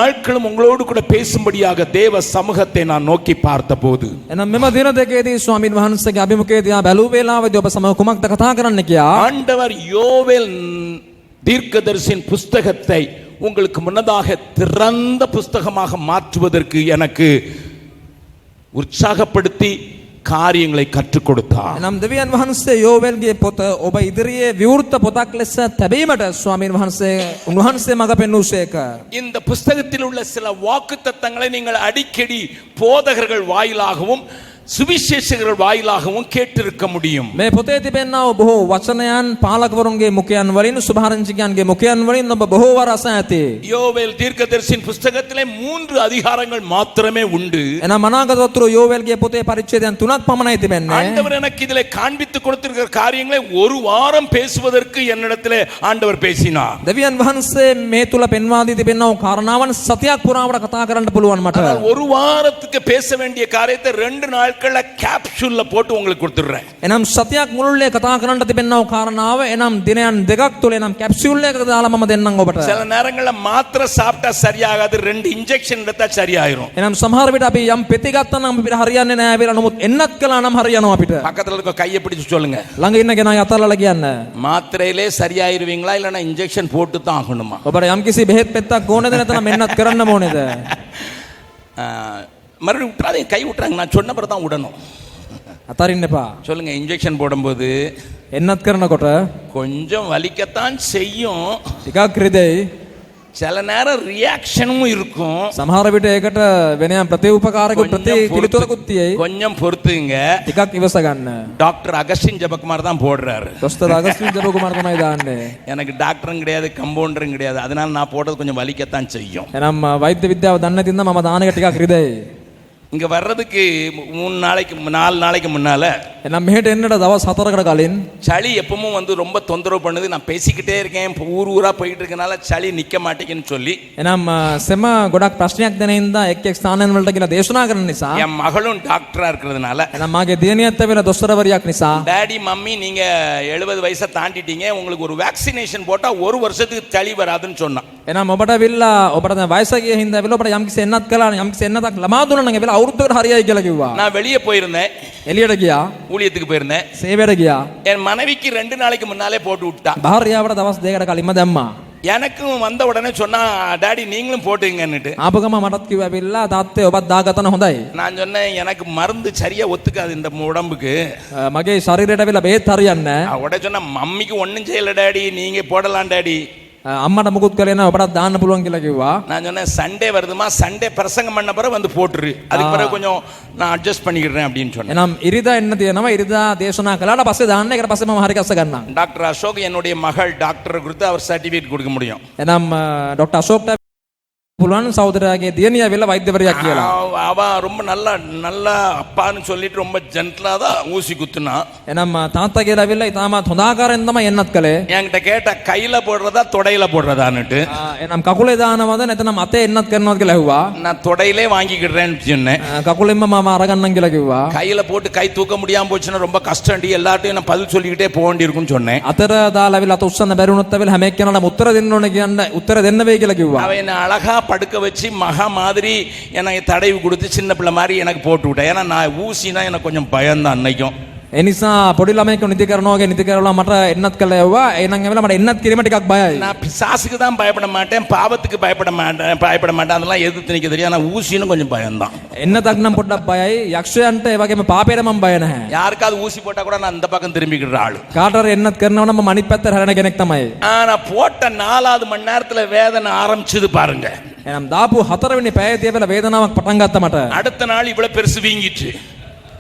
நாட்களும் உங்களோடு கூட பேசும்படியாக தேவ சமூகத்தை நான் நோக்கி பார்த்தபோது එනම් මෙම දින දෙකේදී ස්වාමීන් වහන්සේගේ අභිමුඛයේදී බැලුව වේලාවේදී ඔබ සමග කුමක්ද කතා කරන්න කියා ஆண்டவர் யோவேல் தீர்க்கதரிசியின் புஸ்தகத்தை உங்களுக்கு முன்னதாக திறந்த புஸ்தகமாக மாற்றுவதற்கு எனக்கு உற்சாகப்படுத்தி காரியங்களை கற்றுக் கொடுத்தார். එනම් දෙවියන් වහන්සේ යෝවෙල්ගේ පොත ඔබ ඉදිරියේ විවෘත පොතක් ලෙස තැබීමට ස්වාමීන් වහන්සේ උන්වහන්සේ මඟ පෙන්වූසේක. இந்த புஸ்தகத்தில் உள்ள சில வாக்குத்தத்தங்களை நீங்கள் அடிக்கடி போதகர்கள் வாயிலாகவும் சுவிசேஷகர்கள் வாயிலாகவும் கேட்டிருக்க முடியும். මේ පොතේ තිබෙනා බොහෝ වචනයන් පාලකවරුන්ගේ මුඛයන් වලින් සුභාරංචිකයන්ගේ මුඛයන් වලින් ඔබ බොහෝ වර අසා ඇති. யோவேல் தீர்க்கதரிசியின் புஸ்தகத்திலே 3 அதிகாரங்கள் மாத்திரமே உண்டு. එනම් අනාගතවතුරු යෝවෙල්ගේ පොතේ පරිච්ඡේදයන් 3ක් පමණයි තිබෙන්නේ. ஆண்டவர் எனக்கு இதிலே காண்பித்து கொடுத்திருக்கிற காரியங்களை ஒரு வாரம் பேசுவதற்கு என்னிடத்திலே ஆண்டவர் பேசினார். දෙවියන් වහන්සේ මේ තුල පෙන්වා දී තිබෙනා කාරණාවන් සතියක් පුරාවට කතා කරන්න පුළුවන් මට. ஒரு வாரத்துக்கு பேச வேண்டிய காரியத்தை 2 நாட்கள்ல கேப்சூல்ல போட்டு உங்களுக்கு கொடுத்துறேன். එනම් සතියක් මුළුල්ලේ කතා කරන්න තිබෙනා කාරණාව එනම් දිනයන් දෙකක් තුල එනම් කැප්සියුල් එකකට දාලා මම දෙන්නම් ඔබට. சில நேரங்கள்ல மாத்திரை சாப்பிட்டா சரியாகாது, 2 இன்ஜெக்ஷன் எடுத்தா சரியாயிரும். එනම් සමහර විට අපි යම් පෙති ගත්තා නම් අපිට හරියන්නේ නැහැ කියලා. නමුත් එන්නත් කළා නම් හරියනවා අපිට. பக்கத்துல இருக்க கையை பிடிச்சு சொல்லுங்க, ළඟ ඉන්න කෙනා අතල්ලා කියන්න. மாத்திரையிலே சரியாயிருவீங்களா இல்லனா இன்ஜெக்ஷன் போட்டு தான் ஆகணுமா? ඔබට යම් කිසි බෙහෙත් පෙත්තක් ඕනේද නැත්නම් එන්නත් කරන්න ඕනේද? மறுபடியும் விட்டுறாதீங்க, கை விட்டுறாங்க, நான் சொன்ன பிறகு தான் விடணும். අතරින්න එපා. சொல்லுங்க, இன்ஜெக்ஷன் போடும்போது එන්නත් කරනකොට கொஞ்சம் வலிக்கத்தான் செய்யும், ටිකක් රිදෙයි. சில நேரம் ரியாக்ஷனும் இருக்கும். සමහර විට ඒකට වෙනයන් ප්‍රතිඋපකාරක පිළිතුරකුත් තියෙයි. கொஞ்சம் பொறுத்துங்க, ටිකක් ඉවස ගන්න. டாக்டர் அகஸ்டின் ஜெபக்குமார் தான் போடுறாரு. දොස්තර අගස්ටින් ජපකුමාර තමයි දාන්නේ. எனக்கு டாக்டரும் கிடையாது, கம்பவுண்டரும் கிடையாது, அதனால நான் போடுறது கொஞ்சம் வலிக்கத்தான் செய்யும். එනම් වෛද්‍ය විද්‍යාව දන්නේ නැතිනම් මම දාන එක ටිකක් රිදෙයි. இங்க வர்றதுக்கு 3 நாளைக்கு 4 நாளைக்கு முன்னால එනම් මෙහෙට එන්නට දවස් 4කට කලින් சளி எப்பவும் வந்து ரொம்ப தொந்தரவு பண்ணுது. நான் பேசிக்கிட்டே இருக்கேன், ஊரா போயிட்டு இருக்கனால சளி நிக்க மாட்டேங்குன்னு சொல்லி එනම් සෙම ගොඩක් ප්‍රශ්නයක් දෙන හින්දා එක් ස්ථානයන් වලට කියලා දේශනා කරන නිසා என் மகளும் டாக்டரா இருக்கிறதுனால එනම් මාගේ දියණියත් වෙන දොස්තරවරියක් නිසා டாடி மம்மி நீங்க 70 வயசை தாண்டிட்டீங்க, உங்களுக்கு ஒரு வேக்சினேஷன் போட்டா 1 வருஷத்துக்கு சளி வராதுன்னு சொன்னான். එනම් ඔබට විල්ලා ඔබට දැන් වයස ගිය හින්දා විල ඔබට යම්කිසි එන්නත් කළා යම්කිසි එන්නතක් ලබා දුන්නා නම් ඒ වෙලාව අවුරුද්දකට හරියයි කියලා කිව්වා. நான் வெளியே போயிருந்தேன், එළියට ගියා, ஊழியத்துக்கு போயிருந்தேன். සේවයට ගියා. என் மனைவிக்கு 2 நாளைக்கு முன்னாலே போட்டு விட்டா. භාර්යාවට දවස් 2කට කලින්ම දැම්මා. எனக்கும் வந்த உடனே சொன்னா, டாடி நீங்களும் போட்டுங்கன்னுட்டு. ආපු ගම මටත් කිව්වා විල්ලා තාත්තේ ඔබත් දාගතන හොඳයි. நான் சொன்னேன், எனக்கு மருந்து சரியா ஒத்துக்காது இந்த உடம்புக்கு. මගේ ශරීරයට විල බෙහෙත් හරියන්නේ නැහැ. உடனே சொன்னா, மம்மிக்கு ஒண்ணும் செய்யல டாடி, நீங்க போடலாம் டாடி. අම්මට මුකුත් කළේ නැහැ, ඔබටත් දාන්න පුළුවන් කියලා කිව්වා. நான் சொன்னேன், சண்டே வருதுமா, சண்டே பிரசங்கம் பண்ண பிறகு வந்து போட்டுரு, அதுக்கு பிறகு கொஞ்சம் நான் அட்ஜஸ்ட் பண்ணிக்கிறேன் அப்படின்னு சொன்னேன். එනම් ඉරිදා එන්න තියෙනවා, ඉරිදා දේශනා කළාට පස්සේ දාන්න, ඒකට පස්සේ මම හරි කස්ස ගන්නම්. டாக்டர் அசோக் என்னுடைய மகள் டாக்டர் கொடுத்து அவர் சர்டிபிகேட் கொடுக்க முடியும். එනම් ડોક્ટર අශෝක්ට පුළුවන් සහෝදරයාගේ දියණිය වෙලා වෛද්‍යවරියක් කියලා. அவ ரொம்ப நல்ல அப்பான்னு சொல்லிட்டு ரொம்ப ஜென்டலா தான் ஊசி குத்துனா. එනම් තාත්තා කියලා වෙලා ඉතාමත් හොඳ ආකාරයෙන් තමයි එන්නත් කළේ. என்கிட்ட கேட்ட கையில போடுறதா தொடையில போடுறதான்னுட்டு. එනම් කකුලේ දානවද නැත්නම් අතේ එන්නත් කරනවද කියලා ඇහුවා. நான் தொடையிலே வாங்கிக்கிறேன்னு சொன்னேன். කකුලෙන්ම මම අරගන්නම් කියලා කිව්වා. கையில போட்டு கை தூக்க முடியாம போச்சுன்னா ரொம்ப கஷ்டம்டி, எல்லார்ட்டையும் நான் பதில் சொல்லிக்கிட்டே போக வேண்டியிருக்கும்னு சொன்னேன். අතර දාලා වෙලා අත උස්සන්න බැරි වුණොත් වෙලා හැම එක්කෙනාටම උත්තර දෙන්න ඕනේ කියන්න උත්තර දෙන්න වෙයි කියලා කිව්වා. அவ என்ன அழகா படுக்க வச்சு மகா மாதிரி எனக்கு தடவி கொடுத்து சின்ன பிள்ளை மாதிரி எனக்கு போட்டு விட்டேன். ஏன்னா நான் ஊசினா எனக்கு கொஞ்சம் பயம்தான் அன்னைக்கும். ඒ නිසා පොඩි ළමයෙක් නිදි කරනවා වගේ නිදි කරලා මට එන්නත් කළා යවුවා. එනං එවලා මට එන්නත් කිරීම ටිකක් බයයි. நான் பிசாசுக்கு தான் பயப்பட மாட்டேன், பாவத்துக்கு பயப்பட மாட்டேன், அதெல்லாம் எதிர்த்து நிக்க தெரியும். ஆனா ஊசின்னு கொஞ்சம் பயம்தான். එන්නතක් නම් පොඩ්ඩක් බයයි. යක්ෂයන්ට ඒ වගේම පාපයට මම බය නැහැ. யாருக்காவது ஊசி போட்டா கூட நான் அந்த பக்கம் திரும்பிக்கிற ஆளு. කාටර එන්නත් කරනවා නම් මම අනිත් පැත්තට හැරෙන කෙනෙක් තමයි. ஆனா போட்ட 4வது மணி நேரத்துல வேதனை ஆரம்பிச்சது பாருங்க. එනම් දාපු 4 වෙනි පැයේ තියලා වේදනාවක් පටන් ගත්තා මට. அடுத்த நாள் இவ்வளவு பெருசு வீங்கிட்டு,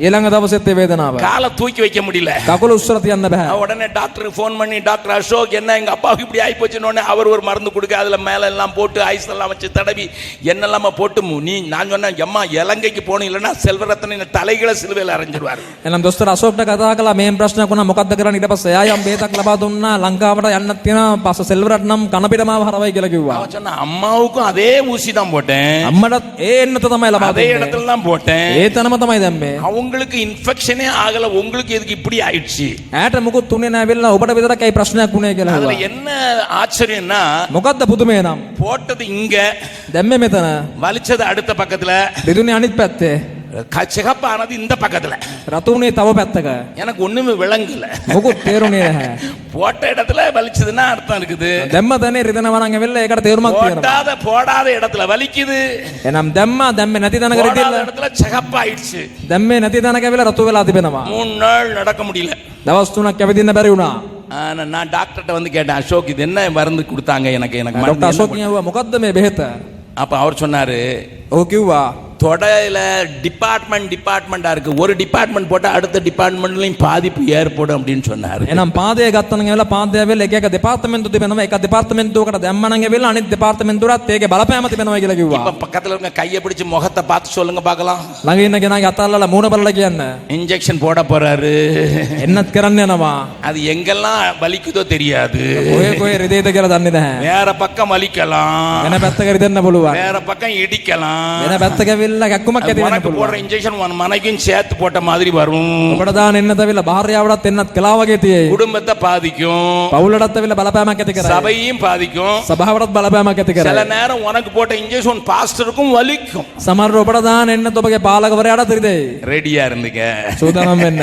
ඊළඟ දවසෙත් ඒ වේදනාව. காலை தூக்கி வைக்க முடியல. කකුල උස්සලා තියන්න බෑ. உடனே டாக்டருக்கு ஃபோன் பண்ணி, டாக்டர் அசோக் என்ன எங்க அப்பாவுக்கு இப்படி ஆகி போச்சுன்னு அவர் ஒரு மருந்து கொடுக்க, அதுல மேல எல்லாம் போட்டு ஐஸ் எல்லாம் வச்சு தடவி என்னெல்லாம போட்டு நான் சொன்னேன், அம்மா இலங்கைக்கு போகணும், இல்லைன்னா செல்வரத்ன தலைகளை சிலுவையில் அரைஞ்சிருவார். එනම් දොස්තර අශෝක්ට කතා කළා මේ ප්‍රශ්නයක් වුණා මොකද්ද කරන්නේ. ඊට පස්සේ එයා යම් බේතක් ලබා දුන්නා. ලංකාවට යන්නත් තියෙනවා. පස්සේ செல்வரட் නම් කනපිටමාව හරවයි කියලා කිව්වා. அவன் சொன்னா, அம்மாவுக்கும் அதே ஊசி தான் போட்டேன், අම්මටත් ඒ එන්නත තමයි ලබා அதே දුන්නේ. இடத்துல தான் போட்டேன். ඒ තැනම තමයි දැම්මේ. அவங்க உங்களுக்கு இன்ஃபெக்ஷனே ஆகல, உங்களுக்கு எதுக்கு இப்படி ஆயிடுச்சு? ඈට මුකුත් තුනේ නැවිල්ලා ඔබට විතරයි ප්‍රශ්නයක් වුණේ කියලා. அதுல என்ன ஆச்சரியம்னா, මොකද්ද පුදුමේ නම්? போட்டது இங்க, දැම්මේ මෙතන, வலிச்சது அடுத்த பக்கத்துல, බෙදුනේ அனிත් පැත්තේ, சிகப்பானது இந்த பக்கத்துல. රතුනේ තව පැත්තක. எனக்கு ஒண்ணுமே விளங்கல. මොකුත් තේරුනේ නැහැ. போட்ட இடத்துல வலிச்சதுன்னா அர்த்தம் இருக்குது, දැම්ම තැනේ රිදෙනවා නම් ඇවිල්ලා ඒකට තේරුමක් තියෙනවා. போடாத இடத்துல வலிக்குது, එනම් දැම්මා දැම්මේ නැති තැනක போடாத රිදෙilla, இடத்துல சிகப்பாயிடுச்சு. දැම්මේ නැති තැනක ඇවිල්ලා රතු වෙලා තිබෙනවා. 3 நாள் நடக்க முடியல. දවස් 3ක් ඇවිදින්න බැරි වුණා. நான் டாக்டர்கிட்ட வந்து கேட்டேன், அசோக் இது என்ன மருந்து கொடுத்தாங்க எனக்கு ඩොක්ටර් අශෝක් කිව්වා මොකද්ද මේ බෙහෙත? அப்ப அவர் சொன்னாரு, ඔව් කිව්වා தொடையில டிபார்ட்மெண்டா இருக்கு, ஒரு டிபார்ட்மெண்ட் போட்டா அடுத்த டிபார்ட்மெண்ட்லயும் பாதிப்பு ஏற்படும் அப்படின்னு சொன்னாரு. එනම් පාදයේ ගත්තනම් ඇවිල්ලා පාදයේ ඇවිල්ලා එක එක දෙපාර්තමේන්තු තිබෙනවා, එක දෙපාර්තමේන්තුවකට දැම්මනම් ඇවිල්ලා අනිත් දෙපාර්තමේන්තුවටත් ඒකේ බලපෑම තිබෙනවා කියලා කිව්වා. இப்ப பக்கத்துல இருக்க கையை பிடிச்சு முகத்தை பார்த்து சொல்லுங்க பார்க்கலாம். ළඟ ඉන්න කෙනාගේ අතල්ලලා මූණ බලලා කියන්න. இன்ஜெக்ஷன் போட போறாரு, එන්නත් කරන්න යනවා. அது எங்கெல்லாம் வலிக்குதோ தெரியாது, ඔය කොයි රිදෙයිද කියලා දන්නේ නැහැ. வேற பக்கம் வலிக்கலாம், වෙන පැත්තක රිදෙන්න පුළුවන්, வேற பக்கம் இடிக்கலாம், වෙන පැත්තක ඇවිල්ලා කැක්කුමක් ඇති වෙන්න உனக்கு පුළුවන්. போடுற இன்ஜெக்ஷன் உன் மனைவிக்கும் சேர்த்து போட்ட மாதிரி வரும், ඔබට දාන එන්නත් ඇවිල්ලා භාර්යාවටත් එන්නත් කලා වගේ තියෙයි. குடும்பத்தை பாதிக்கும், පවුලටත් ඇවිල්ලා බලපෑමක් ඇති කරයි, சபையும் பாதிக்கும், සභාවටත් බලපෑමක් ඇති சில කරයි. நேரம் உனக்கு போட்ட இன்ஜெக்ஷன் பாஸ்டருக்கும் வலிக்கும். සමහර ඔබට දාන එන්නත් ඔබගේ පාලකවරයාටත් රිදෙයි. ரெடியா இருந்துங்க. සූදානම් වෙන්න.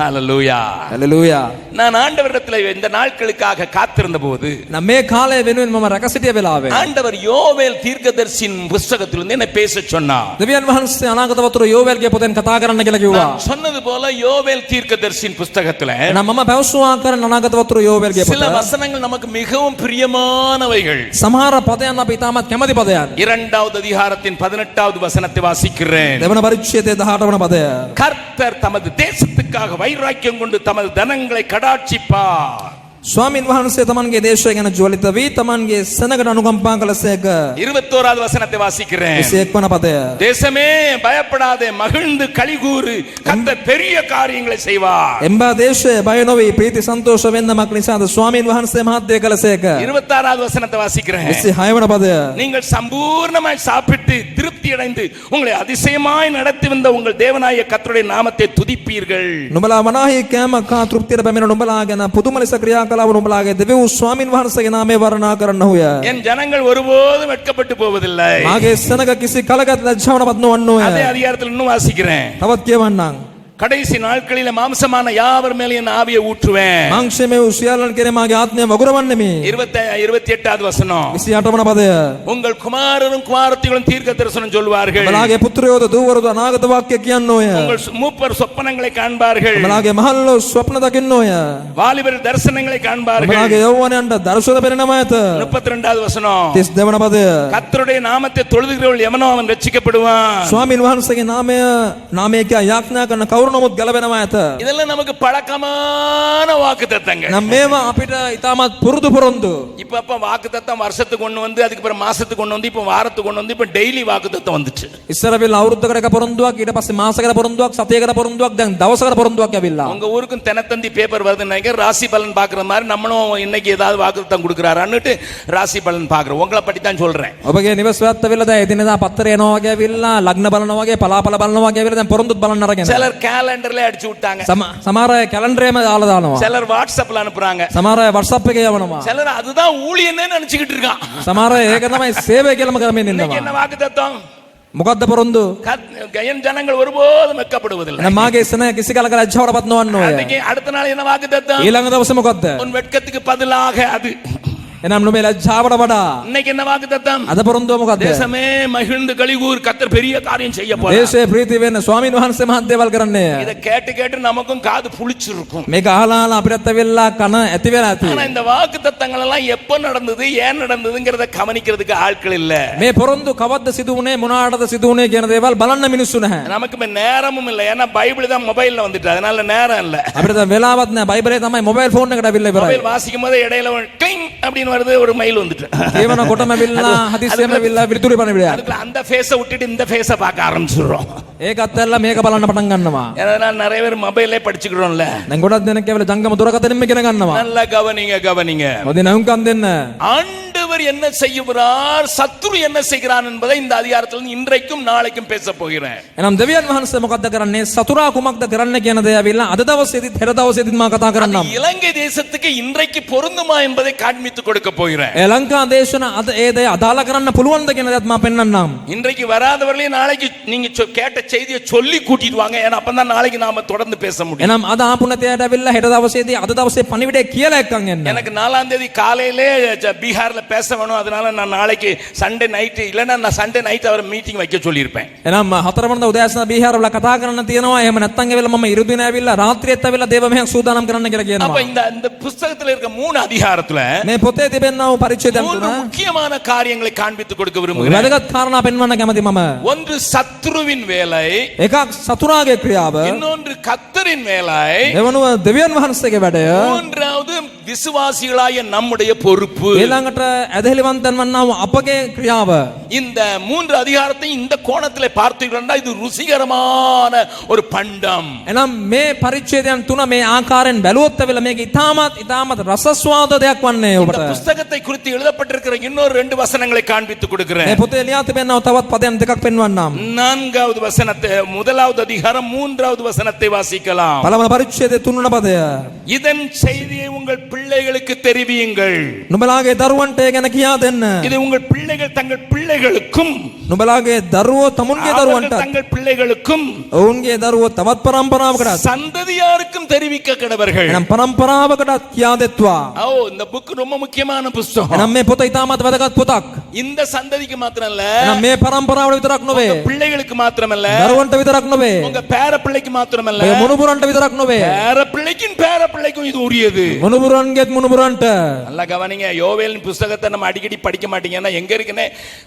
ஹalleluya. හalleluya. நான் ஆண்டவரிடத்துல இந்த நாட்களுக்காக காத்திருந்த போது, නම් මේ කාලය වෙනුවෙන් මම රැකසිටිය වෙලාවේ ஆண்டவர் யோவேல் தீர்க்கதரிசியின் புத்தகத்திலிருந்து என்ன பேச சொன்னார். දෙවියන් වහන්සේ අනාගත වතුර යෝවේල්ගේ පොතෙන් කතා කරන්න කියලා කිව්වා. நான் சொன்னது போல யோவேல் தீர்க்கதரிசியின் புத்தகத்துல එහෙනම් මම පැවසුවා කරන අනාගත වතුර යෝවේල්ගේ சில පොත வசனங்கள் நமக்கு மிகவும் பிரியமானவைகள். සමහර පදයන් අපි තාමත් කැමති පදයන්. இரண்டாவது அதிகாரத்தின் 18வது வசனத்தை வாசிக்கிறேன். දෙවන පරිච්ඡේදයේ 18 වන පදය. கர்த்தர் தமது தேசத்துக்காக வைராக்கியம் கொண்டு தமது தனங்களை கடாட்சிப்பார். ස්වාමින් වහන්සේ තමන්ගේ දේශය ගැන ජ්වලිත වී තමන්ගේ සෙනඟට අනුකම්පා කළසේක. 21வது வசனத்தை வாசிக்கிறேன். 21 වන පදය. தேசமே பயப்படாதே, மகிழ்ந்து களிகூறு, கர்த்தர் பெரிய காரியங்களை செய்வார். එම්බා දේශය බය නොවී ප්‍රීති සන්තෝෂ වෙන්නමක් නිසාද ස්වාමින් වහන්සේ මහත් දේ කළසේක. 26வது வசனத்தை வாசிக்கிறேன். 26 වන පදය. நீங்கள் சம்பூர்ணமாய் சாப்பிட்டு திருப்தி அடைந்து உங்களை அதிசயமாய் நடத்தி வந்த உங்கள் தேவனாய கர்த்தருடைய நாமத்தை துதிப்பீர்கள். නුඹලා වනාහි කෑම කා තෘප්තියට පැමිණ නුඹලා ගැන පුදුම ලෙස ක්‍රියා කළා නුඹලාගේ දෙවියන් ස්වාමින් වහන්සේගේ නාමය වර්ණනා කරන්නහුය. என் ஜனங்கள் ஒருபோதும் வெட்கப்பட்டு போவதில்லை. මාගේ සෙනඟ කිසි කලකට ලැජ්ජාවනපත් නොවන්නෝය. அதே அதிகாரத்தில் இன்னும் வாசிக்கிறேன். තවත් කියවන්නම්. கடைசி நாட்களில மாம்சமான யாவர் மேலும் என் ஆவியை ஊற்றுவேன். මාංශමය උසියාලන් කෙරේ මාගේ ආත්මය වගුරවන්නෙමි. 28வது வசனம். 28 වන පදය. உங்கள் குமாரரும் குமாரத்திகளும் தீர்க்க தரிசனம் சொல்வார்கள். නුඹලාගේ පුත්‍රයෝද දූවරුද අනාගත වාක්‍ය කියන්නෝය. உங்கள் மூப்பர் சொப்பனங்களை காண்பார்கள். නුඹලාගේ මහල්ලෝ ස්වප්න දකින්නෝය. வாலிபர் தரிசனங்களை காண்பார்கள். නුඹලාගේ යෞවනයන්ට දර්ශන පෙනෙනවා ඇත. 32வது வசனம். 32 වන පදය. கர்த்தருடைய நாமத்தை தொழுதுகிறவர்கள் எவனோ அவன் ரட்சிக்கப்படுவான். ස්වාමින් වහන්සේගේ නාමය කියා යාඥා කරන කවුරු නමුත් ගැලවෙනවා ඇත. இதெல்லாம் நமக்கு பழக்கமான வாக்குத்தத்தங்கள். නම් මේවා අපිට ඉතාමත් පුරුදු පොරොන්දු. இப்ப வாக்குத்தத்தம் வருஷத்துக்கு ஒண்ணு வந்து, அதுக்கு அப்புறம் மாசத்துக்கு ஒண்ணு வந்து, இப்ப வாரத்துக்கு ஒண்ணு வந்து, இப்ப டெய்லி வாக்குத்தத்தம் வந்துச்சு. ඉස්සර වෙලා අවුරුද්දකට එක පොරොන්දුවක්, ඊට පස්සේ මාසයකට පොරොන්දුවක්, සතියකට පොරොන්දුවක්, දැන් දවසකට පොරොන්දුවක් ඇවිල්ලා. உங்க ஊருக்கும் தினத்தந்தி பேப்பர் வருதுன்னு நினைக்கிறேன். ராசி பலன் பாக்குற மாதிரி நம்மளும் இன்னைக்கு ஏதாவது வாக்குத்தத்தம் கொடுக்குறாருன்னுட்டு ராசி பலன் பாக்குறோம். உங்களை பத்தி தான் சொல்றேன். ඔබගේ නිවසේවත් වෙලා දැන් එදිනෙදා පත්තරය එනවා වගේ ඇවිල්ලා, ලග්න බලනවා වගේ, පලාපල බලනවා වගේ ඇවිල්ලා දැන් පොරොන්දුත් බලන්න අරගෙන. சிலர் கேலண்டர்ல அடிச்சு விட்டாங்க. සමහර අය කැලෙන්ඩරේම දාලා දානවා. சிலர் வாட்ஸ்அப்ல அனுப்புறாங்க. සමහර අය WhatsApp එකේ යවනවා. சிலர் அதுதான் ஊழியன்னு நினைச்சுக்கிட்டு இருக்கான். සමහර අය ඒක තමයි සේවය කියලාම කරමින් இன்னைக்கு என்ன ඉන්නවා. வாக்குத்தத்தம்? මොකද්ද පොරොන්දු? என் ஜனங்கள் ஒருபோதும் வெட்கப்படுவதில்லை. එහෙනම් මාගේ සෙනඟ කිසි කලක ලැජ්ජාවටපත් නොවන්නෝය. அன்னைக்கு அடுத்த நாள் என்ன வாக்குத்தத்தம்? ඊළඟ දවසේ මොකද්ද? உன் வெட்கத்துக்கு பதிலாக அது. එනම් නුඹේ ලැජ්ජාවට වඩා இன்னைக்கு என்ன வாக்குத்தத்தம்? අද පොරොන්දුව මොකද්ද? தேசமே மகிழ்ந்து களிகூர், கர்த்தர் பெரிய காரியம் செய்ய போறார். දේශේ ප්‍රීති වෙන්න ස්වාමින් වහන්සේ මහත් දේවල් කරන්නේ. இத கேட்டு கேட்டு நமக்கும் காது புளிச்சிருக்கும். මේක අහලා අපිටත් ඇවිල්ලා කන ඇති වෙලා ඇති. ஆனா இந்த வாக்குத்தத்தங்கள் எல்லாம் எப்ப நடந்தது, ஏன் நடந்ததுங்கறத கவனிக்கிறதுக்கு ஆட்கள் இல்ல. මේ පොරොන්දු කවද්ද සිදු වුනේ, මොනවාටද සිදු වුනේ කියන දේවල් බලන්න මිනිස්සු නැහැ. நமக்கு இப்ப நேரமும் இல்ல. ஏன்னா பைபிள் தான் மொபைல்ல வந்துட்டு, அதனால நேரம் இல்ல. අපිට දැන් වෙලාවක් නැහැ. බයිබලේ තමයි මොබයිල් ෆෝන් එකට ඇවිල්ලා ඉවරයි. மொபைல் வாசிக்கும் போது இடையில க்ளிங் அப்படின்னு வருது, ஒரு மெயில் வந்துட்டு. ඒවන කොටම ඇවිල්ලා හදිස්සියෙම ඇවිල්ලා පිළිතුරු පණිවිඩය. அதுக்குள்ள அந்த ஃபேஸை விட்டுட்டு இந்த ஃபேஸை பார்க்க ஆரம்பிச்சிடுறோம். ඒකත් ඇල්ල මේක බලන්න පටන් ගන්නවා. அதனால நிறைய பேர் மொபைல்லே படிச்சுக்கிறோம்ல. දැන් ගොඩක් දෙනෙක් ඇවිල්ලා ජංගම දුරකථනෙම ඉගෙන ගන්නවා. நல்லா கவனிங்க. මොදි නවුම්කම් දෙන්න. ஆண்டவர் ஆண்டவர் என்ன செய்கிறார், சத்துரு என்ன செய்கிறான் என்பதை இந்த அதிகாரத்தில் இன்றைக்கும் நாளைக்கும் பேச போகிறேன். එනම් දෙවියන් වහන්සේ මොකක්ද කරන්නේ, සතුරා කුමක්ද කරන්න කියන දේ ඇවිල්ලා අද දවසේදීත් හෙට දවසේදීත් මම කතා කරන්නම්. இலங்கை தேசத்துக்கு இன்றைக்கு பொருந்துமா என்பதை காண்பித்து கொடுக்க போகிறேன். ලංකා දේශන අද ඒ දේ අදාළ කරන්න පුළුවන්ද කියන දේත් මම පෙන්වන්නම්. இன்றைக்கு வராதவர்களையும் நாளைக்கு நீங்க கேட்ட செய்தியை சொல்லி கூட்டிட்டு வாங்க. ஏன்னா அப்பதான் நாளைக்கு நாம தொடர்ந்து பேச முடியும். එනම් අද ආපු නැතයට ඇවිල්ලා හෙට දවසේදී අද දවසේ පණිවිඩය කියලා එක්කන් එන්න. எனக்கு 4ஆம் தேதி காலையிலே பீகார்ல பேச வேணும். அதனால நான் நாளைக்கு சண்டே நைட் இல்லனா நான் சண்டே நைட் அவர் மீட்டிங் வைக்க சொல்லி இருப்பேன். එනම් 4 වෙනිදා උදෑසන බීහාර වල කතා කරන්න තියෙනවා. එහෙම නැත්නම් ඇවිල්ලා මම ඉරු දින ඇවිල්ලා රාත්‍රියත් ඇවිල්ලා දේව මෙහෙයක් සූදානම් කරන්න කියලා කියනවා. அப்ப இந்த புத்தகத்துல இருக்க 3 அதிகாரத்துல මේ පොතේ තිබෙනා වූ පරිච්ඡේදයන් 3 තුන முக்கியமான காரியங்களை காண்பித்து கொடுக்க விரும்புகிறேன். වැදගත් කාරණා පෙන්වන්න කැමති මම. ஒன்று சத்துருவின் வேலை, එකක් සතුරාගේ ක්‍රියාව, இன்னொன்று கர்த்தரின் வேலை, එවනුව දෙවියන් වහන්සේගේ වැඩය, மூன்றாவது விசுவாசிகளாய நம்முடைய பொறுப்பு. ඊළඟට ඇදහිලිවන්තන් වන්නා වූ අපගේ ක්‍රියාව. இந்த 3 அதிகாரத்தை இந்த கோணத்திலே பார்த்தீங்கன்னா இது ருசிகரமான ஒரு பண்டம். එනම් මේ පරිච්ඡේදයන් තුන මේ ආකාරයෙන් බැලුවොත් ඇවිල්ලා මේක ඉතාමත් රසස්වාද දෙයක් වන්නේ இந்த ඔබට. புத்தகத்தை குறித்து எழுதப்பட்டிருக்கிற இன்னொரு 2 வசனங்களை காண்பித்து கொடுக்கிறேன். මේ පොතේ ලියා තිබෙනා තවත් පදයන් දෙකක් පෙන්වන්නම්. 4வது வசனத்தை, 1வது அதிகாரம் 3வது வசனத்தை வாசிக்கலாம். පළවන පරිච්ඡේදයේ 3 වන පදය. இதன் செய்தியை உங்கள் பிள்ளைகளுக்கு தெரிவியுங்கள். නුඹලාගේ දරුවන්ට ඒ ගැන කියා දෙන්න. இது உங்கள் பிள்ளைகள் தங்கள் பிள்ளைகளுக்கும், නුඹලාගේ දරුවෝ තමුන්ගේ அவர்கள் දරුවන්ට, தங்கள் பிள்ளைகளுக்கும், ඔවුන්ගේ දරුවෝ තවත් පරම්පරාවකට, சந்ததியாருக்கும் தெரிவிக்க கடவர்கள். එනම් පරම්පරාවකටත් කියා දෙත්වා. இந்த புக் ரொம்ப முக்கியமான புத்தகம். එනම් මේ පොත ඉතාමත් වැදගත් පොතක්. இந்த சந்ததிக்கு மாத்திரமல்ல, එනම් මේ පරම්පරාවට විතරක් නොවේ, உங்க பிள்ளைகளுக்கு மாத்திரமல்ல, දරුවන්ට විතරක් නොවේ, உங்க பேர பிள்ளைக்கு மாத்திரமல்ல, ඔය මුණුබුරන්ට විතරක් නොවේ, பேர பிள்ளைக்கும் பேர பிள்ளைக்கும் இது உரியது. මුණුබුරන්ගේත් මුණුබුරන්ට. நல்லா கவனிங்க. யோவேலின் புத்தகத்தை நம்ம அடிக்கடி படிக்க மாட்டீங்க. ஏன்னா எங்க இருக்குன்னு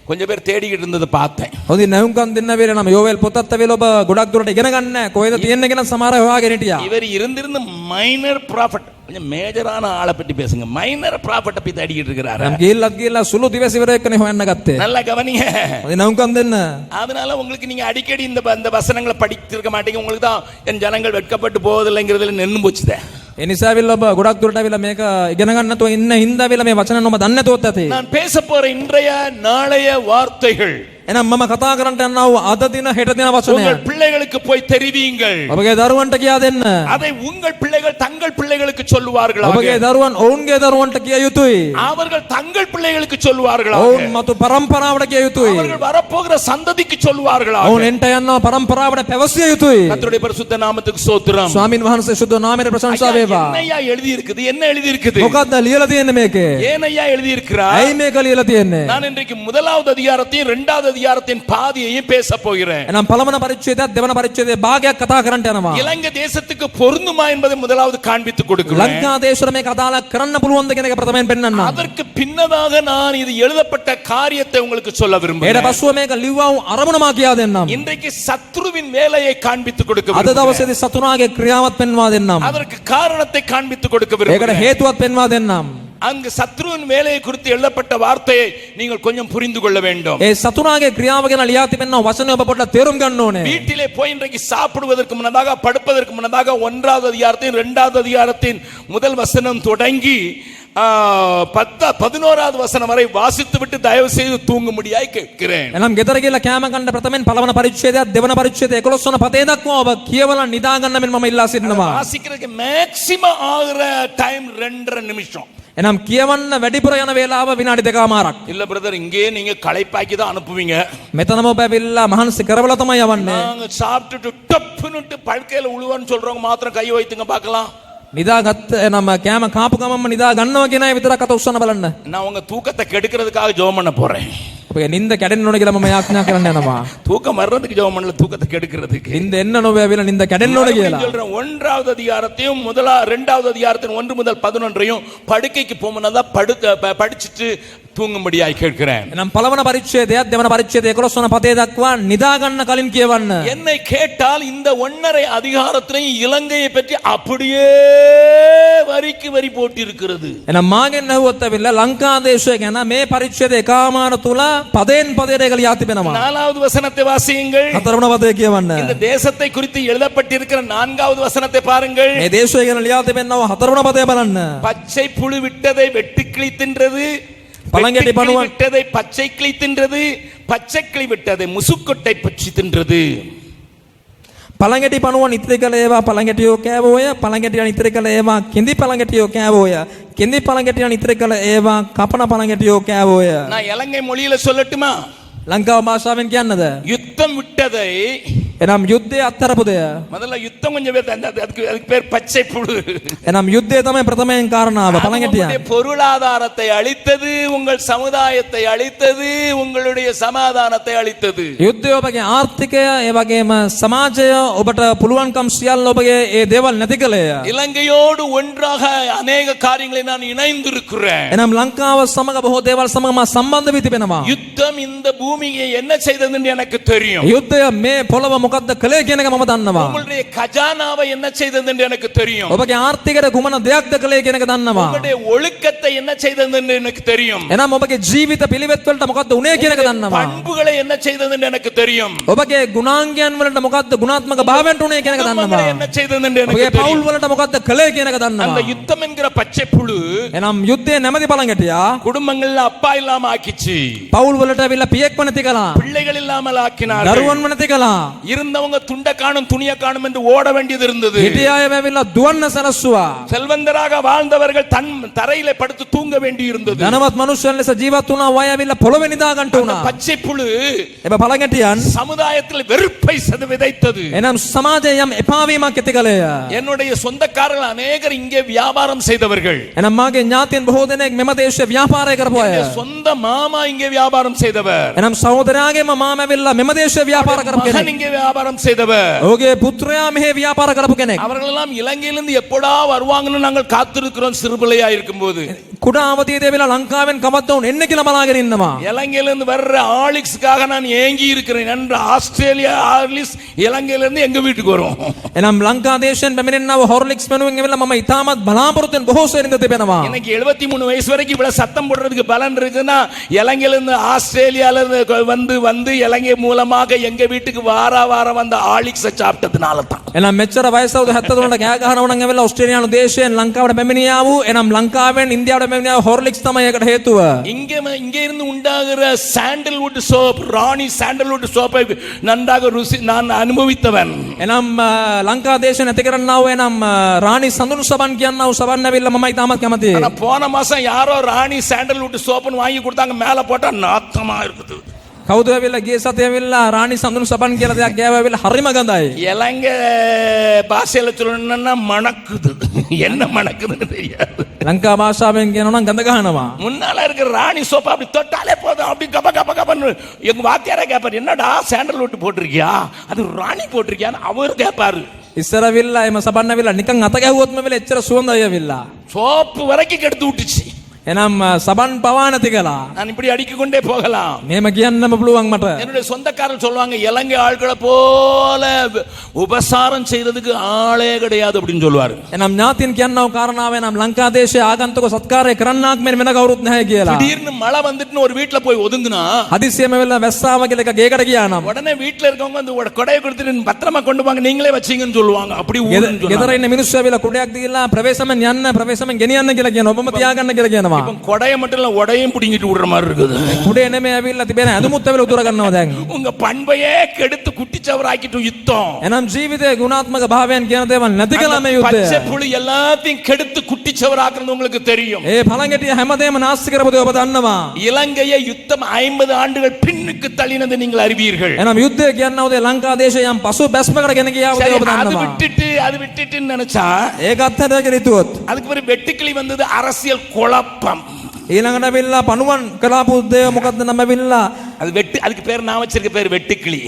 கொஞ்சம் பேர் தேடிக்கிட்டு இருந்தது பார்த்தேன். හොඳින් නැවුම්කම් දෙන්න වෙර නම් යෝවේල් පොතත් ඇවිල්ලා ඔබ ගොඩක් දුරට ඉගෙන ගන්න. කොහෙද තියෙන්නේ කියන සමහර අය හොයාගෙන හිටියා. இவர் இருந்திருந்து மைனர் ப்ராஃபட், கொஞ்சம் மேஜரான ஆளை பற்றி பேசுங்க. மைனர் ப்ராஃபட்டை பத்தி தேடிக்கிட்டு இருக்கிறாரு. නම් ගිහිල්ලා සුළු දිවසිවරයෙක්නේ හොයන්න ගත්තේ. நல்லா கவனிங்க. හොඳින් නැවුම්කම් දෙන්න. அதனால உங்களுக்கு நீங்க அடிக்கடி இந்த வசனங்களை படிச்சிருக்க மாட்டீங்க. உங்களுக்கு தான் என் ஜனங்கள் வெட்கப்பட்டு போவதில்லைங்கிறதுல நின்னு போச்சுதே. ඒ නිසා ඇවිල්ලා ඔබ ගොඩක් දුරට ඇවිල්ලා මේක ඉගෙන ගන්න නැතුව ඉන්න හින්දා ඇවිල්ලා මේ වචන නොම දන්නේ නැතුවත් ඇති. நான் பேச போற இன்றைய நாளைய வார்த்தைகள் එහෙනම් මම කතා කරන්න යනවා වූ අද දින හෙට දින உங்கள் වචනය பிள்ளைகளுக்கு போய் தெரிவியுங்கள். ඔබගේ දරුවන්ට කියා දෙන්න. அதை உங்கள் பிள்ளைகள் தங்கள் பிள்ளைகளுக்கு சொல்லுவார்களாக. ඔබගේ දරුවන් ඔවුන්ගේ දරුවන්ට කිය යුතුයි. அவர்கள் தங்கள் பிள்ளைகளுக்கு சொல்லுவார்களாக. ඔවුන් මතු පරම්පරාවට කිය යුතුයි. அவர்கள் வரப்போகிற சந்ததிக்கு சொல்லுவார்களாக. ඔවුන් එන්ට යනවා පරම්පරාවට පැවසිය යුතුයි. கர்த்தருடைய பரிசுத்த நாமத்துக்கு ஸ்தோத்திரம். ස්වාමීන් වහන්සේ සුද්ධ නාමයට ප්‍රශංසා වේවා. என்னையா எழுதி இருக்குது? என்ன எழுதி இருக்குது? මොකක්ද ලියලා තියෙන්නේ මේකේ? ஏனையா எழுதி இருக்கிறார்? ඇයි මේක ලියලා තියෙන්නේ? நான் இன்றைக்கு 1வது அதிகாரத்தையும் 2வது அதிகாரத்தின் பாதியையும் பேச போகிறேன். එහෙනම් පළවන පරිච්ඡේදයත් දෙවන පරිච්ඡේදයේ භාගයක් කතා කරන්න යනවා. இலங்கை தேசத்துக்கு பொருந்துமா என்பதை முதலாவது காண்பித்து கொடுக்கிறேன். ලංකා දේශවල මේක අදාළ කරන්න පුළුවන්ද කියන එක ප්‍රථමයෙන් පෙන්වන්න. அதற்கு பின்னதாக நான் இது எழுதப்பட்ட காரியத்தை உங்களுக்கு சொல்ல ඊට விரும்புகிறேன். පස්සුව මේක ලිව්වා වූ අරමුණ මා කියා දෙන්නම්. இன்றைக்கு சத்ருவின் வேலையை காண்பித்து கொடுக்க අද விரும்புகிறேன். දවසේදී සතුනාගේ ක්‍රියාවත් පෙන්වා දෙන්නම්. அதற்கு காரணத்தை காண்பித்து கொடுக்க ඒකට விரும்புகிறேன். හේතුවත් පෙන්වා දෙන්නම්. அங்கு சத்ருவின் வேலையை குறித்து எழுதப்பட்ட வார்த்தையை நீங்கள் கொஞ்சம் புரிந்து கொள்ள வேண்டும். ඒ සතුනාගේ ක්‍රියාව ගැන ලියා තිබෙනා වචනය ඔබ පොඩ්ඩක් තේරුම් ගන්න ඕනේ. வீட்டிலே போய் இன்றைக்கு சாப்பிடுவதற்கு முன்னதாக, படுப்பதற்கு முன்னதாக 1வது அதிகாரத்தின் 2வது அதிகாரத்தின் முதல் வசனம் தொடங்கி 11வது வசனம் வரை வாசித்து விட்டு தயவு செய்து தூங்கும்படியாய் கேட்கிறேன். එනම් ගෙදර ගිහලා කෑම කන්න ප්‍රථමයෙන් පළවන පරිච්ඡේදයත් දෙවන පරිච්ඡේදය 11 වන පදේ දක්වා ඔබ කියවලා නිදා ගන්න මෙන්න මම ඉල්ලා සිටිනවා. வாசிக்கிறதுக்கு மேக்ஸிமம் ஆகிற டைம் 2.5 நிமிஷம். එනම් කියවන්න වැඩිපුර යන වේලාව විනාඩි 2කමාරක්. இல்ல பிரதர், இங்கே நீங்க களைப்பாக்கி தான் அனுப்புவீங்க. මෙතනම ඔබ ඇවිල්ලා මහන්සි කරවලා තමයි යවන්නේ. நாங்க சாப்பிட்டுட்டு டப்புனுட்டு படுக்கையில உழுவன்னு சொல்றவங்க மாத்திரம் கை வைத்துங்க பார்க்கலாம். නිදාගත්ත එනම් කෑම කාපු ගමන්ම නිදා ගන්නවා කියන අය විතරක් අත උස්සන්න බලන්න. நான் உங்க தூக்கத்தை கெடுக்கிறதுக்காக ஜெபம் பண்ண போறேன். ඔබගේ නිින්ද කැඩෙන්න ඕන කියලා මම යාඥා කරන්න යනවා. தூக்கம் வர்றதுக்கு ஜெபம் பண்ணல, தூக்கத்தை கெடுக்கிறதுக்கு. නිින්ද එන්න නොවේ ඇවිල්ලා නිින්ද කැඩෙන්න ඕන කියලා. சொல்றேன். 1வது அதிகாரத்தையும் 2வது அதிகாரத்தின் 1 முதல் 11ரையும் படுக்கைக்கு போகும்போது படிச்சிட்டு தூங்கும்படியாய் கேட்கிறேன். එනම් පළවන පරිච්ඡේදයත් දෙවන පරිච්ඡේදය 11 වන පදේ දක්වා නිදා ගන්න කලින් කියවන්න. என்னை கேட்டால் இந்த 1.5 அதிகாரத்திலையும் இலங்கையை பற்றி அப்படியே வரிக்கு வரி போட்டு இருக்கிறது. එනම් මාගෙන් ඇහුවොත් ඇවිල්ලා ලංකා දේශය ගැන මේ පරිච්ඡේද එකමාර තුල පදයෙන් පදයට ඒක ලියා තිබෙනවා. 4வது வசனத்தை வாசியுங்கள். 4 වන පදේ කියවන්න. இந்த தேசத்தை குறித்து எழுதப்பட்டிருக்கிற 4வது வசனத்தை பாருங்கள். මේ දේශය ගැන ලියා තිබෙනවා 4 වන පදේ බලන්න. பச்சை புழு விட்டதை வெட்டு கிளி தின்றது, பழங்கெட்டி வெட்டுக்கிளி பனுவன் விட்டதை பச்சை கிளி தின்றது, பச்சை கிளி விட்டதை முசுக்கொட்டை பச்சி தின்றது. පළඟැටි පනුවන් ඉතිරි කළ ඒවා පළඟැටියෝ කෑවෝය, පළඟැටියන් ඉතිරි කළ ඒවා කිඳි පළඟැටියෝ කෑවෝය, කිඳි පළඟැටියන් ඉතිරි කළ ඒවා කපන පළඟැටියෝ කෑවෝය. நான் இலங்கை மொழியில சொல்லட்டுமா? ලංකාව භාෂාවෙන් කියන්නද? யுத்தம் விட்டதை එනම් යුද්ධය අත්තරපු දෙය. முதல்ல யுத்தம் கொஞ்சம் பேர் அதுக்கு பேர் பச்சை புழு. එනම් යුද්ධය තමයි ප්‍රථමයෙන් කාරණාව පළඟැටියන්. உங்களுடைய பொருளாதாரத்தை அழித்தது, உங்கள் சமுதாயத்தை அழித்தது, உங்களுடைய சமாதானத்தை அழித்தது. යුද්ධය ඔබගේ ආර්ථිකය ඒ වගේම සමාජය ඔබට පුළුවන්කම් සියල්ල ඔබගේ ඒ දේවල් නැති කළේය. இலங்கையோடு ஒன்றாக அநேக காரியங்களை நான் இணைந்திருக்கிறேன். එනම් ලංකාව සමග බොහෝ දේවල් සමග මා සම්බන්ධ වී තිබෙනවා. யுத்தம் இந்த பூமியை என்ன செய்தது என்று எனக்கு தெரியும். යුද්ධය මේ පොළව මොකද්ද කළේ කියන එක මම දන්නවා. உங்களுடைய கஜானாவை என்ன செய்தது என்று எனக்கு தெரியும். ඔබගේ ආර්ථිකයට කුමන දෙයක්ද කළේ කියන එක දන්නවා. உங்களுடைய ஒழுக்கத்தை என்ன செய்தது என்று எனக்கு தெரியும். එනම් ඔබගේ ජීවිත පිළිවෙත් වලට මොකද්ද උනේ කියන එක දන්නවා. பண்புகளை என்ன செய்தது என்று எனக்கு தெரியும். ඔබගේ ගුණාංගයන් වලට මොකද්ද ගුණාත්මක භාවයන්ට උනේ කියන එක දන්නවා. குடும்பங்களை என்ன செய்தது என்று எனக்கு ඔබගේ පවුල් தெரியும். වලට මොකද්ද කළේ කියන එක அந்த දන්නවා. யுத்தம் என்கிற பச்சை புழு එනම් යුද්ධයේ නැමැති පළඟැටියා குடும்பங்கள்ல அப்பா இல்லாம ஆக்கிச்சு, පවුල් වලට ඇවිල්ලා පියෙක්ව නැති කළා. பிள்ளைகள் இல்லாமல் ஆக்கினார்கள். දරුවන්ව නැති කළා. இருந்தவங்க துண்ட காணும் துணிய காணும் என்று ஓட வேண்டியது இருந்தது. හිටිය අය ඇවිල්ලා දුවන්න සලස්සුවා. செல்வந்தராக வாழ்ந்தவர்கள் தன் தரையில படுத்து தூங்க வேண்டி இருந்தது. ධනවත් මනුෂ්‍යයන් ලෙස ජීවත් වුණා අය ඇවිල්ලා පොළොවේ නිදා ගන්න அந்த උනා. பச்சை புழு එබ පළඟැටියන් சமுதாயத்தில் வெறுப்பை விதைத்தது. එනම් සමාජයේ යම් එපාවීමක් ඇති කළේය. என்னுடைய சொந்தக்காரர்கள் அநேகர் இங்கே வியாபாரம் செய்தவர்கள். එනම් මාගේ ඥාතීන් බොහෝ දෙනෙක් මෙම දේශයේ ව්‍යාපාරය කරපු අය. என்னுடைய சொந்த மாமா இங்கே வியாபாரம் செய்தவர். එනම් සහෝදරයාගේම මාම ඇවිල්ලා මෙම දේශයේ ව්‍යාපාර කරපු மகன் කෙනෙක්. இங்கே வியாபாரம் செய்தவர். ඔහුගේ පුත්‍රයා මෙහි ව්‍යාපාර කරපු කෙනෙක්. அவர்கள் எல்லாம் இலங்கையிலிருந்து எப்படா வருவாங்கன்னு நாங்கள் காத்திருக்கிறோம் சிறுபிள்ளையா இருக்கும்போது. කුඩා අවධියේදී ඇවිල්ලා ලංකාවෙන් කවද්ද උන් එන්නේ කියලා බලාගෙන ඉන්නවා. இலங்கையிலிருந்து வர்ற ஆலிக்ஸ்க்காக நான் ஏங்கி இருக்கிறேன் என்று ஆஸ்திரேலியா ஆலிக்ஸ் இலங்கையிலிருந்து எங்க வீட்டுக்கு வரும். එනම් ලංකා දේශයෙන් පැමිණෙනව හොර්ලික්ස් වෙනුවෙන් ඇවිල්ලා මම ඉතාමත් බලාපොරොත්තුෙන් බොහෝ සෙරින්ද තිබෙනවා. எனக்கு 73 வயசு வரைக்கும் இவ்வளவு சத்தம் போடுறதுக்கு பலன் இருக்குன்னா இலங்கையிலிருந்து ஆஸ்திரேலியால இருந்து வந்து இலங்கை மூலமாக எங்க வீட்டுக்கு வாரம் வந்த ஆலிக்ஸை சாப்பிட்டதுனால தான். එනම් මෙච්චර වයස අවුරුදු 73ට ගෑ ගහනවා නම් ඇවිල්ලා ඕස්ට්‍රේලියානු දේශයෙන් ලංකාවට පැමිණියා වූ එනම් ලංකාවෙන් ඉන්දියාවට පැමිණියා හොර්ලික්ස් තමයි ඒකට හේතුව. இங்க இருந்து உண்டாகிற சாண்டல்வுட் சோப், ராணி சாண்டல்வுட் சோப்பை நன்றாக நான் அனுபவித்தவன். එනම් ලංකා දේශයෙන් ඇති කරන්නා වූ එනම් රාණි සඳුන් සබන් කියනවා වූ සබන් ඇවිල්ලා මම ඉතාමත් කැමතියි. ஆனா போன மாசம் யாரோ ராணி சாண்டல்வுட் சோப்புன்னு வாங்கி கொடுத்தாங்க, மேல போட்டா நாத்தமா இருக்குது. කවුද ඇවිල්ලා ගිය සතියේ ඇවිල්ලා රාණි සඳුන් සබන් කියලා දෙයක් ගෑව ඇවිල්ලා හරිම ගඳයි. இலங்கை பாஷையில சொல்லணும்னா மணக்குது. என்ன மணக்குதுன்னு தெரியாது. ලංකා භාෂාවෙන් කියනවා නම් ගඳ ගහනවා. முன்னால இருக்கிற ராணி சோப்பு அப்படி தொட்டாலே போதும், அப்படி கப கப கபன்னு எங்க வாத்தியாரே கேட்பாரு, என்னடா சாண்டல்வுட் போட்டிருக்கியா, அது ராணி போட்டிருக்கியான்னு அவர் கேட்பாரு. ඉස්සර ඇවිල්ලා එම සබන් ඇවිල්ලා නිකන් අත ගැහුවොත්ම වෙල එච්චර සුවඳයි ඇවිල්ලා. சோப்பு வரைக்கும் கெடுத்து விட்டுச்சு. එනම් සබන් පවා නැති කළා. நான் இப்படி அடிக்க கொண்டே போகலாம். මේම කියන්නම පුළුවන් මට. என்னுடைய சொந்தக்காரர் சொல்லுவாங்க, இலங்கை ஆட்களை போல உபசாரம் செய்யறதுக்கு ஆளே கிடையாது அப்படின்னு சொல்லுவாரு. එනම් ඥාතින් කියන්නව කාරණාව එනම් ලංකා දේශයේ ආගන්තුක සත්කාරය කරන්නාක් මෙන්න වෙන කවුරුත් නැහැ කියලා. திடீர்னு மழை வந்துட்டுன்னு ஒரு வீட்டுல போய் ஒதுங்குனா හදිසියෙම වෙලා වැස්සාව කියලා එක ගේකට ගියා නම් உடனே வீட்டுல இருக்கவங்க வந்து கொடையை கொடுத்துட்டு பத்திரமா கொண்டு வாங்க, நீங்களே வச்சீங்கன்னு சொல்லுவாங்க. அப்படி ஊருன்னு ගෙදර சொல்லுவாங்க. ඉන්න මිනිස්සු ඇවිල්ලා කුඩයක් දීලා ප්‍රවේශමෙන් යන්න ප්‍රවේශමෙන් ගෙනියන්න කියලා කියනවා. ඔබම තියාගන්න කියලා කියනවා. இப்ப கொடையை மட்டும் இல்ல, உடையும் பிடிங்கிட்டு விடுற மாதிரி இருக்குது. කුඩේ නෙමෙයි ඇවිල්ලා තිබෙන ඇඳුමුත් ඇවිල්ලා උතුර ගන්නවා දැන්. உங்க பண்பையே கெடுத்து குட்டிச்சவராக்கிட்டு யுத்தம். එනම් ජීවිතයේ ගුණාත්මක භාවයන් කියන දේවල් නැති කළා මේ යුද්ධය. பச்சை புலி எல்லாத்தையும் கெடுத்து குட்டிச்சவராக்குறது உங்களுக்கு தெரியும். ඒ පළඟැටිය හැමදේම නාස්ති කරපු දේ ඔබ දන්නවා. இலங்கையை யுத்தம் 50 ஆண்டுகள் பின்னுக்கு தள்ளினது நீங்கள் அறிவீர்கள். එනම් යුද්ධය කියනවාද ලංකා දේශය යම් පසු බැස්මකට ගෙන ගියා වූ சரி, දේ ඔබ அது දන්නවා. விட்டுட்டுன்னு நினைச்சா ඒකත් හැදගෙන හිතුවොත් அதுக்கு பிறகு வெட்டுக்கிளி வந்தது, அரசியல் குழப்பம். ඊළඟට ඇවිල්ලා පණුවන් කලාපු දේ මොකද්ද නම ඇවිල්ලා அதுக்கு பேர் நான் வச்சிருக்க பேர் வெட்டுக்கிளி.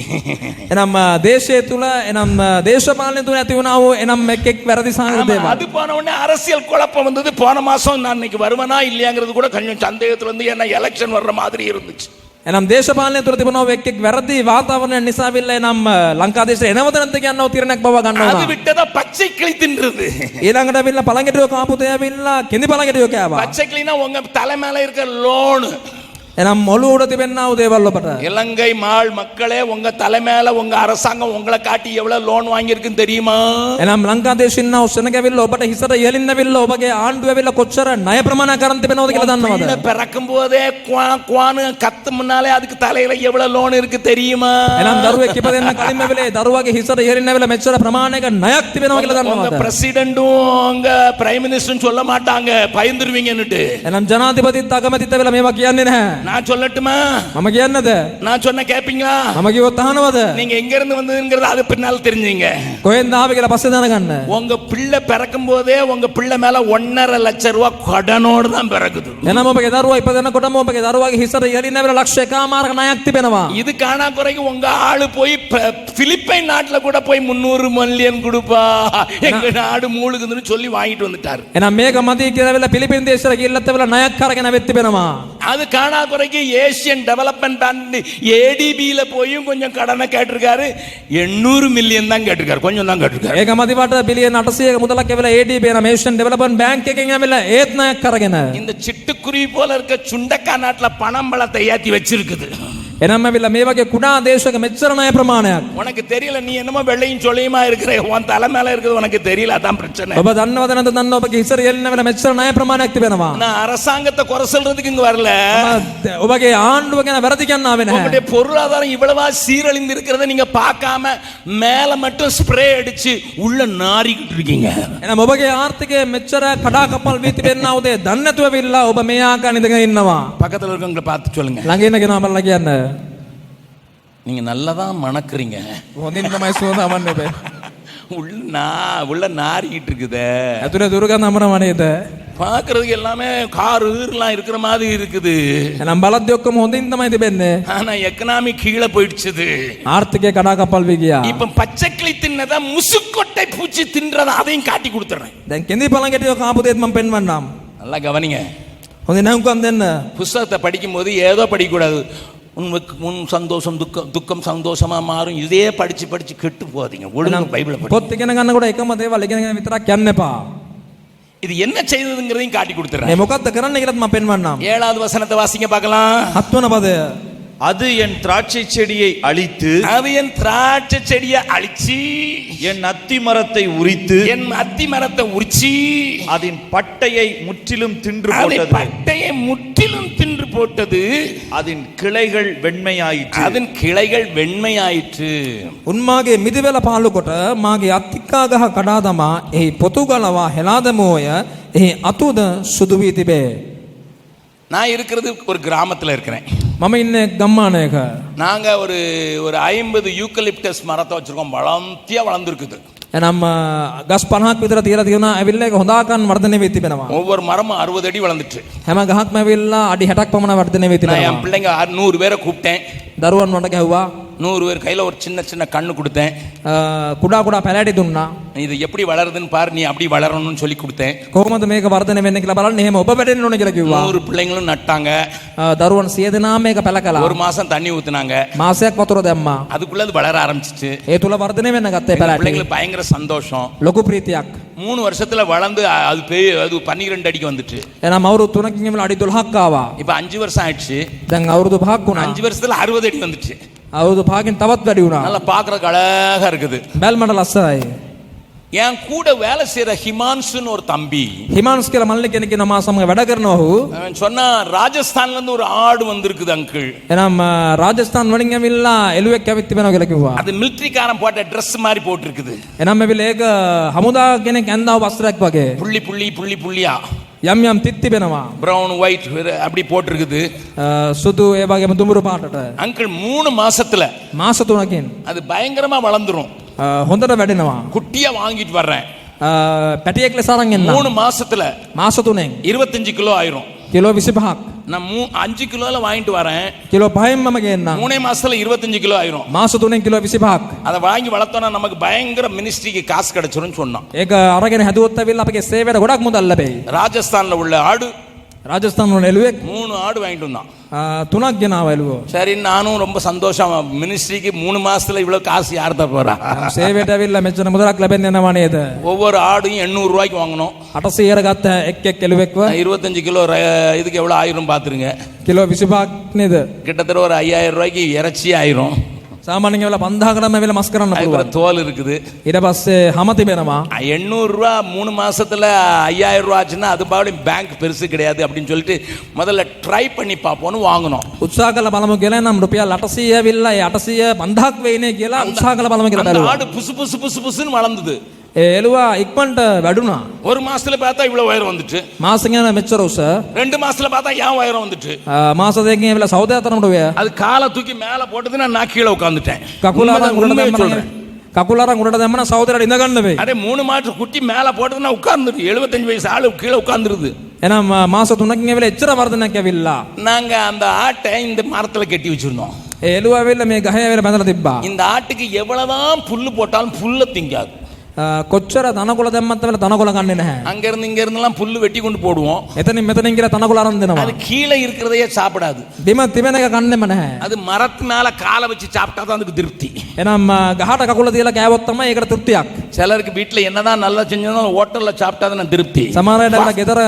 එනම් දේශය තුල එනම් දේශපාලනය තුල ඇති වුණා වූ එනම් එක්ෙක් වැරදි සාගත ஆமா, දේවල්. அது போன உடனே அரசியல் குழப்பம் வந்தது. போன மாசம் நான் இன்னைக்கு வருவனா இல்லையாங்கிறது கூட கொஞ்சம் சந்தேகத்துல இருந்து, ஏன்னா எலெக்ஷன் வர்ற மாதிரி இருந்துச்சு. එනම් දේශපාලනය තුල තිබුණා වූ එක්ෙක් වැරදි වාතාවරණය නිසා ඇවිල්ලා එනම් ලංකා දේශයේ එනවද නැද්ද කියනව තීරණයක් බව அது ගන්නවා. விட்டதா பச்சை கிளி தின்றது. ඊළඟට ඇවිල්ලා පළඟැටියෝ කාපු දේ ඇවිල්ලා කෙඳි පළඟැටියෝ කෑවා. பச்சை கிளினா உங்க தலை மேல இருக்க லோன். එනම් ඔළුව උඩ තිබෙන්නා වූ දේවල් ඔබට இலங்கை மாள் மக்களே உங்க தலைமையில உங்க அரசாங்கம் உங்களை காட்டி எவ்வளவு லோன் வாங்கியிருக்குன்னு தெரியுமா? එනම් ලංකාදේශ ඉන්නා වූ සෙනගවිල්ල ඔබට හිසට ඉහළින්නවිල්ල ඔබගේ ආණ්ඩුව ඇවිල්ලා කොච්චර ණය ප්‍රමාණයක් කරන් තිබෙනවද කියලා දන්නවද? பிள்ளை பிறக்கும் போதே குவான்னு கத்து முன்னாலே அதுக்கு தலையில எவ்வளவு லோன் இருக்கு தெரியுமா? එනම් දරුවෙක් ඉපදෙන්න කලින්ම වෙලේ දරුවාගේ හිසට ඉහළින්නවිල්ල මෙච්චර ප්‍රමාණයක ණයක් තිබෙනවා කියලා உங்க දන්නවද? பிரசிடென்டும் உங்க பிரைம் மினிஸ்டரும் சொல்ல மாட்டாங்க பயந்துருவீங்கன்னுட்டு. එනම් ජනාධිපතිත් අගමැතිත් වෙලා මේවා කියන්නේ නැහැ. நான் சொல்லட்டுமா? මම කියන්නද? நான் சொன்ன கேப்பீங்களா? මම කිව්වොත් අහනවද? நீங்க எங்க இருந்து வந்ததுங்கிறது அது பின்னால தெரிஞ்சீங்க. කොහෙන්ද ආවේ කියලා පස්සේ දැනගන්න. உங்க பிள்ளை பிறக்கும் போதே உங்க பிள்ளை மேல 1.5 லட்சம் ரூபாய் கடனோடு தான் பிறக்குது. එනම් ඔබගේ දරුවා ඉපදෙනකොටම ඔබගේ දරුවාගේ හිසට ඉහළින්නවිල්ල ලක්ෂ 1.5ක ණයක් තිබෙනවා. இது காணா குறைக்கு உங்க ஆளு போய் பிலிப்பைன் நாட்டுல கூட போய் 300 மில்லியன் கொடுப்பா எங்க நாடு மூழ்குதுன்னு சொல்லி வாங்கிட்டு வந்துட்டாரு. එනම් මේක මදි කියලා වෙලා පිලිපින් දේශයට ගිහිල්ලත් වෙලා ණයක් අරගෙන වෙත් තිබෙනවා. அது காணா குறைக்கு ஏசியன் டெவலப்மெண்ட் பேங்க் ஏடிபில போயும் கொஞ்சம் கடனை கேட்டிருக்காரு. 800 மில்லியன் தான் கேட்டிருக்காரு, கொஞ்சம் தான் கேட்டிருக்காரு. ඒක මදිවට බිලියන 800ක මුදලක් ඇවිල්ලා ADB එන ඒෂියන් ඩෙවලොප්මන්ට් බැංක් එකෙන් ඇවිල්ලා ඒත් ණයක් අරගෙන இந்த சிட்டுக்குருவி போல இருக்க சுண்டக்கா நாட்டுல பணம் பழத்தை ஏத்தி வச்சிருக்குது. එනම් ඇවිල්ලා මේ වගේ කුඩා දේශයක මෙච්චර ණය ප්‍රමාණයක්. உனக்கு தெரியல, நீ என்னமோ வெள்ளையும் சொல்லியுமா இருக்கிற, உன் தலை மேல இருக்குது உனக்கு தெரியல, அதான் பிரச்சனை. ඔබ දන්නවද නැද්ද? දන්න ඔබගේ හිසට ඉහළින්නවිල්ල මෙච්චර ණය ප්‍රමාණයක් තිබෙනවා. நான் அரசாங்கத்தை குறை சொல்றதுக்கு இங்க வரல. ඔබගේ ආණ්ඩුව ගැන වැරදි කියන්න ආවේ නැහැ. உங்களுடைய பொருளாதாரம் இவ்வளவா சீரழிந்து இருக்கிறத நீங்க பார்க்காம மேல மட்டும் ஸ்ப்ரே அடிச்சு உள்ள நாறிக்கிட்டு இருக்கீங்க. එනම් ඔබගේ ආර්ථිකය මෙච්චර කඩාකප්පල් වී තිබෙනා උදේ දන්නේ නැතුව ඇවිල්ලා ඔබ මේ ආකාර ඉඳගෙන ඉන්නවා. பக்கத்துல இருக்கவங்களை பார்த்து சொல்லுங்க, ළඟ ඉන්න කෙනා බලලා කියන්න. நீங்க நல்லதான் மணக்குறீங்க, හොඳින් තමයි සුවඳවන්න ඔබ. உள்ள நாறிக்கிட்டு இருக்குதே. ඇතුලේ දුර්ගන්ධ අමරම නේද? பாக்குறதுக்கு எல்லாமே கார் ஈர்லாம் இருக்கிற மாதிரி இருக்குது. එනම් බලද්දී ඔක්කොම හොඳින් තමයි තිබෙන්නේ. ஆனா எக்கனாமி கீழே போயிடுச்சு. ආර්ථිකය කඩාකප්පල් වී ගියා. இப்ப பச்சைக்கிளி தின்னதா முசுக்கொட்டை பூச்சி தின்றத அதையும் காட்டி கொடுத்துறேன். දැන් කෙඳි පළඟටිය කාපු දෙයක් මම පෙන්වන්නම්. நல்லா கவனிங்க. හොඳින් අහුම්කම් දෙන්න. புஸ்தகத்தை படிக்கும் போது ஏதோ படிக்க கூடாது. உன் சந்தோஷம் துக்கம் சந்தோஷமா மாறும், இதே படிச்சு படிச்சு கெட்டு போகாதீங்க. ஒழுங்கு பைபிளை படி. පොත් ඉගෙන ගන්නකොට එකම දේවල් ඉගෙනගෙන විතරක් යන්න එපා. இது என்ன செய்ததுங்கிறதையும் காட்டி கொடுத்துறேன். මේ මොකක්ද කරන්න කියලාත් මම පෙන්වන්නම්. 7வது வசனத்தை வாசிங்க பார்க்கலாம். 7 වන පදය. அது என் திராட்சை செடியை அழித்து அது என் திராட்சை செடியை அழிச்சு என் அத்தி மரத்தை உரித்து என் அத்தி மரத்தை உரிச்சி அதன் பட்டையை முற்றிலும் தின்று அதன் போட்டது. பட்டையை முற்றிலும் தின்று போட்டது. அதன் கிளைகள் வெண்மையாயிற்று. அதன் கிளைகள் வெண்மையாயிற்று. උන්මාගේ මිදිවැල පාලු කොට මාගේ අත්තිකා ගහ කඩා දමා එහි පොතු ගලවා හෙලා දැමුවෝය. එහි අතුද සුදු වී තිබේ. நான் இருக்கிறது ஒரு கிராமத்துல இருக்கிறேன். මම ඉන්නේ ගම්මානයක. நாங்க ஒரு 50 யூக்கலிப்டஸ் மரத்தை வச்சிருக்கோம். வளர்த்தியா வளர்ந்துருக்குது. එනම් ගස් 50ක් විතර තියලා තියෙනවා. ඇවිල්ලා ඒක හොඳාකන් වර්ධනය වෙ තිබෙනවා. ஒவ்வொரு மரமும் 60 அடி வளர்ந்துட்டு. හැම ගහක්ම ඇවිල්ලා අඩි 60ක් පමණ වර්ධනය වෙ நான் තිබෙනවා. என் பிள்ளைங்க 100 பேரை கூப்பிட்டேன். දරුවන් වලට ගැහුවා. 100 பேர் கையில ஒரு சின்ன சின்ன கண்ணு கொடுத்தேன். කුඩා කුඩා පැලෑටි දුන්නා. இது எப்படி வளருதுன்னு பாரு, நீ அப்படி வளரணும்னு சொல்லி கொடுத்தேன். කොහොමද මේක වර්ධනය වෙන්නේ කියලා බලන්න. එහෙම ඔබ වැඩෙන්න ඕනේ කියලා කිව්වා. 100 பிள்ளைங்களும் நட்டாங்க. දරුවන් 100 දෙනාම මේක පැල කළා. ஒரு மாசம் தண்ணி ஊத்துனாங்க. මාසයක් වතුර දැම්මා. அதுக்குள்ள அது வளர ஆரம்பிச்சிச்சு. ඒ තුල වර්ධනය වෙන්න ගත්තා ඒ පැලෑටි. பிள்ளைங்களுக்கு பயங்கர சந்தோஷம். ලොකු ප්‍රීතියක්. 3 வருஷத்துல வளர்ந்து அது 12 அடிக்கு வந்துட்டு. එනම් අවුරුදු 3කින් ඉඳලා අඩි 12ක් ආවා. இப்ப 5 வருஷம் ஆயிடுச்சு. දැන් අවුරුදු 5ක් වුණා. 5 வருஷத்துல 60 அடி வந்துச்சு. අවුරුදු 5කින් තවත් වැඩි වුණා. நல்லா பாக்குறதுக்கு அழகா இருக்குது. බැල්මට ලස්සනයි. என் கூட வேலை செய்யற ஹிமான்சுன்னு ஒரு தம்பி, හිමාන්ස් කියලා මල්ලි කෙනෙක් ඉන්න මා සමග වැඩ කරනවා ඔහු. அவன் சொன்னா ராஜஸ்தான்ல இருந்து ஒரு ஆடு வந்திருக்குது அங்கிள். එනම් රාජස්ථාන් වලින් ඇවිල්ලා එළුවෙක් ඇවිත් තිබෙනවා කියලා කිව්වා. அது மிலிட்டரிக்காரன் போட்ட ட்ரெஸ் மாதிரி போட்டுருக்குது. එනම් ඇවිල්ලා ඒක හමුදා කෙනෙක් ඇඳව වස්ත්‍රයක් වගේ. புள்ளி புள்ளி புள்ளி புள்ளியா යම් යම් තිත් තිබෙනවා. பிரவுன் ஒயிட் அப்படி போட்டிருக்குது. සුදු ඒ වගේම දුඹුරු පාටට. அங்கிள் 3 மாசத்துல මාස 3කින් அது பயங்கரமா வளர்ந்துரும். හොඳට වැඩෙනවා. குட்டியா வாங்கிட்டு வர்றேன். පැටියෙක් ලෙස අරන් එන්න. 3 மாசத்துல මාස 3න් 25 கிலோ ஆயிரும். කිලෝ 25ක්. நான் 5 கிலோல வாங்கிட்டு வரேன். කිලෝ 5න් මම ගේන්නම්. 3 மாசத்துல 25 கிலோ ஆயிரும். මාස 3න් කිලෝ 25ක්. அதை வாங்கி வளர்த்தோம்னா நமக்கு பயங்கர மினிஸ்ட்ரிக்கு காசு கிடைச்சிரும்னு சொன்னான். ඒක අරගෙන හැදුවොත් ඇවිල්ලා අපගේ සේවයට ගොඩක් මුදල් ලැබෙයි. ராஜஸ்தான்ல உள்ள ஆடு රාජස්ථාන වල එළුවෙක් 3 ආடு வாங்கிட்டு வந்தான். 3ක් ගෙනාව එළුවෝ. சரி நானும் ரொம்ப சந்தோஷம், மினிஸ்ட்ரிக்கு 3 மாசத்துல இவ்வளவு காசு யார் தர போறா? සේවයට ඇවිල්ලා මෙච්චර මුදලක් ලැබෙන්නේ නැනවා නේද? ஒவ்வொரு ஆடும் 800 ரூபாய்க்கு வாங்கணும். 800 ගත්ත එක් එළුවෙක්ව 25 கிலோ இதுக்கு எவ்வளவு ஆயிரும் பாத்துருங்க. කිලෝ 25ක් නේද? கிட்டத்தட்ட ஒரு 5000 ரூபாய்க்கு இறைச்சி ஆயிரும். සාමාන්‍යයෙන් වෙලා 5000කටම වෙලා මස් කරන්න அதுக்கு පුළුවන්. தோல் இருக்குது. ඊට පස්සේ හැම තිබෙනවා. 800 ரூபா 3 மாசத்துல 5000 ரூபா ஆச்சுன்னா அது பாடி பேங்க் பெருசு கிடையாது அப்படின்னு சொல்லிட்டு முதல்ல ட்ரை பண்ணி பார்ப்போம்னு வாங்கணும். උත්සාහ කළ බලමු කියලා නම් රුපියල් 800 ඇවිල්ලා ඒ 800 5000ක් වෙයිනේ කියලා උත්සාහ කළ බලමු කියලා அந்த බැලුවා. ஆடு புசு புசு புசு புசுன்னு வளர்ந்தது. ඒ එළුවා ඉක්මනට වැඩුණා. ஒரு மாசத்துல பார்த்தா இவ்வளவு உயரம் வந்துட்டு. මාසෙකින් යන මෙච්චර උස. 2 மாசத்துல பார்த்தா ஏன் உயரம் வந்துட்டு. මාස දෙකකින් ඇවිල්ලා සෞදේ අතරමට වෙය. அது காலை தூக்கி மேல போட்டதுன்னா நான் கீழே உட்கார்ந்துட்டேன். කකුල අරන් උඩට உண்மையை දැම්මම சொல்றேன். කකුල අරන් උඩට දැම්මම සෞදේට ඉඳ ගන්න වෙයි. அதே 3 மாசம் குட்டி மேல போட்டதுன்னா உட்கார்ந்துட்டு 75 வயசு ஆளு கீழே உட்கார்ந்துருது. එහෙනම් මාස 3කින් ඇවිල්ලා එච්චර වර්ධනයක් ඇවිල්ලා. நாங்க அந்த ஆட்டை இந்த மரத்துல கட்டி வச்சிருந்தோம். ඒ එළුවා ඇවිල්ලා මේ ගහේ ඇවිල්ලා බැඳලා තිබ්බා. இந்த ஆட்டுக்கு எவ்வளவுதான் புல்லு போட்டாலும் புல்ல திங்காது. කොච්චර තනකොළ දැම්මත් වෙලා තනකොළ ගන්නෙ නැහැ. அங்க இருந்து இங்க இருந்தெல்லாம் புல்லு வெட்டி கொண்டு போடுவோம். එතනින් මෙතනින් කියලා තනකොළ අරන් දෙනවා. அது கீழே இருக்கிறதையே சாப்பிடாது. බිම තිබෙන එක ගන්නෙම නැහැ. அது மரத்து மேல காலை வச்சு சாப்பிட்டா தான் அதுக்கு திருப்தி. එහෙනම් ගහට කකුල තියලා කෑවොත් තමයි ඒකට තෘප්තියක්. சிலருக்கு வீட்டுல என்னதான் நல்லா செஞ்சாலும் ஹோட்டல்ல சாப்பிட்டா தான் திருப்தி. සමහර අයට වෙලා ගෙදර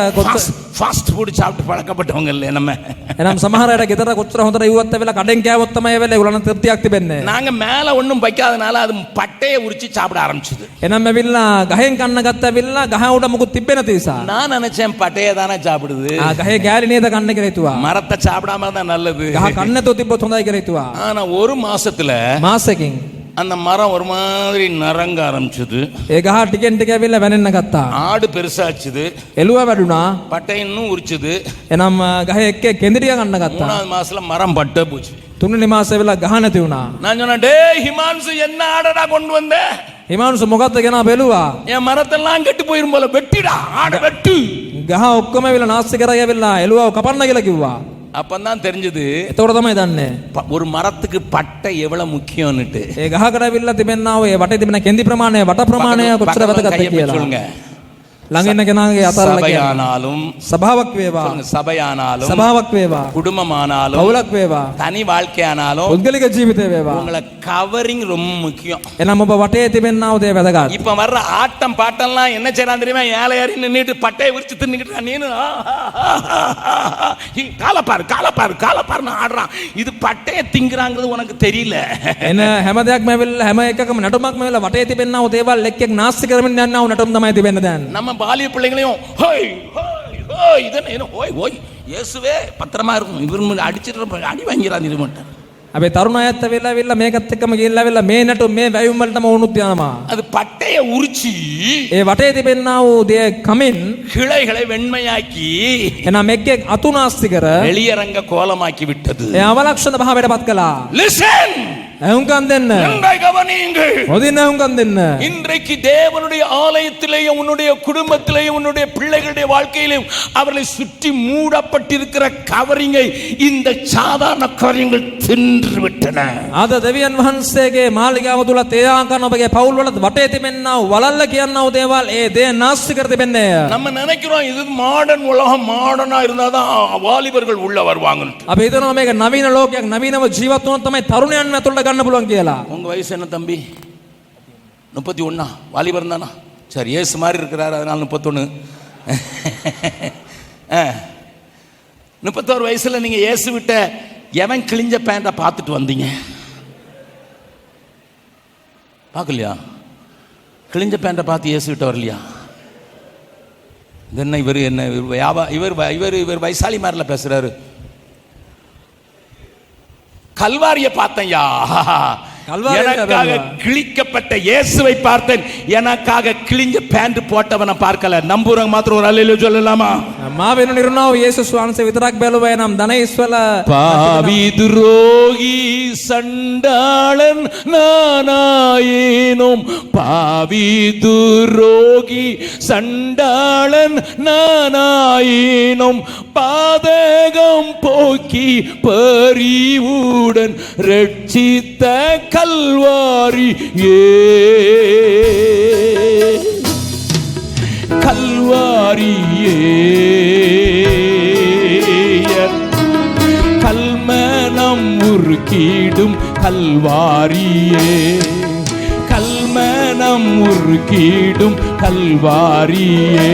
ஃபாஸ்ட் ஃபுட் சாப்பிட்டு பழக்கப்பட்டவங்க இல்ல நம்ம. එහෙනම් සමහර අයට ගෙදර කොච්චර හොඳට ඉවුවත් වෙලා කඩෙන් කෑවොත් තමයි වෙලා ඒගොල්ලන්ට තෘප්තියක් තිබෙන්නේ. நாங்க மேல ஒண்ணும் வைக்காதனால அது பட்டையை உரிச்சு சாப்பிட ஆரம்பிச்சது. එහෙනම් ඇවිල්ලා ගහෙන් කන්න ගත්ත ඇවිල්ලා ගහ උඩ මුකුත් තිබෙන්නේ නැති නිසා. நான் நினைச்சேன் பட்டையை தானே சாப்பிடுது. ගහේ ගෑලි නේද කන්න කියලා හිතුවා. மரத்தை சாப்பிடாம தான் நல்லது. ගහ කන්න නැතුව තිබ්බොත් හොඳයි කියලා හිතුවා. ஆனா ஒரு மாசத்துல මාසෙකින් அந்த மரம் ஒரு மாதிரி நரங்க ஆரம்பிச்சது. ඒ ගහ ටිකෙන් ටික ඇවිල්ලා වැනෙන්න ගත්තා. ஆடு பெருசாச்சுது. එළුවා වැඩුණා. பட்டை இன்னும் உரிச்சுது. එනම් ගහේ එක්ක කෙඳිරිය ගන්න ගත්තා. 3வது மாசத்துல மரம் பட்டு போச்சு. තුන්වෙනි මාසෙ වෙලා ගහ නැති වුණා. நான் சொன்னேன், டேய் ஹிமான்சு என்ன ஆடடா கொண்டு வந்த? හිමානුස මොකද්ද ගෙනා බැලුවා. என் மரத்தெல்லாம் கெட்டு போயிரும் போல, வெட்டிடா ஆட வெட்டு. ගහ ඔක්කොම ඇවිල්ලා නාස්ති කරගෙන ඇවිල්ලා එළුවාව කපන්න කියලා කිව්වා. அப்பதான் தெரிஞ்சது එතකොට තමයි දන්නේ ஒரு மரத்துக்கு பட்டை எவ்வளவு முக்கியம்னுட்டு. ඒ ගහකට ඇවිල්ලා තිබෙනා ඔය වටේ තිබෙන කෙඳි ප්‍රමාණය වට ප්‍රමාණය කොච්චර වැදගත්ද කියලා. சொல்லுங்க. ළඟ ඉන්න කෙනාගේ අතල්ලා කියනවා. சபையானாலும் සභාවක් වේවා. சபையானாலும் සභාවක් වේවා. குடும்பமானாலும் පවුලක් වේවා. தனி வாழ்க்கையானாலும் පුද්ගලික ජීවිතය වේවා. உங்களை கவரிங் ரொம்ப முக்கியம். එනම් ඔබ වටේ තිබෙනා දේ වැදගත්. இப்ப வர்ற ஆட்டம் பாட்டம்லாம் என்ன செய்யறான் தெரியுமா? ஏழை ஏறி நின்னுட்டு பட்டையை விரிச்சு தின்னுக்கிட்டு நீனு காலப்பாரு காலப்பாரு காலப்பாருன்னு ஆடுறான். இது பட்டையை திங்குறாங்கிறது உனக்கு தெரியல. එන හැම දෙයක්ම ඇවිල්ලා හැම එකකම නටුමක්ම ඇවිල්ලා වටේ තිබෙනා දේවල් එක් එක් නාස්ති කරමින් යනවා නටුම් තමයි තිබෙන්නේ දැන්. நம்ம பாலிய பிள்ளைங்களையும் ஹோய் ஹோய் ஹோய் இதென்ன என்ன ஹோய் ஹோய் இயேசுவே பத்திரமா இருக்கும் இவர் அடிச்சிட்டு அடி வாங்கிறான் இது மட்டும். අපේ තරුණ අයත් ඇවිල්ලා මේකත් එක්කම ගිහිල්ලා ඇවිල්ලා මේ නටුම් මේ වැයුම් වලටම වුණුත් යනවා. அது பட்டையை உரிச்சி ඒ වටේ තිබෙනා වූ දේ කමින් கிளைகளை வெண்மையாக்கி එනම් එක් එක් අතු නාස්ති කර வெளியரங்க கோலமாக்கி விட்டது. ඒ අවලක්ෂණ භාවයට පත් කළා. லிசன் ඇහුම්කන් දෙන්න. நன்றாய் கவனியுங்கள். හොඳින් ඇහුම්කන් දෙන්න. இன்றைக்கு தேவனுடைய ஆலயத்திலேயும் உன்னுடைய குடும்பத்திலேயும் உன்னுடைய பிள்ளைகளுடைய வாழ்க்கையிலும் அவர்களை சுற்றி மூடப்பட்டிருக்கிற கவரிங்கை இந்த சாதாரண கவரிங்கள் தின்று விட்டன. අද දෙවියන් වහන්සේගේ මාලිගාව තුල තේයාන් කරන ඔබගේ පවුල් වල වටේ තිබෙනා වූ වලල්ල කියනා වූ දේවල් ඒ දේ නාස්ති කර තිබෙන්නේ. நம்ம நினைக்கிறோம் இது மாடர்ன் உலகம், மாடர்னா இருந்தாதான் வாலிபர்கள் உள்ள வருவாங்க. අපි හිතනවා මේක නවීන ලෝකයක්, නවීනව ජීවත් වුණොත් තමයි තරුණයන් ඇතුළට ගන්න පුළුවන් කියලා. உங்க வயசு என்ன தம்பி? 31. வாலிபர் தானா? சரி, ஏசு மாதிரி இருக்கிறாரு அதனால 31. 31 வயசுல நீங்க ஏசு விட்ட எவன் கிழிஞ்ச பேண்ட பார்த்துட்டு வந்தீங்க? பார்க்கலையா? கிழிஞ்ச பேண்ட பார்த்து ஏசு விட்ட வரலையா? இது என்ன இவர் என்ன இவர் வைசாலி மாதிரில பேசுறாரு. கல்வாரியை பார்த்தேன்யா, எனக்காக கிழிக்கப்பட்ட இயேசுவை பார்த்தேன். எனக்காக கிழிஞ்ச பேண்ட் போட்டவனை பார்க்கல. நம்புறவங்க மாத்திரம் ஒரு அல்லேலூயா சொல்லலாமா? මා වෙන නිර්නාව යේසුස් වහන්සේ විතරක් බැලුවා නම් ධනේස්වල பாவி துரோகி சண்டாளன் நானாயினும், பாவி துரோகி சண்டாளன் நானாயினும், பாதகம் போக்கி பரிவுடன் ரட்சித்த கல்வாரியே கல்வாரியே உருக்கிடும் கல்வாரியே, கல்மனம் உருக்கிடும் கல்வாரியே.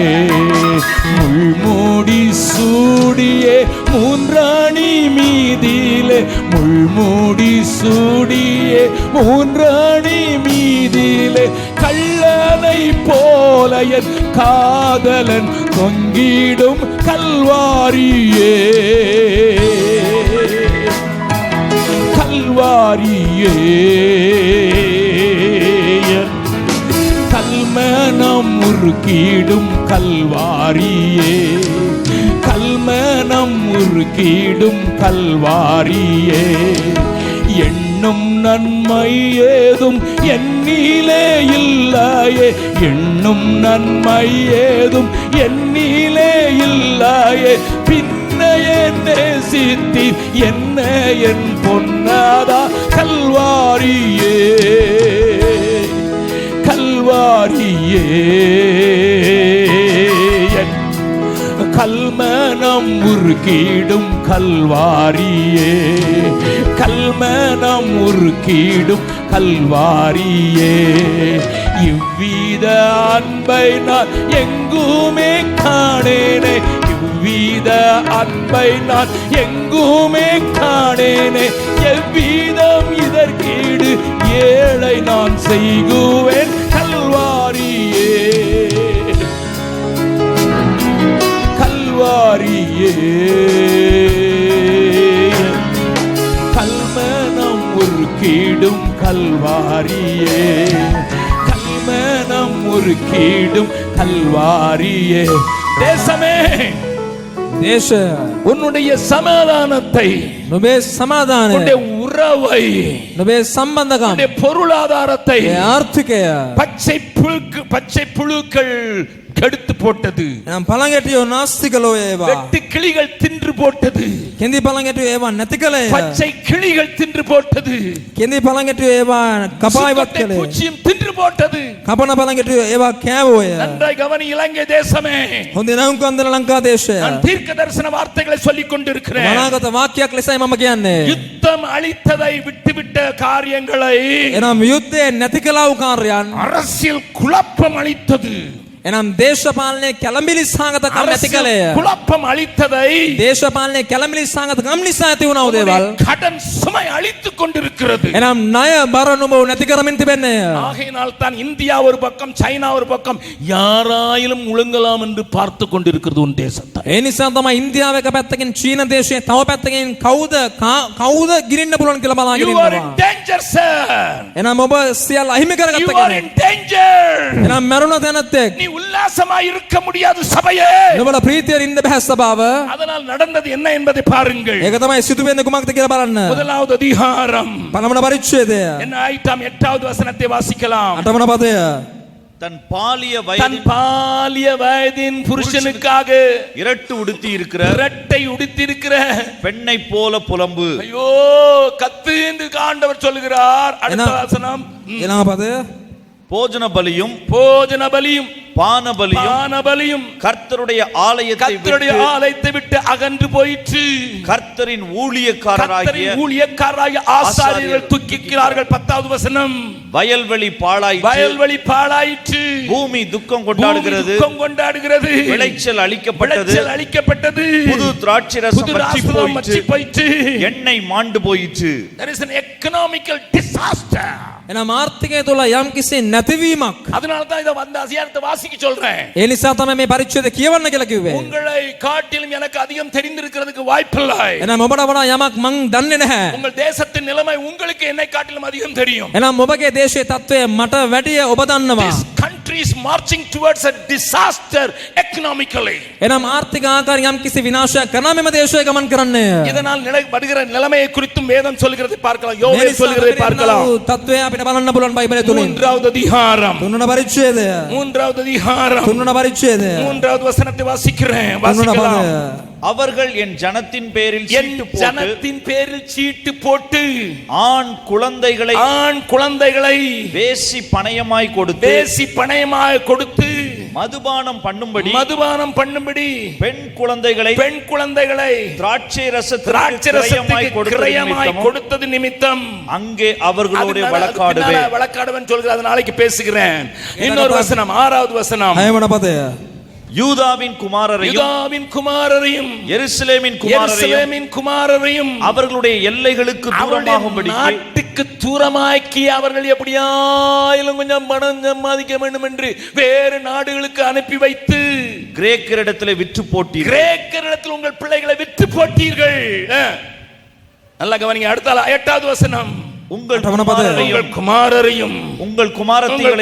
முள்மூடி சூடியே மூன்றாணி மீதிலே, முள்மூடி சூடியே மூன்றாணி மீதிலே, கள்ளனை போல என் காதலன் தொங்கிடும் கல்வாரியே, கல்வாரியே. கல்மனம் உருக்கிடும் கல்வாரியே, கல்மனம் உருக்கிடும் கல்வாரியே. எண்ணும் நன்மை ஏதும் என்னிலே இல்லையே, எண்ணும் நன்மை ஏதும் என்னிலே இல்லையே. பின்னையே நேசித்தீர் என்ன என் பொன்னாதா கல்வாரியே, கல்வாரியே. கல்மனம் உருக்கிடும் கல்வாரியே, கல்மனம் உருக்கிடும் கல்வாரியே. இவ்வித அன்பை நான் எங்குமே காணேனே, இவ்வித அன்பை நான் எங்குமே காணேனே. எவ்விதம் இதற்கீடு ஏழை நான் செய்குவேன் கல்வாரியே, கல்வாரியே. கல்மனம் உருக்கிடும் கல்வாரியே, கல்மனம் உருக்கிடும் கல்வாரியே. தேசமே, දේශ உன்னுடைய சமாதானத்தை, නුඹේ සමාදානය, உன்னுடைய உறவை, නුඹේ සම්බන්ධකම්, உன்னுடைய பொருளாதாரத்தை ආර්ථිකය பச்சை புழுக்கள் கெடுத்து போட்டது, නම් පළඟැටියෝ නාස්ති කළෝ ඒවා, வெட்டு கிளிகள் தின்று போட்டது, කෙඳි පළඟැටියෝ ඒවා නැති කළේය, பச்சை கிளிகள் தின்று போட்டது, කෙඳි පළඟැටියෝ ඒවා කපා ඉවත් சுத்தத்தை කළේ, பூச்சியும் தின்று போட்டது. කපන පළඟැටියෝ ඒවා කෑවෝය. நன்றாய் கவனி இலங்கை தேசமே, හොඳ නවුම් කන්දර ලංකා දේශය. நான் தீர்க்க தரிசன வார்த்தைகளை சொல்லிக் கொண்டிருக்கிறேன். මනාගත වාක්‍යයක් ලෙසයි මම කියන්නේ. யுத்தம் அழித்ததை விட்டுவிட்ட காரியங்களை එනම් යුද්ධය නැති කළා වූ කාර්යයන්, அரசியல் குழப்பம் அளித்தது, එනම් දේශපාලනයේ කැළඹිලි සහගතකම් නැති කළේය. அரசியல் குழப்பம் அளித்ததை දේශපාලනයේ කැළඹිලි සහගතකම් නිසා ඇති වුණා වූ දේවල්, கடன் சுமை அழித்துக் கொண்டிருக்கிறது. එනම් ණය බර නුඹ නැති කරමින් තිබෙන්නේය. ஆகையினால் தான் இந்தியா ஒரு பக்கம், சைனா ஒரு பக்கம், யாராயிலும் முழுங்கலாம் என்று பார்த்து கொண்டிருக்கிறது உன் தேசத்தை. ඒ නිසා තමයි ඉන්දියාව එක පැත්තකින් චීන දේශයේ තව පැත්තකින් කවුද ගිරින්න පුළුවන් කියලා බලාගෙන You are in ඉන්නවා. danger, sir. එනම් ඔබ සියල්ල අහිමි කරගත්ත You are in කෙනෙක්. danger. එනම් මරුණ තැනැත්තෙක්. நீ உல்லாசமாய் இருக்க முடியாது சபையே. නුඹලා ප්‍රීතියෙන් ඉන්න බෑ සභාව. அதனால் நடந்தது என்ன என்பதை பாருங்கள். ඒක තමයි සිදු වෙන්නේ කුමක්ද කියලා බලන්න. முதலாவது அதிகாரம் පළවන පරිච්ඡේදය என்ன ஆயிட்டாம் 8வது வசனத்தை வாசிக்கலாம். 8වන පදය. தன் பாலிய தன் வயதின் பாலிய வயதின் புருஷனுக்காக இரட்டு உடுத்தி இருக்கிற இரட்டை உடுத்திருக்கிற பெண்ணை போல புலம்பு. ஐயோ கத்து என்று ஆண்டவர் சொல்லுகிறார். அடுத்த வசனம், ඊළඟ පදය. போஜன பலியும் போஜன பலியும் பான பலியும் பான பலியும் கர்த்தருடைய கர்த்தருடைய ஆலயத்தை விட்டு அகன்று போயிற்று. கர்த்தரின் ஊழியக்காரராகிய ஊழியக்காரராகிய ஆசாரியர்கள் துக்கிக்கிறார்கள். 10வது வசனம், வயல்வெளி பாழாயிற்று, பூமி துக்கம் கொண்டாடுகிறது, விளைச்சல் அழிக்கப்பட்டது, புது திராட்சைரசம் வற்றி போயிற்று, எண்ணெய் மாண்டு போயிற்று. There is an economical disaster. එනම් ආර්ථිකය තුළ යම් කිසි නැතිවීමක්. அதனால தான் இத வந்த அதிகாரத்தை வாசிக்க சொல்றேன். ඒ නිසා තමයි මේ පරිච්ඡේදය කියවන්න කියලා කිව්වේ. உங்களை காட்டிலும் எனக்கு அதிகம் தெரிந்திருக்கிறதுக்கு வாய்ப்பில்லை. එනම් ඔබට වඩා යමක් මං දන්නේ නැහැ. உங்கள் தேசத்தின் நிலைமை உங்களுக்கு என்னை காட்டிலும் அதிகம் தெரியும். එනම් ඔබගේ දේශයේ තත්ත්වය මට වැඩිය ඔබ දන්නවා. This country is marching towards a disaster economically. එනම් ආර්ථික ආකාරයෙන් යම් කිසි විනාශයක් කරන මෙම දේශය ගමන් කරන්නේ. இதனால் வருகிற நிலைமையை குறித்தும் வேதம் சொல்கிறது பார்க்கலாம். யோவேல் சொல்கிறதை பார்க்கலாம். තත්ත්වය අපිට බලන්න පුළුවන් බයිබලයේ තුලින්. 3வது அதிகாரம் 3වන පරිච්ඡේදය. 3வது அதிகாரம் 3වන පරිච්ඡේදය. 3வது வசனத்தை வாசிக்கலாம். அவர்கள் என் ஜனத்தின் பேரில் சீட்டு போட்டு ஆண் குழந்தைகளை வேசி பணயமாய் கொடுத்து மதுபானம் பண்ணும்படி பண்ணும்படி பெண் குழந்தைகளை திராட்சை ரசத்திற்கு கிரயமாய் கொடுத்தது நிமித்தம் அங்கே அவர்களோட வழக்காடுவேன். வழக்காடுவேன் சொல்கிறார், அது நாளைக்கு பேசுகிறேன். இன்னொரு வசனம், 6வது வசனம். யூதாவின் குமாரரையும் எருசலேமின் குமாரரையும் அவர்களுடைய எல்லைகளுக்கு தூரமாகும்படி நாட்டுக்கு தூரமாக்கி அவர்கள் எப்படியாயிலும் கொஞ்சம் பணம் சம்பாதிக்க வேண்டும் என்று வேறு நாடுகளுக்கு அனுப்பி வைத்து கிரேக்கரிடத்தில் விற்று போட்டீர்கள். கிரேக்கரிடத்தில் உங்கள் பிள்ளைகளை விற்று போட்டீர்கள். நல்லா கவனிங்க. அடுத்த 8வது வசனம். உங்கள் குமாரரையும் உங்கள்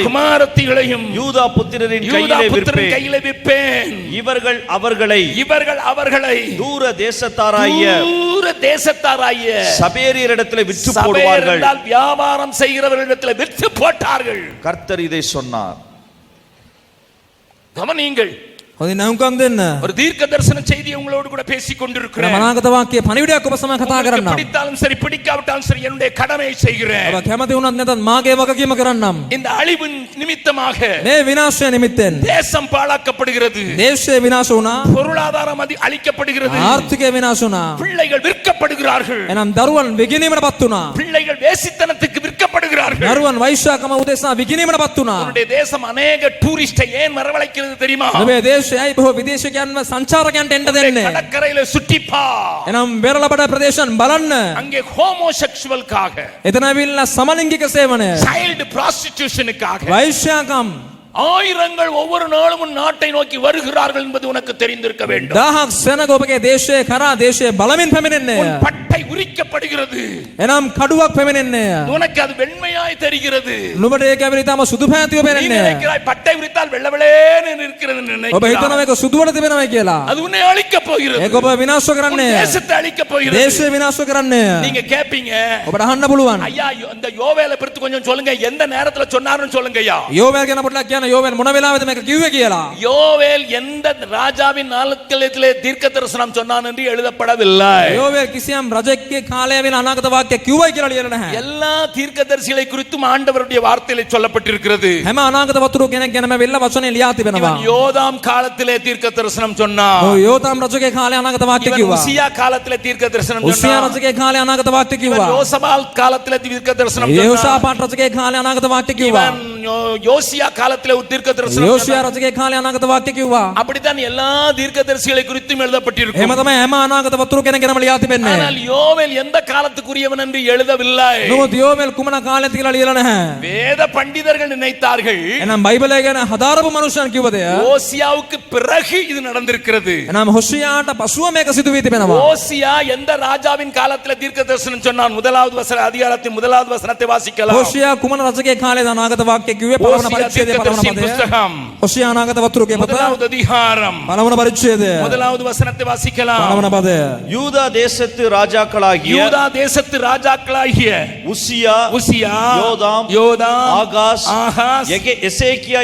குமாரத்திகளையும் யூதா புத்திரரின் கையிலே விற்பேன். இவர்கள் அவர்களை தூர தேசத்தாராய சபேரியரிடத்தில் விற்று போடுவார்கள். வியாபாரம் செய்கிறவர்களிடத்தில் விற்று போட்டார்கள். கர்த்தர் இதை சொன்னார். கவனியுங்கள். ஒரு தீர்க்க தரிசன செய்தி உங்களோடு கூட பேசிக் கொண்டிருக்கிறேன். பிடித்தாலும் சரி பிடிக்காவிட்டாலும் சரி என்னுடைய கடமையை செய்கிறேன். இந்த அழிவின் நிமித்தமாக தேசம் பாழாக்கப்படுகிறது, பொருளாதாரம் அழிக்கப்படுகிறது, பிள்ளைகள் விற்கப்படுகிறார்கள், பிள்ளைகள் வேசித்தனத்துக்கு விற்கப்படுகிறார்கள். தேசம் அநேக டூரிஸ்டை ஏன் வரவழைக்கிறது தெரியுமா? විදේශිකයන්ව සංචාරකයන්ට එන්න දෙන්නේ. கடற்கரையில சுற்றி பார். එනම් බෙරළබඩ ප්‍රදේශන් බලන්න. அங்கே ஹோமோசெக்சுவல்காக, එතන ඇවිල්ලා සමලිංගික සේවනය, சைல்ட் ப்ராஸ்டிடியூஷனுக்காக, වෛශ්‍යාකම්, ஆயிரங்கள் ஒவ்வொரு நாளும் நாட்டை நோக்கி வருகிறார்கள் என்பது உனக்கு தெரிந்திருக்க வேண்டும். දහක් සෙනග ඔබගේ දේශයේ කරා දේශයේ බලමින් පැමිණෙන්නේ. பட்டை உரிக்கப்படுகிறது. එනම් කඩුවක් පැමිණෙන්නේ. உனக்கு அது வெண்மையாய் தெரிகிறது. නුඹට ඒක ඇවිල්ලා තම සුදු පැහැතිව පෙනෙන්නේ. நினைக்கிறாய் பட்டை உரித்தால் வெள்ளவெளேன்னு இருக்கிறது நினைக்கிறாய். ඔබ හිතනවා මේක සුදුවට තිබෙනවා කියලා. அது உன்னை அழிக்க போகிறது. ඒක ඔබ විනාශ කරන්නේ. தேசத்தை அழிக்க போகிறது. දේශය විනාශ කරන්නේ. நீங்க கேப்பீங்க, ඔබට අහන්න පුළුවන්. ஐயா இந்த யோவேலை பத்தி கொஞ்சம் சொல்லுங்க, எந்த நேரத்துல சொன்னாருன்னு சொல்லுங்க ஐயா. யோவேல் ගැන පොඩ්ඩක් කියන්න. யோவேல் මොන වෙලාවෙද මේක කිව්වේ කියලා. யோவேல் எந்த ராஜாவின் நாட்களிலே தீர்க்க தரிசனம் சொன்னான் என்று எழுதப்படவில்லை. யோவேல் කිසියම් රජෙක්ගේ කාලය වෙන අනාගත වාක්‍ය කිව්වයි කියලා ලියලා නැහැ. எல்லா தீர்க்கதரிசிகளை குறித்தும் ஆண்டவருடைய வார்த்தையிலே சொல்லப்பட்டிருக்கிறது. හැම අනාගත වතුරු කෙනෙක් ගැනම වෙල්ල වචනේ ලියා තිබෙනවා. யோதாம் காலத்திலே தீர்க்க தரிசனம் சொன்னான். ඔව් யோதாம் රජුගේ කාලේ අනාගත වාක්‍ය කිව්වා. உசியா காலத்திலே தீர்க்க தரிசனம் சொன்னான். උසියා රජුගේ කාලේ අනාගත වාක්‍ය කිව්වා. யோசபால் காலத்திலே தீர்க்க தரிசனம் சொன்னான். யோசாபாත් රජුගේ කාලේ අනාගත වාක්‍ය කිව්වා. யோசியா காலத்திலே தீர்க்க தரிசனம் யோசியா රජුගේ කාලේ අනාගත වාක්‍ය කිව්වා. அப்படிதான் எல்லா தீர்க்கதரிசிகளை குறித்தும் எழுதப்பட்டிருக்கும். එහෙම තමයි හැම අනාගත වතුරු කෙනෙක් ගැනම ලියා තිබෙන්නේ. ஆனால் யோவேல் எந்த காலத்துக்குரியவன் என்று எழுதவில்லை. නමුත් யோவேல் කුමන කාලයද කියලා ලියලා නැහැ. வேத பண்டிதர்கள் நினைத்தார்கள். එහෙනම් බයිබලය ගැන හදාරපු මනුෂ්‍යයන් කිව්වද? ஓசியாவுக்கு பிறகு இது நடந்திருக்கிறது. එහෙනම් හොසියාට පසුව මේක සිදු වී තිබෙනවා. ஓசியா எந்த ராஜாவின் காலத்தில் தீர்க்கதரிசனம் சொன்னான்? முதலாவது அதிகாரத்தின் முதலாவது வசனத்தை வாசிக்கலாம். හොසියා කුමන රජගේ කාලේද අනාගත වාක්‍ය කිව්වේ? පළවන පරිච්ඡේදයේ පළවන පදය. හොසියා අනාගත වතුරුගේ පොත முதலாவது அதிகாரம் பலவன பரிச்சேது முதலாவது வசனத்தை வாசிக்கலாம். பலவன பத. யூதா தேசத்து ராஜாக்களாகிய உசியா யோதாம் ஆகாஸ் எசேக்கியா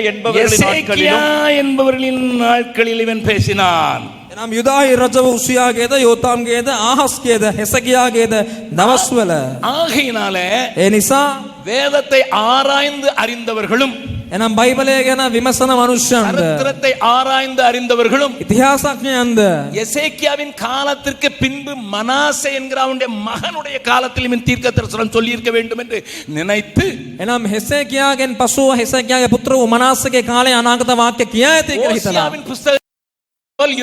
என்பவர்களின் நாட்களில் இவன் பேசினான். நாம் யூதாஹி රජව උසියාගේද යෝතාම්ගේද ආහස්ගේද හෙසකියාගේද දවස්වල ஆகையினாலே ඒ නිසා வேதத்தை ஆராய்ந்து அறிந்தவர்களும் එනම් බයිබලය ගැන විමසන මනුෂ්‍යයන්ද சரித்திரத்தை ஆராய்ந்து அறிந்தவர்களும் ඉතිහාසඥයන්ද எசேக்கியாவின் காலத்திற்கு பின்பு மனாசே என்கிற அவனுடைய மகனுடைய காலத்தில் இவன் தீர்க்க தரிசனம் சொல்லி இருக்க வேண்டும் என்று நினைத்து එනම් හෙසකියාගෙන් පසුව හෙසකියාගේ පුත්‍ර වූ මනාසේගේ කාලේ අනාගත වාක්‍ය කියා ඇති කියලා හිතලා ஓசியாவின் புத்தகத்தில்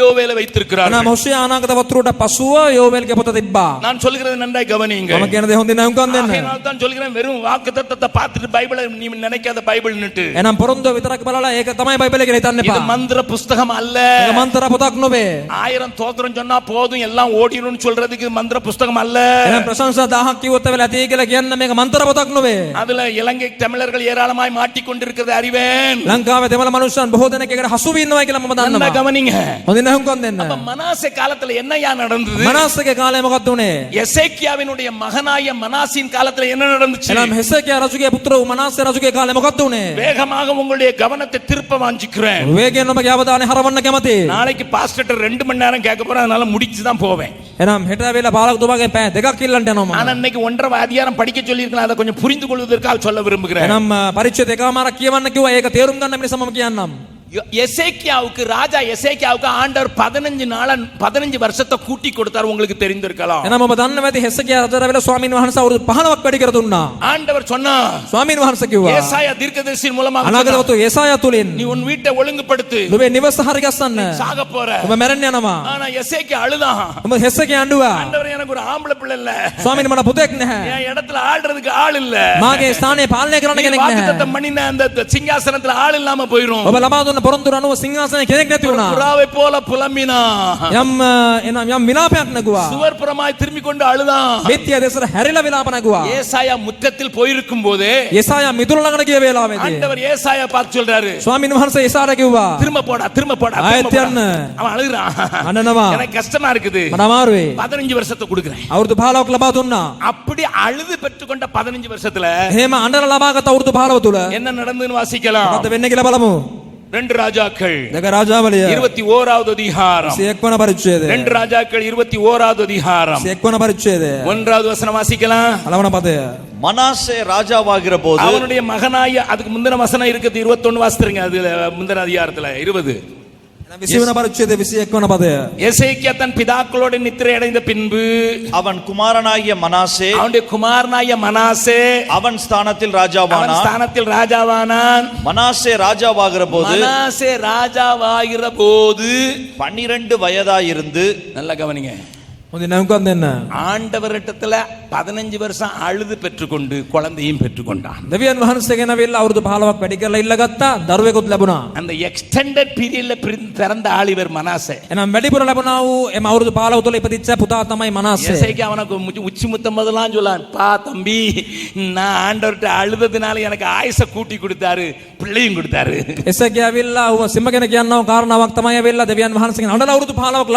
யோவேலை வைத்திருக்கிறார்கள். එනම් හොසියා අනාගත වතුරට පසුව யோவேல்ගේ පොත තිබ්බා. நான் சொல்கிறது நன்றாய் கவனியுங்கள். මම කියන දේ හොඳින් අහුම්කම් දෙන්න. நான் தான் சொல்கிறேன், வெறும் வாக்குத்தத்தத்தை பார்த்துட்டு பைபிளை நீ நினைக்காத பைபிள்னுட்டு. එනම් පොරොන්දු විතරක් බලලා ඒක තමයි බයිබලය කියලා හිතන්න එපා. இது மந்திர புத்தகம் அல்ல. ඒක මන්ත්‍ර පොතක් නෙවේ. 1000 தோத்திரம் சொன்னா போதும் எல்லாம் ஓடிරුம்னு சொல்றதுக்கு மந்திர புத்தகம் அல்ல. එනම් ප්‍රශංසා 1000ක් කිව්වොත් වෙලා ඇති කියලා කියන්න මේක මන්ත්‍ර පොතක් නෙවේ. அதுல இலங்கை தமிழர்கள் ஏராளமாய் மாட்டிக்கொண்டிருக்கிறது அறிவேன். ලංකාවේ දෙමළ මනුෂ්‍යයන් බොහෝ දෙනෙක් ඒකට හසු වෙනවා කියලා මම දන්නවා. நல்லா கவனிங்க. හොඳින් අහුම්කම් දෙන්න. அப்ப மனாசே காலத்துல என்னையா நடந்தது? මනාසේගේ කාලේ මොකක්ද උනේ? எசேக்கியாவினுடைய மகனாய மனாசின் காலத்துல என்ன நடந்துச்சு? එනම් හෙසකියා රජුගේ පුත්‍ර වූ මනාසේ රජුගේ කාලේ මොකක්ද උනේ? வேகமாக உங்களுடைய கவனத்தை திருப்ப வாஞ்சிக்கிறேன். වේගයෙන් ඔබගේ අවධානය හරවන්න කැමතියි. நாளைக்கு பாஸ்டர்ட்ட 2 மணி நேரம் கேட்க போறேன், அதனால முடிச்சு தான் போவேன். එනම් හෙට වෙලා පාලකතුමාගේ පැය දෙකක් ඉල්ලන්න යනවා මම. நான் இன்னைக்கு 1.5 அதிகாரம் படிக்க சொல்லி இருக்கேன், அதை கொஞ்சம் புரிந்து கொள்வதற்காக சொல்ல விரும்புகிறேன். එනම් පරිච්ඡේද එකමාරක් කියවන්න කිව්වා, ඒක තේරුම් ගන්න මිනිස්සු මම කියන්නම්. எசேக்கியாவுக்கு ராஜா எசேக்கியாவுக்கு ஆண்டவர் 15 வருஷத்தை கூட்டி கொடுத்தார். உங்களுக்கு தெரிந்திருக்கலாம். එනම ඔබ දන්නවා ඇති හෙසකියා රජට වෙලා ස්වාමීන් වහන්සේ අවුරුදු 15ක් වැඩි කර දුන්නා. ஆண்டவர் சொன்னா, ස්වාමීන් වහන්සේ කිව්වා ஏசாயா தீர்க்கதரிசியின் மூலமா අනාගතවතු ඒසායා තුලින් நீ உன் வீட்டை ஒழுங்குபடுத்து, ඔබේ නිවස හරි ගස්සන්න. சாக போற. ඔබ මැරෙන්න යනවා. ஆனா எசேக்கியா அழுதான். ඔබ හෙසකියා අඬුවා. ஆண்டவர் எனக்கு ஒரு ஆம்பளை பிள்ளை இல்ல, ස්වාමීන් මට පුතෙක් නැහැ. என் இடத்துல ஆள்றதுக்கு ஆள் இல்ல, මාගේ ස්ථානයේ පාලනය කරන්න කෙනෙක් නැහැ. வாக்குத்தத்தம் பண்ணின அந்த சிங்காசனத்துல ஆள் இல்லாம போயிரும். ඔබ ලබා දුන්න පොරොන්දු අනුව සිංහාසනයේ කෙනෙක් නැති වුණා. புறாவை போல புலம்பினா, යම් විලාපයක් නැගුවා. சுவர்புறமாய் திரும்பி கொண்டு அழுதான். බෙත්තිය දෙසට හැරිලා විලාප නැගුවා. ஏசாயா முற்றத்தில் போயிருக்கும் போது ඒසායා මිදුල ළඟට ගිය වෙලාවේදී ஆண்டவர் ஏசாயா பார்த்து சொல்றாரு, ස්වාමීන් වහන්සේ ඒසාට කිව්වා திரும்ப போடா திரும்ப போடா. ආයෙත් යන්න. அவன் அழுகுறான். අඬනවා. எனக்கு கஷ்டமா இருக்குது, මට අමාරුයි. 15 வருஷத்தை கொடுக்கிறேன். අවුරුදු 15ක් ලබා දුන්නා. அப்படி அழுது பெற்றுக்கொண்ட 15 வருஷத்துல එහෙම අඬලා ලබාගත් අවුරුදු 15 තුල என்ன நடந்ததுன்னு வாசிக்கலாம். මොකද වෙන්නේ කියලා බලමු. 2 ராஜாக்கள் දෙක රාජාවලිය 21வது அதிகாரம். 21 වන පරිච්ඡේදය. 2 ராஜாக்கள் 21வது அதிகாரம் 21 වන පරිච්ඡේදය. 1வது வசனம் வாசிக்கலாம். පළවන පදය. மனாசே ராஜாவாகிற போது அவனுடைய மகனாய, அதுக்கு முந்தின வசனம் இருக்குது 21 வாசித்துருங்க. அதுல முந்தின அதிகாரத்துல 20. 20 වන පරිච්ඡේදය 21 වන පදය. எசேக்கியா தன் பிதாக்களோடு நித்திரை அடைந்த பின்பு அவன் குமாரனாகிய மனாசே அவனுடைய குமாரனாய மனாசே அவன் ஸ்தானத்தில் அவன் ராஜாவானான். ஸ்தானத்தில் ராஜாவானான். மனாசே ராஜாவாகிற போது மனாசே ராஜாவாகிற போது 12 வயதாயிருந்து, நல்ல கவனிங்க, හොඳින් නම්කම් දෙන්න. ஆண்டவரிடத்துல 15 வருஷம் அழுது பெற்றுக்கொண்டு குழந்தையும் பெற்றுக்கொண்டான். දෙවියන් වහන්සේ ගෙනවිල්ලා අවුරුදු 15ක් වැඩි කරලා ඉල්ලගත්තා. දරුවෙකුත් ලැබුණා. அந்த எக்ஸ்டெண்டட் பீரியட்ல பிறந்த ஆள் இவர் மனாசே. එනම් වැඩිපුර ලැබුණා වූ එම අවුරුදු 15 තුල ඉපදිච්ච පුතා තමයි මනාසය. எசேக்கியா அவனுக்கு உச்சி முத்தம் முதலாம் சொல்லான், பா தம்பி, நான் ஆண்டவர்கிட்ட அழுததுனால எனக்கு ஆயுச கூட்டி கொடுத்தாரு, பிள்ளையும் கொடுத்தாரு. එසේකියා ඇවිල්ලා ඌ සිම්ම කෙනෙක් කියනවා කාරණාවක් තමයි ඇවිල්ලා දෙවියන් වහන්සේගෙන් අඬලා අවුරුදු 15ක්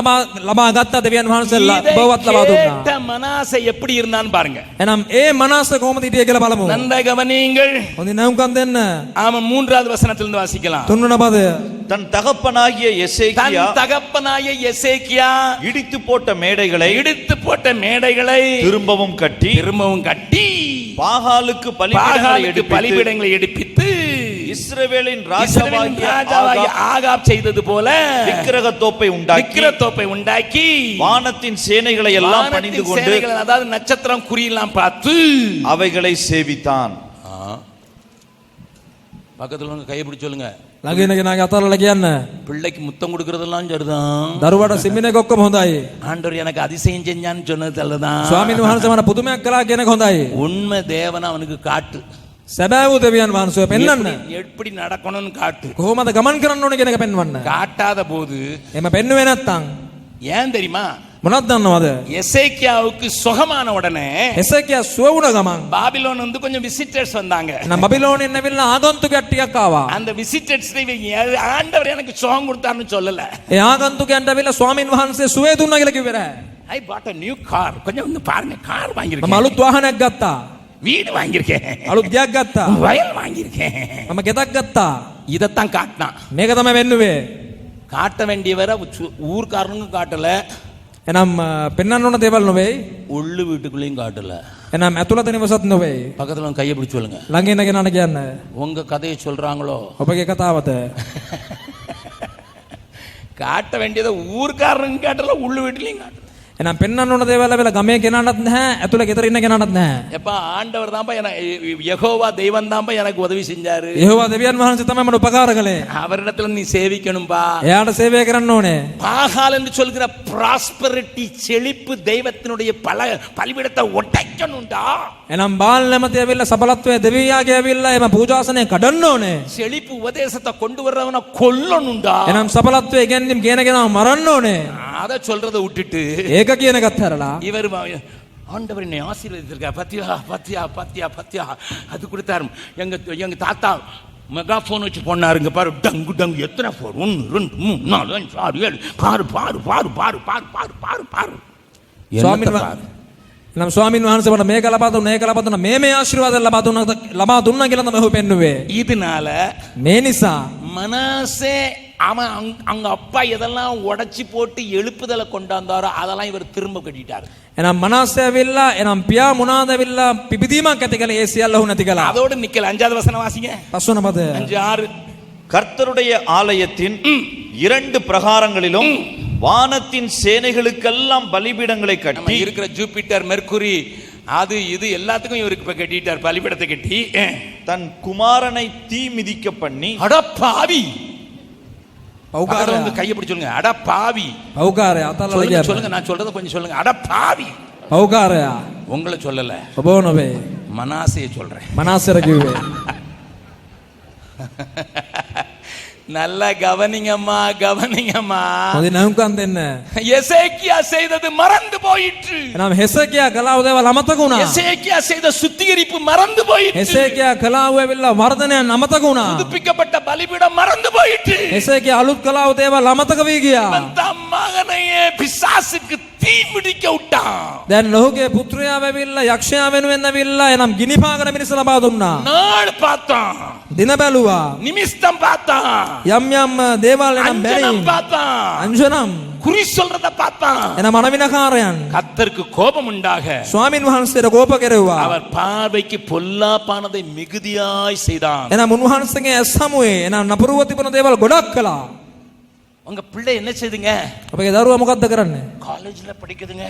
ලබා ගත්තා. දෙවියන් වහන්සේලා බවත් ලබා දුන්නා. மனாசே எப்படி இருந்தான்னு பாருங்க. එනම් ඒ මනාසය කොහොමද හිටියේ කියලා බලමු. நன்றாக கவனியுங்கள். හොඳින් නම්කම් දෙන්න. ஆமா 3வது வசனத்திலிருந்து வாசிக்கலாம். 3 වන පදය. தன் தகப்பனாகிய எசேக்கியா தன் தகப்பனாய எசேக்கியா இடித்து போட்ட மேடைகளை இடித்து போட்ட மேடைகளை திரும்பவும் கட்டி பாகாலுக்கு பலிபீடங்களை எடுப்பித்து இஸ்ரவேலின் ராஜாவாகிய ஆகாப் செய்தது போல விக்கிரகத்தோப்பை உண்டாக்கி வானத்தின் சேனைகளை எல்லாம் பணிந்து கொண்டு, அதாவது நட்சத்திரம் குறியெல்லாம் பார்த்து அவைகளை சேவித்தான். பக்கத்துல உங்க கையை பிடிச்சு சொல்லுங்க, ළඟ ඉන්න කෙනාගේ අතල්ලා කියන්න. பிள்ளைக்கு முத்தம் கொடுக்கறதெல்லாம் சரிதான், දරුවට සිම්මිනේක ඔක්කොම හොඳයි. ஆண்டவர் எனக்கு அதிசயம் செஞ்சான்னு சொன்னது அல்லதான். ස්වාමීන් වහන්සේ මට පුදුමයක් කළා කියන එක හොඳයි. உண்மை தேவன் அவனுக்கு காட்டு, සැබෑ වූ දෙවියන් වහන්සේ පෙන්වන්න. எப்படி நடக்கணும்னு காட்டு, කොහොමද ගමන් කරන්න ඕනේ කියන එක පෙන්වන්න. காட்டாத போது එම පෙන්නුවේ නැත්තම් ஏன் தெரியுமா, මොනවද දන්නවද? எசேக்கியாவுக்கு சுகமான உடனே එසේකියා සුව වුණ ගමන් பாபிலோன் வந்து கொஞ்சம் விசிட்டர்ஸ் வந்தாங்க. නම් බබිලෝනෙන් ඇවිල්ලා ආගන්තුකයක් ටිකක් ආවා. அந்த விசிட்டர்ஸ் ஆண்டவர் எனக்கு சுகம் கொடுத்தாருன்னு சொல்லல. ඒ ආගන්තුකයන්ට ඇවිල්ලා ස්වාමීන් වහන්සේ සුවේ දුන්නා කියලා කිව්වේ නැහැ. ஐ பாட் a new car, கொஞ்சம் வந்து பாருங்க, கார் මම வாங்கியிருக்கேன், අලුත් வாහනයක් ගත්තා. வீடு வாங்கியிருக்கேன், අලුත් ගයක් ගත්තා. வயல் வாங்கியிருக்கேன். මම ගෙදක් ගත්තා. இதைத்தான் காட்டினான். මේක තමයි වෙන්නුවේ. காட்ட வேண்டியவரை ஊர்க்காரனுக்கும் காட்டல, එනම් පෙන්වන්න ඕන දේවල් නෙවෙයි. உள்ளு வீட்டுக்குள்ளேயும் காட்டல. එනම් ඇතුළත නිවසත් නෙවෙයි. பக்கத்துல கையை பிடிச்சு சொல்லுங்க, ළඟ ඉන්න කෙනාට කියන්න. உங்க கதையை சொல்றாங்களோ, ඔබගේ කතාවත. காட்ட வேண்டியதை ஊர்க்காரனுக்கும் காட்டல, உள்ளு வீட்டுலயும் காட்டல. එනම් පෙන්වන්න ඕන දේවල් වෙලා ගමේ කෙනාටත් නැහැ, ඇතුළේ ගෙදර ඉන්න කෙනාටත් නැහැ. எப்பா ஆண்டவர் தான்ப்பா யெகோவா தெய்வம் தான்ப்பா எனக்கு உதவி செஞ்சாரு. යෙහෝවා දෙවියන් වහන්සේ තමයි මට උපකාර කළේ. அவரிடத்துல நீ சேவிக்கணும்பா. එයාට සේවය කරන්න ඕනේ. பாகால் என்று சொல்கிற ப்ராஸ்பரிட்டி, செழிப்பு தெய்வத்தினுடைய பலிபீடத்தை உடைக்கணும்டா. එනම් බාල් නැමැති ඇවිල්ලා සබලත්වයේ දෙවියාගේ ඇවිල්ලා එම පූජාසනය කඩන්න ඕනේ. செழிப்பு உபதேசத்தை கொண்டு வர்றவனை கொல்லணும்டா. එනම් සබලත්වයේ ඉගෙනීම් කියන කෙනාව මරන්න ඕනේ. அத சொல்றதை விட்டுட்டு ඒක කියන එකත් හැරලා இவர் ஆண்டவர் என்னை ஆசீர்வதித்திருக்கார், பத்தியா பத்தியா பத்தியா பத்தியா அது கொடுத்தாரு. எங்க தாத்தா மெகாஃபோன் வச்சு போனாருங்க பாரு, டங்கு டங்கு, எத்தனை போர், 1 2 3 4 5 6 7, பாரு பாரு பாரு பாரு பாரு பாரு பாரு பாரு. නම් ස්වාමීන් වහන්සේ මට මේක ලබා දුන්නා, මේක ලබා දුන්නා, මේ ආශිර්වාද ලබා දුන්නා කියලා තමයි ඔහු පෙන්නුවේ. இதனால මේ නිසා மனாசே அவன் அவங்க அப்பா எதெல்லாம் உடைச்சி போட்டு எழுப்புதலை கொண்டாந்தாரோ அதெல்லாம் இவர் திரும்ப கட்டிட்டாரு. එනම් මනාසය ඇවිල්ලා එනම් පියා මොනාද ඇවිල්ලා පිබිදීමක් ඇති කළේ, ඒ සියල්ල ඔහු නැති කළා. அதோடு நிக்கல. 5வது வசனம் வாசிங்க. 5 වන පදය. 5 6 கர்த்தருடைய ஆலயத்தின் 2 பிரகாரங்களிலும் வானத்தின் சேனைகளுக்கெல்லாம் பலிபீடங்களை நம்ம கட்டி இருக்கிற ஜூபிட்டர் மெர்க்குரி அது இது எல்லாத்துக்கும் இவருக்கு இப்ப கட்டிட்டார், பலிபீடத்தை கட்டி. தன் குமாரனை தீ மிதிக்க பண்ணி அட பாவி, පෞකාරය வந்து கையை பிடிச்சு சொல்லுங்க, அட பாவி. පෞකාරය අතල්ලා சொல்லுங்க ගියා. சொல்லுங்க, நான் சொல்றத கொஞ்சம் சொல்லுங்க. அட பாவி. පෞකාරය உங்களை சொல்லல, ඔබ නොවේ. மனாசையை சொல்றேன். මනාසර කිව්වේ. நல்ல கவனிங்கம்மா, கவனிங்கம்மா. හොඳින් නහුම්කම් දෙන්න. எசேக்கியா செய்தது மறந்து போயிற்று. එනම් හෙසකියා කලාව දේවල් අමතක වුණා. எசேக்கியா செய்த சுத்திகரிப்பு மறந்து போயிற்று. හෙසකියා කලාව ඇවිල්ලා වර්ධනයන් අමතක වුණා. புதுப்பிக்கப்பட்ட பலிபீடம் மறந்து போயிற்று. හෙසකියා අලුත් කලාව දේවල් අමතක වී ගියා. தம் மகனையே பிசாசுக்கு தீ பிடிக்க விட்டான். දැන් ඔහුගේ පුත්‍රයා ඇවිල්ලා යක්ෂයා වෙනුවෙන් ඇවිල්ලා එනම් ගිනිපාගන මිනිස් ලබා දුන්නා. நாள் பார்த்தான், දින බැලුවා. நிமிஸ்தம் பார்த்தான், යම් යම් දේවල් එනම් බැරි. அஞ்சனம் பார்த்தான், අංජනම් குறி சொல்றத பார்த்தான். එනම් අනවිනකාරයන් கர்த்தருக்கு கோபம் உண்டாக ස්වාමින් වහන්සේට කෝප කෙරෙව්වා. அவர் பார்வைக்கு பொல்லாப்பானதை மிகுதியாய் செய்தான். එනම් උන්වහන්සේගේ ඇස් සමුවේ එනම් නපුරුව තිබුණ දේවල් ගොඩක් කළා. உங்க பிள்ளை என்ன செய்துங்க? අපගේ දරුවා මොකද්ද කරන්නේ? காலேஜ்ல படிக்குதுங்க.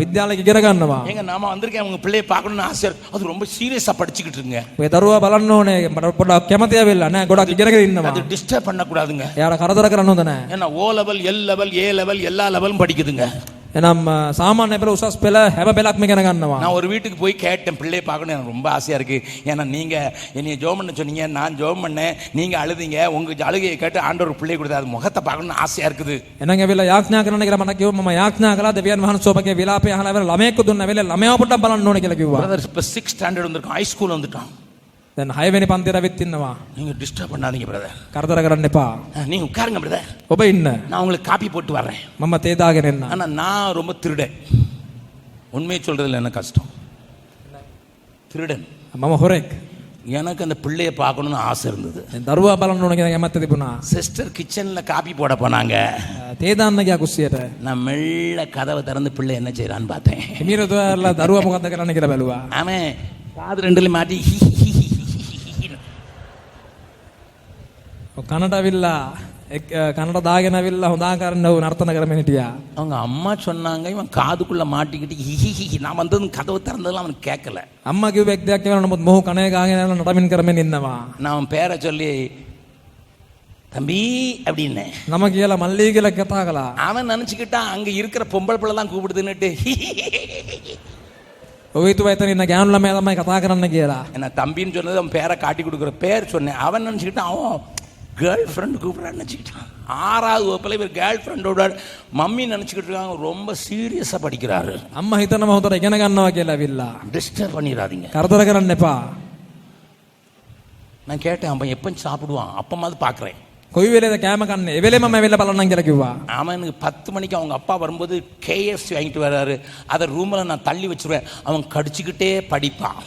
විද්‍යාලෙක ඉගෙන ගන්නවා. ஏங்க நாம வந்திருக்கேன், உங்க பிள்ளையை பார்க்கணும்னு ஆசை இருக்கு. அது ரொம்ப சீரியஸா படிச்சுக்கிட்டு இருங்க. ඔය දරුවා බලන්න ඕනේ. මට පොඩ්ඩක් කැමති වෙලා නෑ. ගොඩක් ඉගෙනගෙන ඉන්නවා. அது டிஸ்டர்ப் பண்ண கூடாதுங்க. එයාට කරදර කරන්න හොඳ නෑ. ஏன்னா O level, L level, A level எல்லா லெவலும் படிக்குதுங்க. එනම් සාමාන්‍ය පෙළ උසස් පෙළ හැම පෙළක්ම ඉගෙන ගන්නවා. நான் ஒரு வீட்டுக்கு போய் கேட்டேன், பிள்ளையை பார்க்கணும் எனக்கு ரொம்ப ஆசையா இருக்கு. ஏன்னா நீங்க என்னைய ஜெபம் பண்ண சொன்னீங்க, நான் ஜெபம் பண்ணேன், நீங்க அழுதீங்க, உங்க அழுகையை கேட்டு ஆண்டவர் பிள்ளை கொடுத்தாரு, முகத்தை பார்க்கணும்னு ஆசையா இருக்குது. එනම් ඇවිල්ලා යාඥා කරන්න කියලා මට කිව්වා. මම යාඥා කළා දෙවියන් වහන්සේ ඔබගේ විලාපය අහලා වෙලා ළමයෙක්ව දුන්න වෙලේ ළමයා පොඩ්ඩක් බලන්න ඕනේ කියලා කිව්වා. பிரதர் இப்ப 6th ஸ்டாண்டர்ட் வந்திருக்கான், ஹை ஸ்கூல் வந்துட்டான். දැන් 6 වෙනි පන්තියට අවිත් ඉන්නවා. நீங்க டிஸ்டர்ப் பண்ணாதீங்க பிரதர். කරදර කරන්න එපා. நீங்க உட்காருங்க பிரதர், ඔබ ඉන්න. நான் உங்களுக்கு காப்பி போட்டு வர்றேன். මම තේ දාගෙන එන්න. ஆனா நான் ரொம்ப திருடன், உண்மையை சொல்றதுல என்ன கஷ்டம், திருடன். මම හොරෙක්. எனக்கு அந்த பிள்ளையை பார்க்கணும்னு ஆசை இருந்தது. දැන් දරුවා බලන්න ඕනේ කියන කැමැත්ත තිබුණා. சிஸ்டர் கிச்சன்ல காப்பி போட போனாங்க. තේ දාන්න ගියා කුස්සියට. நான் மெல்ல கதவை திறந்து பிள்ளை என்ன செய்யறான்னு பார்த்தேன். හිමිර දුවලා දරුවා මොකද්ද කරන්න කියලා බැලුවා. அவன் காது ரெண்டுல மாட்டி කනට අවිල්ලා කනට දාගෙන අවිල්ලා හොඳ ආකාරයෙන් නෝ නර්තන කරමින් හිටියා. அவங்க அம்மா சொன்னாங்க, இவன் காதுக்குள்ள மாட்டிக்கிட்டு ஹிஹிஹி. நான் வந்தது கதவு திறந்ததெல்லாம் அவனுக்கு கேட்கல. අම්මා කිව්ව එක් දෙයක් කියනවා නමුත් මොහු කනේ ගාගෙන යන නටමින් කරමින් ඉන්නවා. நான் அவன் பேரை சொல்லி தம்பி அப்படின்னு නම කියලා මල්ලී කියලා කතා කළා. அவன் நினைச்சுக்கிட்டான் அங்க இருக்கிற பொம்பளை பிள்ளை தான் கூப்பிடுதுன்னுட்டு. ඔය හිතුවා එතන ඉන්න ගෑනු ළමයා තමයි කතා කරන්න කියලා. என்ன தம்பின்னு சொன்னது அவன் பேரை காட்டி கொடுக்குற பேர் சொன்னேன். அவன் நினைச்சுக்கிட்டான் அவன் கேர்ள் ஃப்ரெண்ட் கூப்பிட்றான்னு நினச்சிக்கிட்டான். 6வது வகுப்பில் இவர் கேர்ள் ஃப்ரெண்டோட மம்மி நினச்சிக்கிட்டு இருக்காங்க, ரொம்ப சீரியஸாக படிக்கிறாரு. අම්මා හිතනවා හොඳට ඉගෙන ගන්නවා කියලා ඇවිල්ලා. டிஸ்டர்ப் பண்ணிடாதீங்க. කරදර කරන්න එපා. நான் கேட்டேன், அவன் எப்போ சாப்பிடுவான், அப்பமாவது பார்க்குறேன். කොයි වෙලේද කෑම කන්නේ? ඒ වෙලේම මම ඇවිල්ලා බලන්නම් කියලා කිව්වා. அவனுக்கு 10 மணிக்கு அவங்க அப்பா வரும்போது KFC வாங்கிட்டு வர்றாரு. அதை ரூமில் நான் தள்ளி வச்சிருவேன். அவன் கடிச்சுக்கிட்டே படிப்பான்.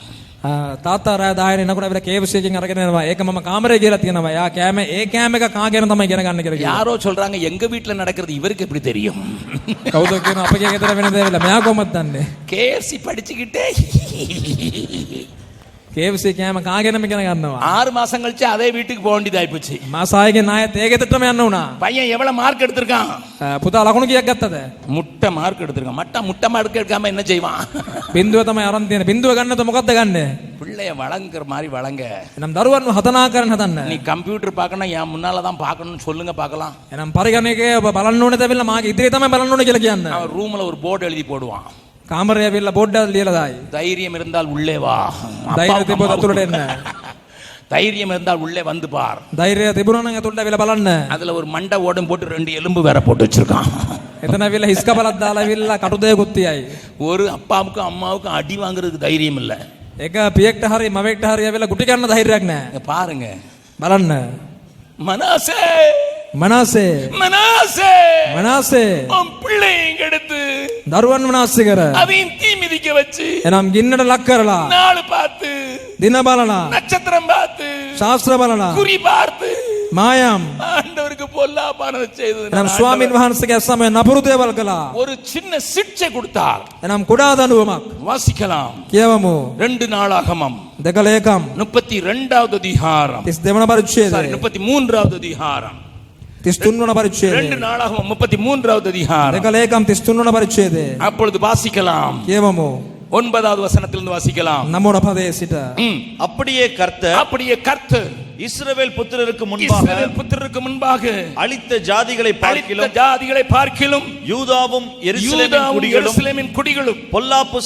තාත්තා රෑ 10 එනකොට ඇවිල්ලා KFC එකකින් අරගෙන එනවා. ඒක මම කාමරේ ගිහලා තියෙනවා. යා කෑම ඒ කෑම එක කාගෙන තමයි ඉගෙන ගන්න කියලා කිව්වා. யாரோ சொல்றாங்க எங்க வீட்டில் நடக்கிறது இவருக்கு எப்படி தெரியும்? කවුද කියනවා අපගේ ගෙදර වෙන දේ වෙලා මෙයා කොහොමද දන්නේ? KFC படிச்சுக்கிட்டே KFC කෑම කාගෙනම ඉගෙන ගන්නවා. 6 மாசம் கழிச்சு அதே வீட்டுக்கு போக வேண்டியதாகி போச்சு. මාස 6කින් ආයෙත් ඒ ගෙදරටම යන්න වුණා. பையன் எவ்வளவு மார்க் எடுத்திருக்கான்? පුතා ලකුණු කීයක් ගත්තද? முட்டை மார்க் எடுத்திருக்கான். முட்டை மார்க் எடுக்காம என்ன செய்வான்? බින්දුව තමයි අරන් තියෙන්නේ. බින්දුව ගන්නත මොකද්ද ගන්නෙ? பிள்ளைய வளங்குற மாதிரி வளங்க. එනම් දරුවන්ව හතනාකරන හදන්න. நீ கம்ப்யூட்டர் பார்க்கணும், என் முன்னால தான் பார்க்கணும்னு சொல்லுங்க பார்க்கலாம். එනම් පරිගණකයේ ඔබ බලන්න ඕනේ තැවිල්ලා මාගේ ඉදිරියේ තමයි බලන්න ඕනේ කියලා කියන්න. அவன் ரூம்ல ஒரு போர்டு எழுதி போடுவான். කාමරේ ඇවිල්ලා බෝඩ්ඩක් ලියලා දායි. தைரியம் இருந்தால் உள்ளே வா. ධෛර්යය තිබුණොත් අතුලට එන්න. தைரியம் இருந்தால் உள்ளே வந்து பார். ධෛර්යය තිබුණා නම් අතුලට ඇවිල්ලා බලන්න. அதுல ஒரு மண்டை ஓடும் போட்டு 2 எலும்பு வேற போட்டு வச்சிருக்கான். එතන ඇවිල්ලා හිස් කබලක් දාලා ඇවිල්ලා කටු දෙයකුත් තියයි. ஒரு அப்பாவுக்கும் அம்மாவுக்கும் அடி வாங்குறதுக்கு தைரியம் இல்ல. එක පියෙක්ට හරි මවෙක්ට හරි ඇවිල්ලා ගුටි ගන්න ධෛර්යයක් නැහැ. இங்க பாருங்க, බලන්න. மனாசே මනාසේ மனாசே මනාසේ உன் பிள்ளைங்க எடுத்து දරුවන් විනාශ කර அதையும் தீ மிதிக்க வச்சு එනම් ගින්නට ලක් කරලා நாள் பார்த்து දින බලලා நட்சத்திரம் பார்த்து ශාස්ත්‍ර බලලා குறி பார்த்து මායම් ஆண்டவருக்கு பொல்லாப்பானதை செய்தது එනම් ස්වාමින් වහන්සේගේ සමය නපුරු දේවල් කළා. ஒரு சின்ன சிட்சை கொடுத்தார். එනම් කුඩා දඬුවමක් வாசிக்கலாம். කියවමු. 2 நாளாகமம் 2 32வது அதிகாரம் 32 වන පරිච්ඡේදය 33வது அதிகாரம் 33 වන 2 පරිච්ඡේදය நாளாகமம் 33வது அதிகாரம் 2 33 වන පරිච්ඡේදය அப்பொழுது வாசிக்கலாம். කියවමු. 9வது வசனத்திலிருந்து வாசிக்கலாம். 9 වන පදයේ සිට அப்படியே கர்த்தர் கர்த்தர் இஸ்ரவேல் புத்திரருக்கு முன்பாக இஸ்ரவேல் புத்திரருக்கு முன்பாக அழித்த ஜாதிகளை பார்க்கிலும் யூதாவும் எருசலேமின் குடிகளும் பொல்லாப்பு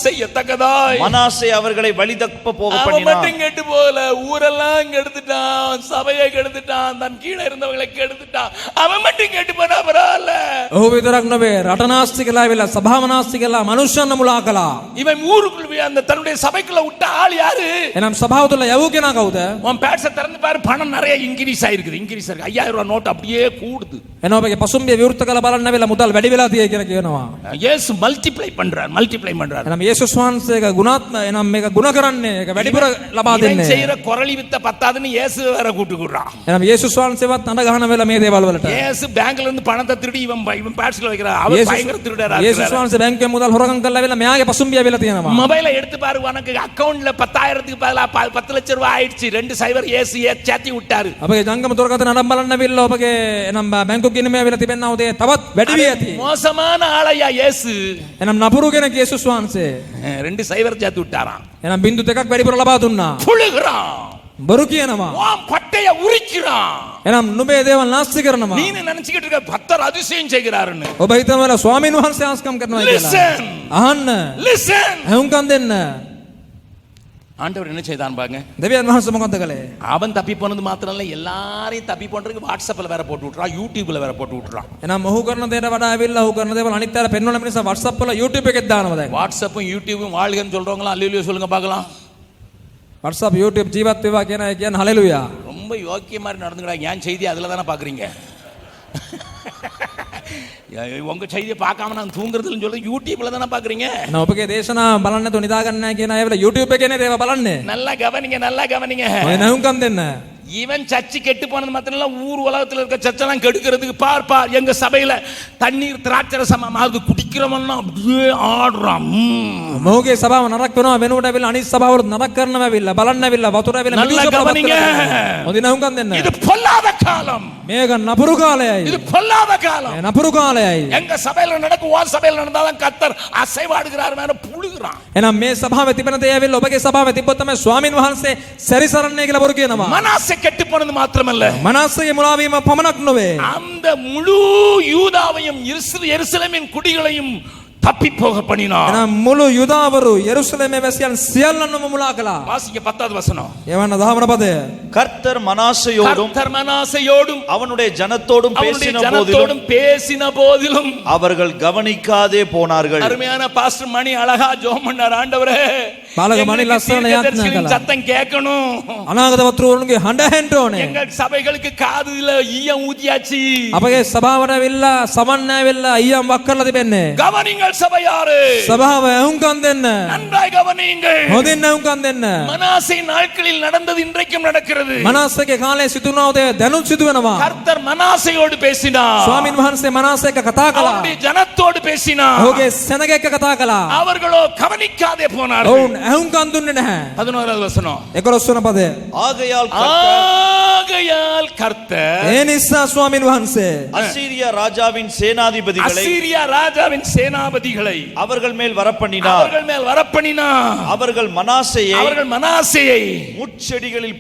செய்யத்தக்கதாய் மனாசே அவர்களை வழி தப்ப போக பண்ணினான். அவன் கெட்டு போல ஊரெல்லாம் கெடுத்துட்டான், சபையை கெடுத்துட்டான், தன் கீழே இருந்தவங்களை கெடுத்துட்டான். அவன் மட்டும் கெட்டு போனா பரவாயில்ல. ඔහු විතරක් නෙවෙයි රට නාස්ති කළා වෙලා සභාව නාස්ති කළා මනුෂ්‍යයන් මුලා කළා. இவன் ஊருக்குள்ள போய் அந்த தன்னுடைய சபைக்குள்ள விட்ட ஆள் யாரு? එනම් සභාව තුළ යවූ කෙනා කවුද? உன் பேட்ஸை திறந்து பாரு, பணம் நிறைய இன்க்ரீஸ் ஆயிருக்கு. 5000 ரூபாய் நோட் அப்படியே கூடுது. එනවා ඔබගේ පසුම්බිය විවෘත කරලා බලන්න වෙලා මුදල් වැඩි වෙලා තියෙයි කියලා කියනවා. இயேசு மல்டிப்ளை பண்றார். එනම් යේසුස් වහන්සේගේ ගුණාත්ම එනම් මේක ගුණ කරන්නේ ඒක වැඩිපුර ලබා இவன் දෙන්නේ. செய்யற குரலி வித்த பத்தாதுன்னு இயேசு வேற கூட்டுக்குறான். එනම් යේසුස් වහන්සේවත් අඬ ගහන වෙලා මේ දේවල් වලට. இயேசு பேங்க்ல இருந்து பணத்தை திருடி இவன் பேட்ஸ்ல வைக்கிறான். அவன் பயங்கர திருடரா இருக்காரு. යේසුස් වහන්සේ බැංකුවේ මුදල් හොරකම් කරලා වෙලා මෙයාගේ පසුම්බිය වෙලා තියෙනවා. மொபைலை எடுத்து பாரு, உனக்கு அக்கவுண்ட்ல 10,000க்கு பதிலா 10 லட்சம் ரூபாய் ஆயிடுச்சு. 2 சைவர் இயேசு ஏத்தி விட்டாரு. අපගේ ජංගම දුරකථන නඩම් බලන්න වෙලා ඔබගේ එනම් බැංකුව ගෙනීමේ වෙලා තිබෙනා උදේ තවත් වැඩි වී ඇති. மோசமான ஆளையா இயேசு. එනම් නපුරු කෙනෙක් යේසුස් වහන්සේ. 2 சைவர் ஏத்தி விட்டாராம். එනම් බින්දු දෙකක් වැඩිපුර ලබා දුන්නා. புழுகுறான். බොරු කියනවා. வாம் பட்டைய உரிக்கிறான். එනම් නුඹේ දේවල් නාස්ති කරනවා. நீ நினைச்சிட்டு இருக்க பக்தர் அதிசயம் செய்கிறாருன்னு. ඔබ හිතන වෙලාව ස්වාමීන් වහන්සේ ආස්කම් කරනවා කියලා. අහන්න. Listen. අහුම්කම් දෙන්න. ஆண்டவர் என்ன செய்தான் பாருங்க. දෙවියන් වහන්සේ මොකද කළේ? அவன் தப்பி போனது மாத்திரம் இல்ல, எல்லாரையும் தப்பி போன்றதுக்கு வாட்ஸ்அப்ல வேற போட்டு விட்டுறான், யூடியூப்ல வேற போட்டு விட்டுறான். එනම් ඔහු කරන දේට වඩා ඇවිල්ලා ඔහු කරන දේවල් අනිත් අය පෙන්වන නිසා WhatsApp වල YouTube එකෙත් දානවා දැන්. வாட்ஸ்அப்பும் யூடியூபும் வாழ்கன்னு சொல்றவங்களா அல்லேலூயா சொல்லுங்க பார்க்கலாம். WhatsApp YouTube ජීවත් වේවා කියන අය කියන හලෙලුයා. ரொம்ப யோக்கிய மாதிரி நடந்துக்கிறாங்க. ஏன் செய்தி அதுல தானே பாக்குறீங்க? உங்க செய்தியை பார்க்காம நான் தூங்குறதுன்னு சொல்லி யூடியூப்ல தானே பாக்குறீங்க. நான் ඔබගේ දේශනා බලන්න නැතුව නිදා ගන්න නැහැ කියන අය වෙලා YouTube එකේනේ දේව බලන්නේ. நல்லா கவனிங்க, நல்லா கவனிங்க. ඔය නහුම්කම් දෙන්න. இவன் சர்ச்சு கெட்டு போனது மாத்திரம் இல்ல, ஊர் உலகத்துல இருக்க சர்ச்செல்லாம் கெடுக்கிறதுக்கு பார் எங்க சபையில தண்ணீர் திராட்சரசமா அது குடிக்கிறவன்லாம் அப்படியே ஆடுறான். මොහුගේ සභාව නරක වෙනවා වෙනුවට ඇවිල්ලා අනිත් සභාවවල නරක කරනවා ඇවිල්ලා බලන්න ඇවිල්ලා වතුර ඇවිල්ලා நல்லா கவனிங்க. මොදි නහුම්කම් දෙන්න. இது பொல்லாத காலம். මේක නපුරු කාලයයි. இது பொல்லாத காலம். නපුරු කාලයයි. எங்க சபையில நடக்கும் உன் சபையில நடந்தாலும் கர்த்தர் அசைவாடுகிறார் மேல புழுகுறான். එහෙනම් මේ සභාවේ තිබෙන දේ ඇවිල්ලා ඔබගේ සභාවේ තිබ්බොත් තමයි ස්වාමින් වහන්සේ සැරිසරන්නේ කියලා බොරු කියනවා. மனாசே கெட்டு போனது மாத்திரமல்ல, මනසගේ මුලාවීම පමණක් නොවේ. அந்த முழு யூதாவையும் எருசலேமின் குடிகளையும் தப்பி போக பண்ணினார். එහෙනම් මුළු යුදාවරු යෙරුසලමේ වැසියන් සියල්ලන්ම මුලා කළා. வாசிங்க 10வது வசனம். එවන 10 පදය. கர்த்தர் மனாசையோடும் அவனுடைய ஜனத்தோடும் பேசின போதிலும் அவர்கள் கவனிக்காதே போனார்கள். அருமையான பாஸ்டர் மணி அழகா ஜெபம் பண்ணார். ஆண்டவரே, பாலக மணி லස්සන යාත්‍රා කළා. சத்தம் கேட்கணும். අනාගත වතුරුන්ගේ හඬ හෙන්න ඕනේ. எங்க சபைகளுக்கு காதுல ஈயம் ஊதியாச்சு. අපගේ සභාවට ඇවිල්ලා සමන් ඇවිල්ලා අයියම් වක් කරලා තිබෙන්නේ. கவனிங்கள் சபையாரே. සභාව ඇහුම්කම් දෙන්න. நன்றாய் கவனியுங்கள். හොඳින් ඇහුම්කම් දෙන්න. மனாசே நாட்களில் நடந்தது இன்றைக்கும் நடக்கிறது. මනාසේගේ කාලේ සිදුනා උදේ දැනුත් සිදු වෙනවා. கர்த்தர் மனாசேயோடு பேசினார். ස්වාමින් වහන්සේ මනාසේ එක්ක කතා කළා. அவருடைய ஜனத்தோடு பேசினார். ඔහුගේ සෙනග එක්ක කතා කළා. அவர்களோ கவனிக்காதே போனார்கள். ඔවුන් ඇහුම්කම් දුන්නේ නැහැ. 11வது வசனம். 11 වන පදය. ஆகையால் கர்த்தர் ඒ නිසා ස්වාමින් වහන්සේ அசீரியா ராஜாவின் சேனாதிபதிகளை அவர்கள் மேல் வரப்பண்ணினார். அவர்கள் மனாசேயை முட்செடிகளில்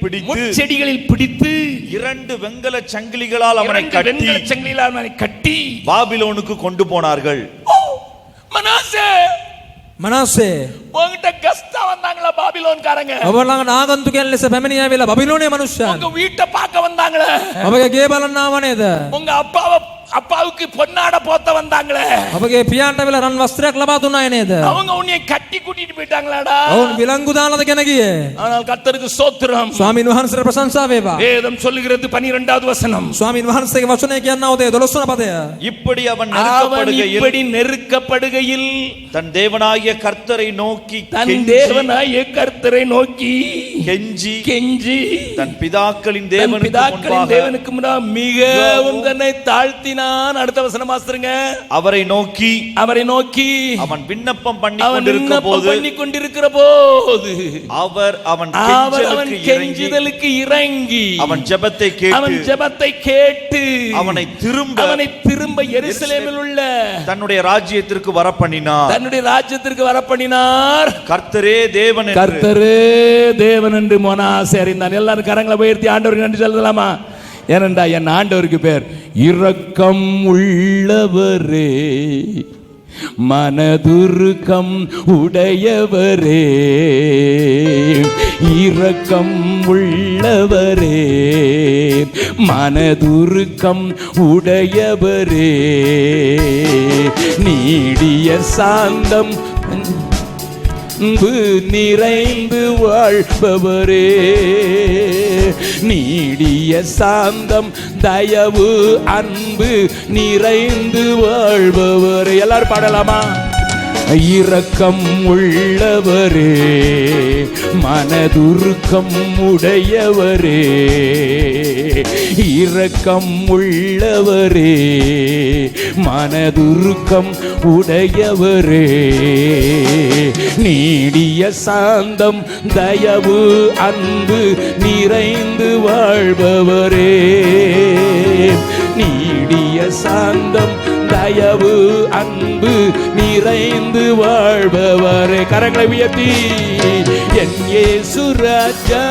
பிடித்து 2 வெங்கல சங்கிலிகளால் அவனை கட்டி பாபிலோனுக்கு கொண்டு போனார்கள். මනාසේ உங்ககிட்ட கஸ்டா வந்தாங்களா பாபிலோன்காரங்க? ඔබලඟ ආගන්තුකයන් ලෙස පැමිණියා වෙලා බබිලෝනිය මනුෂ්‍යයන් உங்க வீட்டை பார்க்க வந்தாங்களே? ඔබගේ ගේ බලන්න ආව නේද? உங்க அப்பாவை அப்பாவுக்கு பொன்னாட போத்த வந்தாங்களே, ඔබගේ පියාට වෙලා රන් වස්ත්‍රයක් ලබා දුන්නාය නේද? அவங்க உன்னை கட்டி கூட்டிட்டு போயிட்டாங்களாடா. ඔවුන් විලංගු දාලාද ගෙන ගියේ? ஆனால் கர்த்தருக்கு ஸ்தோத்திரம். ස්වාමීන් වහන්සේට ප්‍රශංසා වේවා. வேதம் சொல்லுகிறது 12வது வசனம், ස්වාමීන් වහන්සේගේ වචනය කියනවා තේ 12 වන පදය. இப்படி அவன் அவன் நெருக்கப்படுகையில் இப்படி நெருக்கப்படுகையில் தன் தேவனாகிய கர்த்தரை நோக்கி தன் கெஞ்சி, தேவனாகிய கர்த்தரை நோக்கி கெஞ்சி கெஞ்சி தன் பிதாக்களின் தன் தேவனுக்கு பிதாக்களின் முன்பாக தேவனுக்கு முன்பாக மிகவும் தன்னை தாழ்த்தினான். அடுத்த வசனம் வாசிருங்க. அவரை நோக்கி அவன் விண்ணப்பம் பண்ணி அவன் கொண்டிருக்கும் விண்ணப்பம் போது பண்ணி கொண்டிருக்கிற போது அவர் அவன் அவன் கெஞ்சுதலுக்கு இறங்கி அவன் ஜெபத்தை கேட்டு அவனை திரும்ப எருசலேமில் உள்ள தன்னுடைய ராஜ்யத்திற்கு வரப்பண்ணினார். கர்த்தரே தேவன் என்று மோனாசே அறிந்தான். எல்லாரும் கரங்களை உயர்த்தி ஆண்டவருக்கு நன்றி சொல்லலாமா? ஏனென்றா என் ஆண்டவருக்கு பேர் இரக்கம் உள்ளவரே, மனதுருக்கம் உடையவரே, இரக்கம் உள்ளவரே, மனதுருக்கம் உடையவரே, நீடிய சாந்தம் நிறைந்து வாழ்பவரே, நீடிய சாந்தம் தயவு அன்பு நிறைந்து வாழ்பவரே. எல்லாரும் பாடலாமா? இரக்கம் உள்ளவரே, மனதுருக்கம் உடையவரே, இரக்கம் உள்ளவரே, மனதுருக்கம் உடையவரே, நீடிய சாந்தம் தயவு அன்பு நிறைந்து வாழ்பவரே, நீடிய சாந்தம் தயவு அன்பு நிறைந்து வாழ்பவரே. கரங்களை உயர்த்தி என் இயேசு ராஜா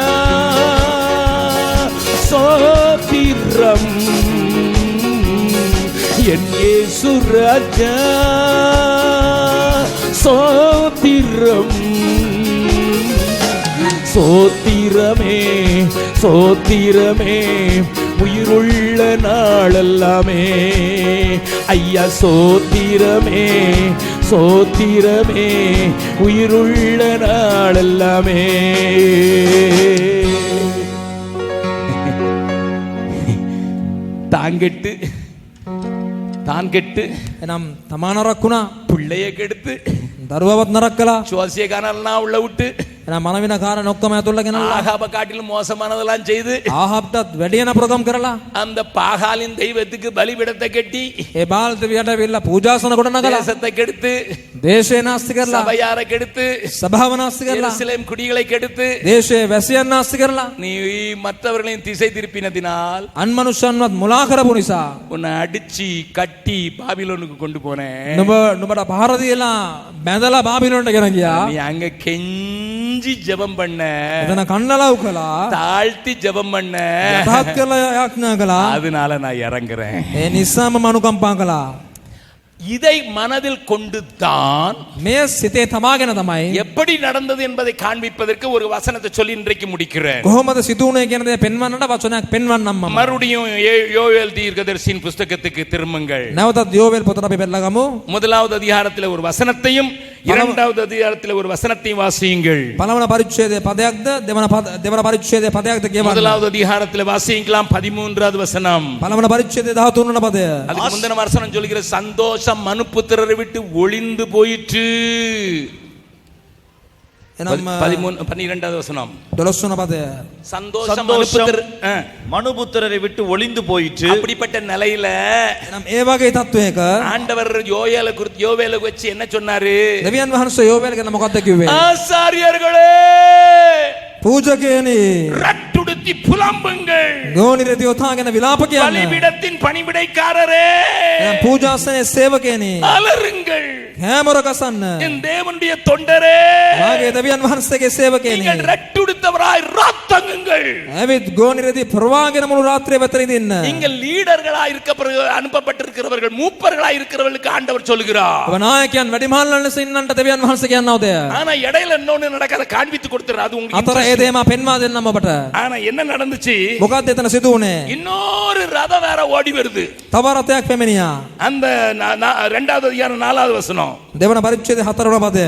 சோத்திரம், என் இயேசு ராஜா சோத்திரம், சோத்திரமே சோத்திரமே உயிருள்ள நாளெல்லாமே ஐயா, சோத்திரமே சோத்திரமே உயிருள்ள நாளெல்லாமே. தான் கெட்டு එනම් තමා නරක් වුණා, பிள்ளைய கெடுத்து දරුවවත් නරක් කළා, சுவாசியக்காரெல்லாம் உள்ள விட்டு එනම් මනවින කාරණා ඔක්කොම ඇතුල්ලා ගෙනල්ලා ஆகாப காட்டிலும் மோசமானதெல்லாம் செய்து ආහාබ්ටත් වැඩි යන ප්‍රෝග්‍රෑම් කරලා அந்த பாகாலின் தெய்வத்துக்கு பலிபீடத்தை கட்டி ඒ බාල් දෙවියට වෙලා පූජාසන කොට නගලා தேசத்தை கெடுத்து දේශේ නාස්ති කරලා சபையாரை கெடுத்து සභාව නාස්ති කරලා எருசலேம் குடிகளை கெடுத்து දේශේ වැසියන් නාස්ති කරලා நீ மற்றவர்களையும் திசை திருப்பினதினால் අන් මනුෂ්‍යන්වත් මුලා කරපු නිසා உன்னை அடிச்சு கட்டி பாபிலோனுக்கு கொண்டு போனேன். නුඹට පහර දීලා බැඳලා බාබිලෝනට ගෙන ගියා. நீ அங்க கெஞ்சி ஜெபம் பண்ண, එතන කන්නලව් කළා, தாழ்த்தி ஜெபம் பண்ண, යටහත් කළා, යාඥා කළා. அதனால நான் இறங்குறேன். ඒ නිසාම මනුකම්පා කළා. இதை மனதில் கொண்டு தான் මේ සිතේ තමාගෙන තමයි எப்படி நடந்தது என்பதை காண்பிப்பதற்கு ஒரு வசனத்தை சொல்லி இன்றைக்கு முடிக்கிறேன். කොහොමද සිදුුනේ කියන දේ පෙන්වන්නට වචනයක් පෙන්වන්නම් මම. மறுபடியும் யோவேல் தீர்க்கதரிசியின் புத்தகத்துக்கு திரும்புங்கள். නැවතත් යෝවෙල් පොතට අපි පෙරලා ගමු. முதலாவது அதிகாரத்தில் ஒரு வசனத்தையும் இரண்டாவது அதிகாரத்தில் ஒரு வசனத்தையும் வாசியுங்கள். පළවන පරිච්ඡේදයේ පදයක්ද දෙවන පරිච්ඡේදයේ පදයක්ද කියවන්න. முதலாவது அதிகாரத்தில் வாசிக்கலாம் 13வது வசனம். පළවන පරිච්ඡේදයේ 13 වන පදය. அதுக்கு முந்தின வசனம் சொல்லுகிற சந்தோஷம் மனுபுத்திரரை விட்டு ஒளிந்து போயிற்று. එනම් 12வது வசனம் 12 වන පදය. சந்தோஷம் மனுபுத்திரரை விட்டு ஒளிந்து போயிற்று. அப்படிப்பட்ட நிலையில එනම් ඒ වගේ තත්වයක ஆண்டவர் யோவேலை வச்சு என்ன சொன்னாரு? දෙවියන් වහන්සේ යෝවෙල් ගැන මොකක්ද කිව්වේ? ஆசாரியர்களே, பூஜகேனி ரட்டுடுத்தி புலம்புங்கள், ගෝනිරති යොතාගෙන විලාප කියන්න. பலிபீடத்தின் பணிவிடைக்காரரே, පූජාසනයේ සේවකයනි அலறுங்கள், කෑමොර ගසන්න. என் தேவனுடைய தொண்டரே, මාගේ දෙවියන් වහන්සේගේ සේවකයනි நீங்கள் ரட்டுடுத்தவராய் ராத்தங்குங்கள். போங்கள். ඇවිත් ගෝනිරදී ප්‍රවාහගෙන මුළු රාත්‍රිය වෙතන ඉන්න. இங்க லீடர்களா அனுப்பப்பட்டிருக்கிறவர்கள், மூப்பர்களா இருக்கிறவர்களுக்கு ஆண்டவர் சொல்லுகிறார். ඔබ නායකයන් වැඩිමහල්ලන් ලෙස ඉන්නන්ට දෙවියන් වහන්සේ කියනවාද? ஆனா இடையில இன்னொன்னு நடக்காத காண்பித்து கொடுத்துறாரு. அது உங்களுக்கு අතර ඒ දේම පෙන්වා දෙන්නම් ඔබට. ஆனா என்ன நடந்துச்சு? මොකක්ද එතන සිදු වුනේ? இன்னொரு ரதம் வேற ஓடி வருது. තව රථයක් පැමිණියා. அந்த 2வது அதிகாரம் 4வது வசனம். දෙවන පරිච්ඡේදයේ 4 වන පදය.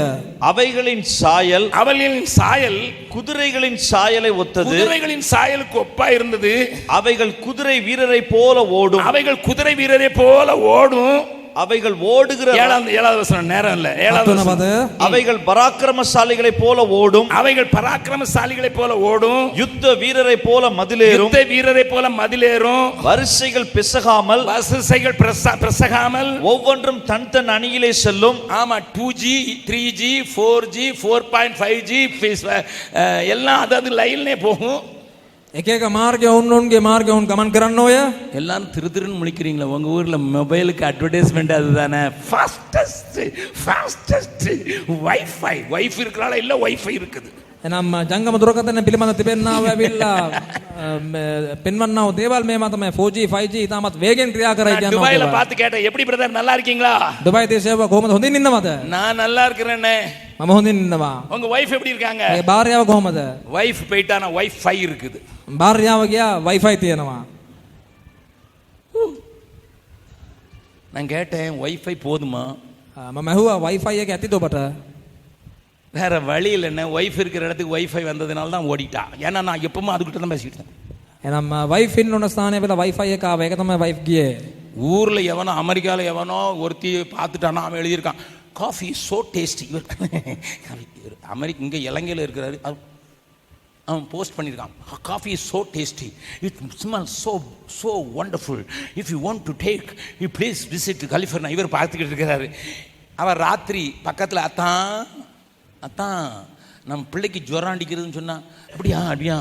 அவைகளின் சாயல் அவர்களின் சாயல் குதிரைகளின் சாயலை ஒத்தது. குதிரைகளின் சாயலுக்கு ஒப்பா இருந்தது. அவைகள் குதிரை வீரரை போல ஓடும். அவைகள் குதிரை வீரரை போல ஓடும். அவைகள் ஓடுகிற 7வது வசனம், நேரம் இல்ல. 7வது வசனம். அவைகள் பராக்கிரமசாலிகளை போல ஓடும். அவைகள் பராக்கிரமசாலிகளை போல ஓடும். யுத்த வீரரை போல மதிலேறும். யுத்த வீரரை போல மதிலேறும். வரிசைகள் பிசகாமல், வரிசைகள் பிரசகாமல், ஒவ்வொன்றும் தன் தன் அணியிலே செல்லும். ஆமா, 2G 3G 4G 4.5G எல்லாம் அதாவது லைன்லே போகும். එක එක මාර්ගය උන්ගේ මාර්ගය උන් ගමන් කරන්න ඕය. எல்லாரும் திருன்னு முழிக்கிறீங்களா? உங்க ஊர்ல மொபைலுக்கு அட்வர்டைஸ்மெண்ட் அதுதானே. ஃபாஸ்டஸ்ட் வைஃபை இருக்கிறால இல்ல வைஃபை இருக்குது. එනම් ජංගම දුරකථන පිළිබඳ තිබෙන්නාව ඇවිල්ලා පෙන්වන්නව දේවල් මේවා තමයි 4G 5G ඉතාමත් වේගෙන් ක්‍රියා කරයි කියනවා. துபாயில பார்த்து கேட்டேன், எப்படி பிரதர் நல்லா இருக்கீங்களா? දුබයි දේශයව කොහොමද හොඳින් ඉන්නවද? நான் நல்லா இருக்கிறேனே. මම හොඳින් ඉන්නවා. உங்க வைஃப் எப்படி இருக்காங்க? ඒ භාර්යාව කොහොමද? வைஃப் போயிட்டானா வைஃபை இருக்குது. භාර්යාව ගියා වයිෆයි තියෙනවා. நான் கேட்டேன் வைஃபை போதுமா? මම ඇහුවා වයිෆයි එක ඇතිද ඔබට? வேற வழி இல்லைன்னு. வைஃப் இருக்கிற இடத்துக்கு வைஃபை வந்ததுனால தான் ஓடிட்டா. ஏன்னா நான் எப்பவுமே அதுக்கிட்ட தான் பேசிட்டு இருந்தேன். එනම් වයිෆ් ඉන්න ඕන ස්ථානයේ වෙලා වයිෆයි එක ආව. ඒක තමයි වයිෆ් ගියේ. ஊர்ல எவனோ அமெரிக்கால எவனோ ஒருத்தி பார்த்துட்டானா அவன் எழுதியிருக்கான், காஃபி சோ டேஸ்டி. அமெரிக்கா இங்கே இலங்கையில் இருக்கிறாரு, அவன் போஸ்ட் பண்ணியிருக்கான், coffee is so tasty, it smell so wonderful, if you want to take you please visit California. இவர் பார்த்துக்கிட்டு இருக்கிறாரு. அவர் ராத்திரி பக்கத்தில் அத்தான் நம்ம பிள்ளைக்கு ஜுரம் அடிக்கிறதுன்னு சொன்னா, அப்படியா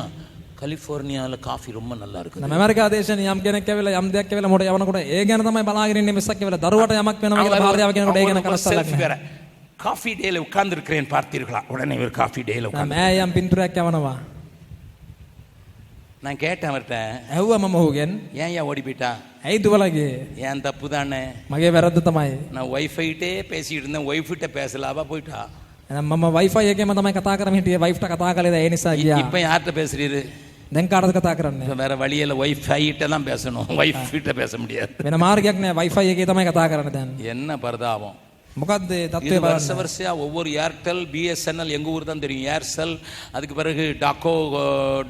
கலிஃபோர்னியாவில் காஃபி ரொம்ப நல்லா இருக்குது. நம்ம அமெரிக்கா தேசம் යම් කෙනෙක් ඇවිල්ලා යම් දෙයක් කියලා මොඩ යවනකොට ඒ ගැන තමයි බලාගෙන ඉන්නේ මිසක් කියලා දරුවට යමක් වෙනවා කියලා භාර්යාව කියනකොට ඒ ගැන කලස්සලා வேற. காஃபி டேல உட்கார்ந்து இருக்கிறேன் பார்த்தீர்களா? உடனே இவர் காஃபி டேல உட்கார்ந்து මම යම් පින්තූරයක් යවනවා. நான் கேட்டேன் அவர்கிட்ட, ඇහුවා මම ඔහුගෙන් ஏன் ஓடி போயிட்டா? ඇයි දුවලා ගියේ? ஏன் தப்பு தானே, මගේ වැරද්ද තමයි. நான் வைஃபைட்டே பேசிட்டு இருந்தேன், வைஃபிட்ட பேசல, அவ போயிட்டா. එහෙනම් මම වයිෆයි එකේම තමයි කතා කරමින් හිටියේ. වයිෆ්ට කතා කළේද ඒ නිසා ගියා. இப்போ யார்கிட்ட பேசுறீரு? දැන් කාටද කතා කරන්නේ? வேற வழியில வைஃபைட்ட தான் பேசணும், வைஃபிட்ட பேச முடியாது. වෙන මාර්ගයක් නෑ. වයිෆයි එකේ තමයි කතා කරන්න දැන්. என்ன பரிதாபம். මොකද්ද இது தත්ත්වය வருஷ බලන්න. வருஷா ஒவ்வொரு ஏர்டெல் பிஎஸ்என்எல், எங்க ஊர் தான் தெரியும் ஏர்செல், அதுக்கு பிறகு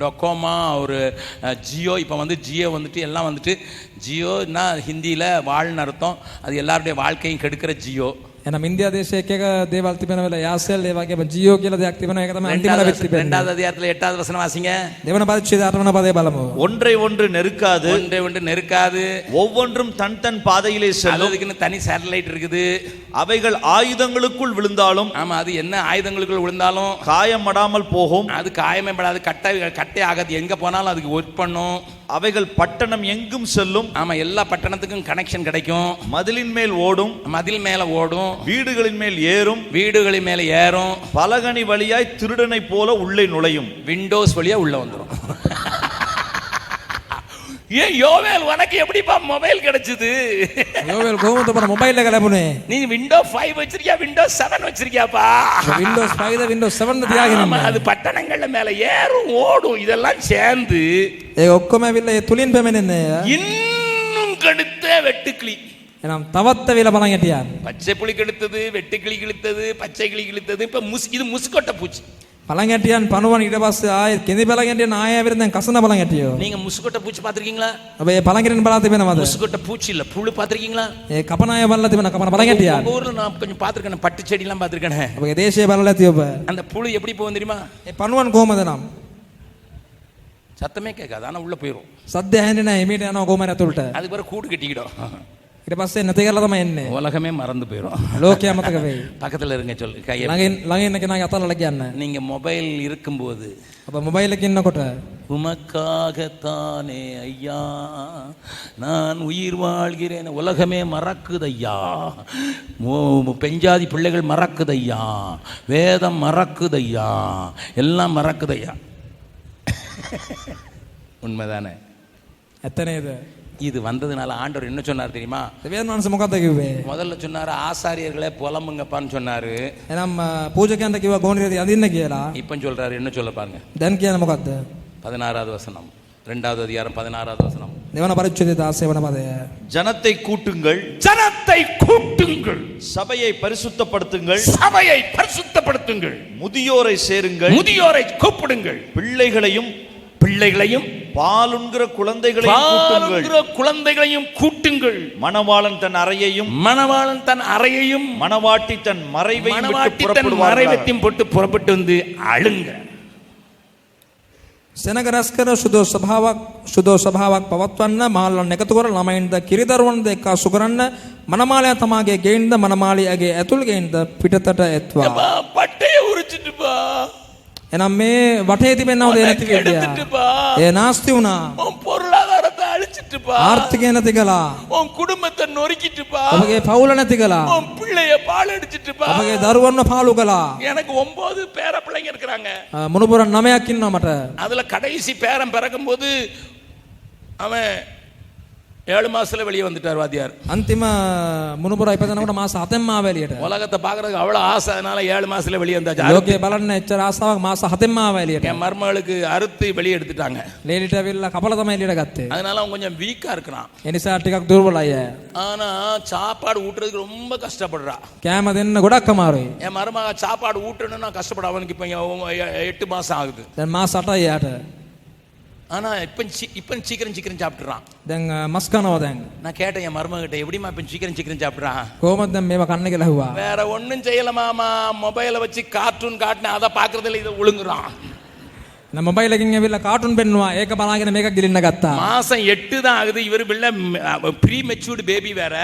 டொக்கோமா, ஒரு ஜியோ, இப்போ வந்து ஜியோ வந்துட்டு எல்லாம் வந்துட்டு, ஜியோன்னா ஹிந்தியில் வாழ்னு அர்த்தம், அது எல்லாருடைய வாழ்க்கையும் கெடுக்கிற ஜியோ. එහෙනම් ඉන්දියා දේශයේ එක එක දේවල් තිබෙන වෙලාව යාසෙල් ඒ වගේම ජියෝ කියලා දෙයක් තිබෙනවා. ඒක තමයි අන්තිම වෙත් තිබෙන්නේ. 2வது அதிகாரத்தில் 8வது வசனம் வாசிங்க. දෙවන පරිච්ඡේදය 8 වන පදේ බලමු. ஒன்றை ஒன்று நெருக்காது, நெருக்காது, ஒவ்வொன்றும் தன் தன் பாதையிலே செல்லும். அதுக்குன்னு தனி சேட்டலைட் இருக்குது. அவைகள் ஆயுதங்களுக்குள் விழுந்தாலும், ஆமா, அது என்ன ஆயுதங்களுக்குள் விழுந்தாலும் காயமடாமல் போகும். அது காயமே படாது, கட்டை ஆகாது, எங்க போனாலும் அதுக்கு ஒர்க் பண்ணும். அவைகள் பட்டணம் எங்கும் செல்லும். ஆமா, எல்லா பட்டணத்துக்கும் கனெக்ஷன் கிடைக்கும். மதிலின் மேல் ஓடும், மதில் மேல ஓடும், வீடுகளின் மேல் ஏறும், வீடுகளின் மேல ஏறும், பலகனி வழியாய் திருடனை போல உள்ளே நுழையும். விண்டோஸ் வழியா உள்ள வந்துடும். ஏன் யோவேல், உனக்கு எப்படிப்பா மொபைல் கிடைச்சது? යෝවෙල් කොහොමද අපර මොබයිල් එක ලැබුණේ? நீ விண்டோ 5 வச்சிருக்கியா, விண்டோ 7 வச்சிருக்கியாப்பா? விண்டோஸ் 5 ද விண்டோஸ் 7 ද තියාගෙන ஆமா, ඉන්නේ. அது பட்டணங்கள்ல மேல ஏறும் ஓடும், இதெல்லாம் சேர்ந்து ඒක ඔක්කොම ඇවිල්ලා ඒ තුලින් පැමිණෙන්නේ. இன்னும் கடுத்த வெட்டுக்கிளி. එහෙනම් තවත් වෙලා බලන් හිටියා. பச்சை புளி கெடுத்தது, வெட்டுக்கிளி கிழித்தது, பச்சை கிளி கிழித்தது, இப்ப இது முசுக்கொட்டை பூச்சி. බලන් හිටියන් පණුවන් ඊට පස්සේ ආයෙ කෙඳි බලන් හිටියන් ආයෙ ආවිර දැන් කසන බලන් හිටියෝ. நீங்க முசுக்கொட்டை பூச்சி பாத்திருக்கீங்களா? ඔබ ඒ බලන් හිටියන් බලා තිබෙනවද? முசுக்கொட்டை பூச்சி இல்ல, புழு பாத்திருக்கீங்களா? ඒ කපන අය බලලා තිබෙන කපන බලන් හිටියා. உங்க ஊர்ல நான் கொஞ்சம் பாத்திருக்கேன், பட்டு செடி எல்லாம் பாத்திருக்கேன். ඔබගේ දේශයේ බලලා ඇති ඔබ. அந்த புழு எப்படி போகும் தெரியுமா? ඒ පණුවන් කොහමද නම්? சத்தமே கேட்காது, ஆனா உள்ள போயிடும். සද්ද ඇහෙන්නේ නැහැ. එමෙට යනවා කොහමද ඇතුළට. அதுக்கு பிறகு கூடு கட்டிக்கிடும். ඊට පස්සේ නැති කරලා තමයි එන්නේ. உலகமே மறந்து போயிடும். ලෝකය අමතක වෙයි. பக்கத்துல இருங்க சொல்லு, கையை. ළඟ ඉන්න කෙනාගේ අතල්ලා කියන්න. நீங்க மொபைல் இருக்கும்போது, ඔබ මොබයිල් එකේ ඉන්නකොට உமக்காகத்தானே ஐயா நான் உயிர் வாழ்கிறேன், உலகமே மறக்குது ஐயா, பெஞ்சாதி பிள்ளைகள் மறக்குது ஐயா, வேதம் மறக்குது ஐயா, எல்லாம் மறக்குது ஐயா. உண்மைதானே? ඇත්තනේද? இது வந்ததுனால ஆண்டவர் என்ன சொன்னார் தெரியுமா? දෙවියන් වහන්සේ මොකක්ද කිව්වේ? முதல்ல சொன்னாரு ஆசாரியர்களே புலம்புங்கப்பான்னு சொன்னாரு. එනම් පූජකයන්ට කිව්වා ගෝණියදී අඳින්න කියලා. இப்ப சொல்றாரு, என்ன சொல்ல பாருங்க. දැන් කියන්නේ මොකක්ද? 16வது வசனம், 2வது அதிகாரம் 16வது வசனம். දෙවන පරිච්ඡේදයේ 16 වන පදය. ஜனத்தை கூட்டுங்கள், ஜனத்தை கூட்டுங்கள், சபையை பரிசுத்தப்படுத்துங்கள், சபையை பரிசுத்தப்படுத்துங்கள், முதியோரை சேருங்கள், முதியோரை கூப்பிடுங்கள், பிள்ளைகளையும் பிள்ளைகளையும் பாலுண்கிற குழந்தைகளையும் கூட்டுங்கள், பாலுண்கிற குழந்தைகளையும் கூட்டுங்கள். மணவாளன் தன் அறையையும், மணவாளன் தன் அறையையும், மணவாட்டி தன் மறைவையும் விட்டு மணவாட்டி தன் புறப்படுவார்கள். மறைவையும் போட்டு புறப்பட்டு வந்து அழுங்க. සෙනග රැස් කර සුදෝ සභාවක් පවත්වන්න, මහල්ලන් එකතු කර ළමයින්ද කිරිදරුවන්ද එක්කාසු කරන්න, මනමාලයා තමාගේ ගෙයින්ද මනමාලියාගේ ඇතුළු ගෙයින්ද පිටතට එත්වා. ஏம்மா, பட்டைய உரிச்சிட்டு பா. එනම් මේ වටේ තිබෙනව දේ නැති විදිය. எடுத்துட்டு பா. ඒ නාස්ති වුණා. உன் பொருளாதாரத்தை அழிச்சிட்டு பா. ආර්ථිකය නැති කළා. உன் குடும்பத்தை நொறுக்கிட்டு பா. ඔබගේ පවුල නැති කළා. உன் பிள்ளைய பால் அடிச்சிட்டு பா. ඔබගේ දරුවන්ව පාලු කළා. எனக்கு 9 பேர பிள்ளைங்க இருக்கிறாங்க. මුණුපුරන් 9ක් ඉන්නවා මට. அதுல கடைசி பேரன் பிறக்கும் போது அவன் 7 மாசத்துல வெளியே வந்துட்டார் வாத்தியார். අන්තිම මුණුපුර ඉපදනකොට මාස 7ක්ම ආව එළියට. உலகத்தை பாக்குறதுக்கு அவ்வளவு ஆசை, அதனால 7 மாசத்துல வெளியே வந்தாச்சு. ලෝකේ බලන්න එච්චර ආසාවක් මාස 7ක්ම ආව එළියට. என் மருமகளுக்கு அறுத்து வெளியே எடுத்துட்டாங்க. ලේලිට ඇවිල්ලා කපලා තමයි එළියට ගත්තේ. அதனால அவன் கொஞ்சம் வீக்கா இருக்கிறான். ඒ නිසා ටිකක් දුර්වලයි. ஆனா சாப்பாடு ஊட்டுறதுக்கு ரொம்ப கஷ்டப்படுறா. කෑම දෙන්න ගොඩක් අමාරුයි. என் மருமக சாப்பாடு ஊட்டணும்னா கஷ்டப்பட, அவனுக்கு இப்ப 8 மாசம் ஆகுது. දැන් මාස 8යි යාට. ஆனா இப்ப சீக்கிரம் சாப்பிட்டுறான். දැන් මස් කනවා දැන්. நான் கேட்டேன் என் மருமகிட்ட, எப்படிமா இப்ப சீக்கிரம் சாப்பிட்றான்? කොහොමද දැන් මේවා කන්න කියලා ඇහුවා. வேற ஒண்ணும் செய்யல மாமா, மொபைலை வச்சு கார்ட்டூன் காட்டினேன், அதை பாக்குறதுல இதை ஒழுங்குறான். நான் මොබයිල් එකකින් ඇවිල්ලා කාටුන් පෙන්නුවා, ඒක බලාගෙන මේක ගිලින්න ගත්තා. மாசம் 8 தான் ஆகுது. இவரு பிள்ளை ப்ரீ மெச்சூர்டு பேபி வேற.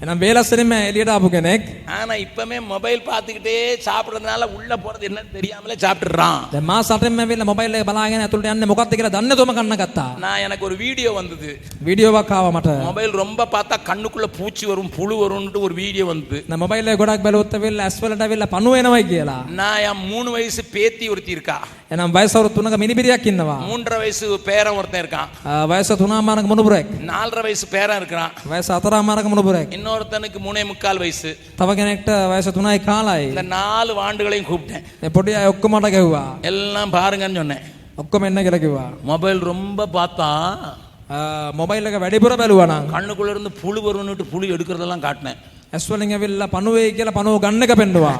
එනම් වේලස්සරින්ම එළියට ආපු කෙනෙක්. ஆனா இப்பமே மொபைல் பார்த்துக்கிட்டே சாப்பிடுறதுனால உள்ள போறது என்னன்னு தெரியாமலே சாப்பிட்டுறான். දැන් මාස 8ෙම ඇවිල්ලා මොබයිල් එක බලාගෙන ඇතුළට යන්නේ මොකක්ද කියලා දන්නේ නැතුවම කන්න ගත්තා. நான் எனக்கு ஒரு வீடியோ வந்தது. වීඩියෝවක් ආවා මට. மொபைல் ரொம்ப பார்த்தா கண்ணுக்குள்ள பூச்சி வரும், புழு வரும்னு ஒரு வீடியோ வந்தது. நான் මොබයිල් එක ගොඩක් බැලුවොත් ඇවිල්ලා ඇස් වලට ඇවිල්ලා පණුව එනවයි කියලා. நான் என் 3 வயசு பேத்தி ஒருத்தி இருக்கா. එනම් වයස අවුරුදු 3ක මිනිබිරියක් ඉන්නවා. 3.5 வயசு பேரன் ஒருத்தன் இருக்கான். වයස 3මානක මුණුපුරෙක්. 4.5 வயசு பேரன் இருக்கிறான். වයස 4මානක මුණුපුරෙක්. இன்னொருத்தனுக்கு 3.25 வயசு. තව කෙනෙක්ට වයස 3යි කාලයි. இந்த 4 ஆண்டுகளையும் கூப்பிட்டேன். මේ පොඩි අය ඔක්කොම මට ගැහුවා. எல்லாம் பாருங்கன்னு சொன்னேன். ඔක්කොම එන්න කියලා කිව්වා. மொபைல் ரொம்ப பார்த்தா මොබයිල් එක වැඩිපුර බැලුවා නම් கண்ணுக்குள்ள இருந்து புழு வரும்னுட்டு புழு எடுக்கிறதெல்லாம் காட்டினேன். ඇස් වලින් ඇවිල්ලා පණුවේ කියලා පණුව ගන්න එක පෙන්නුවා.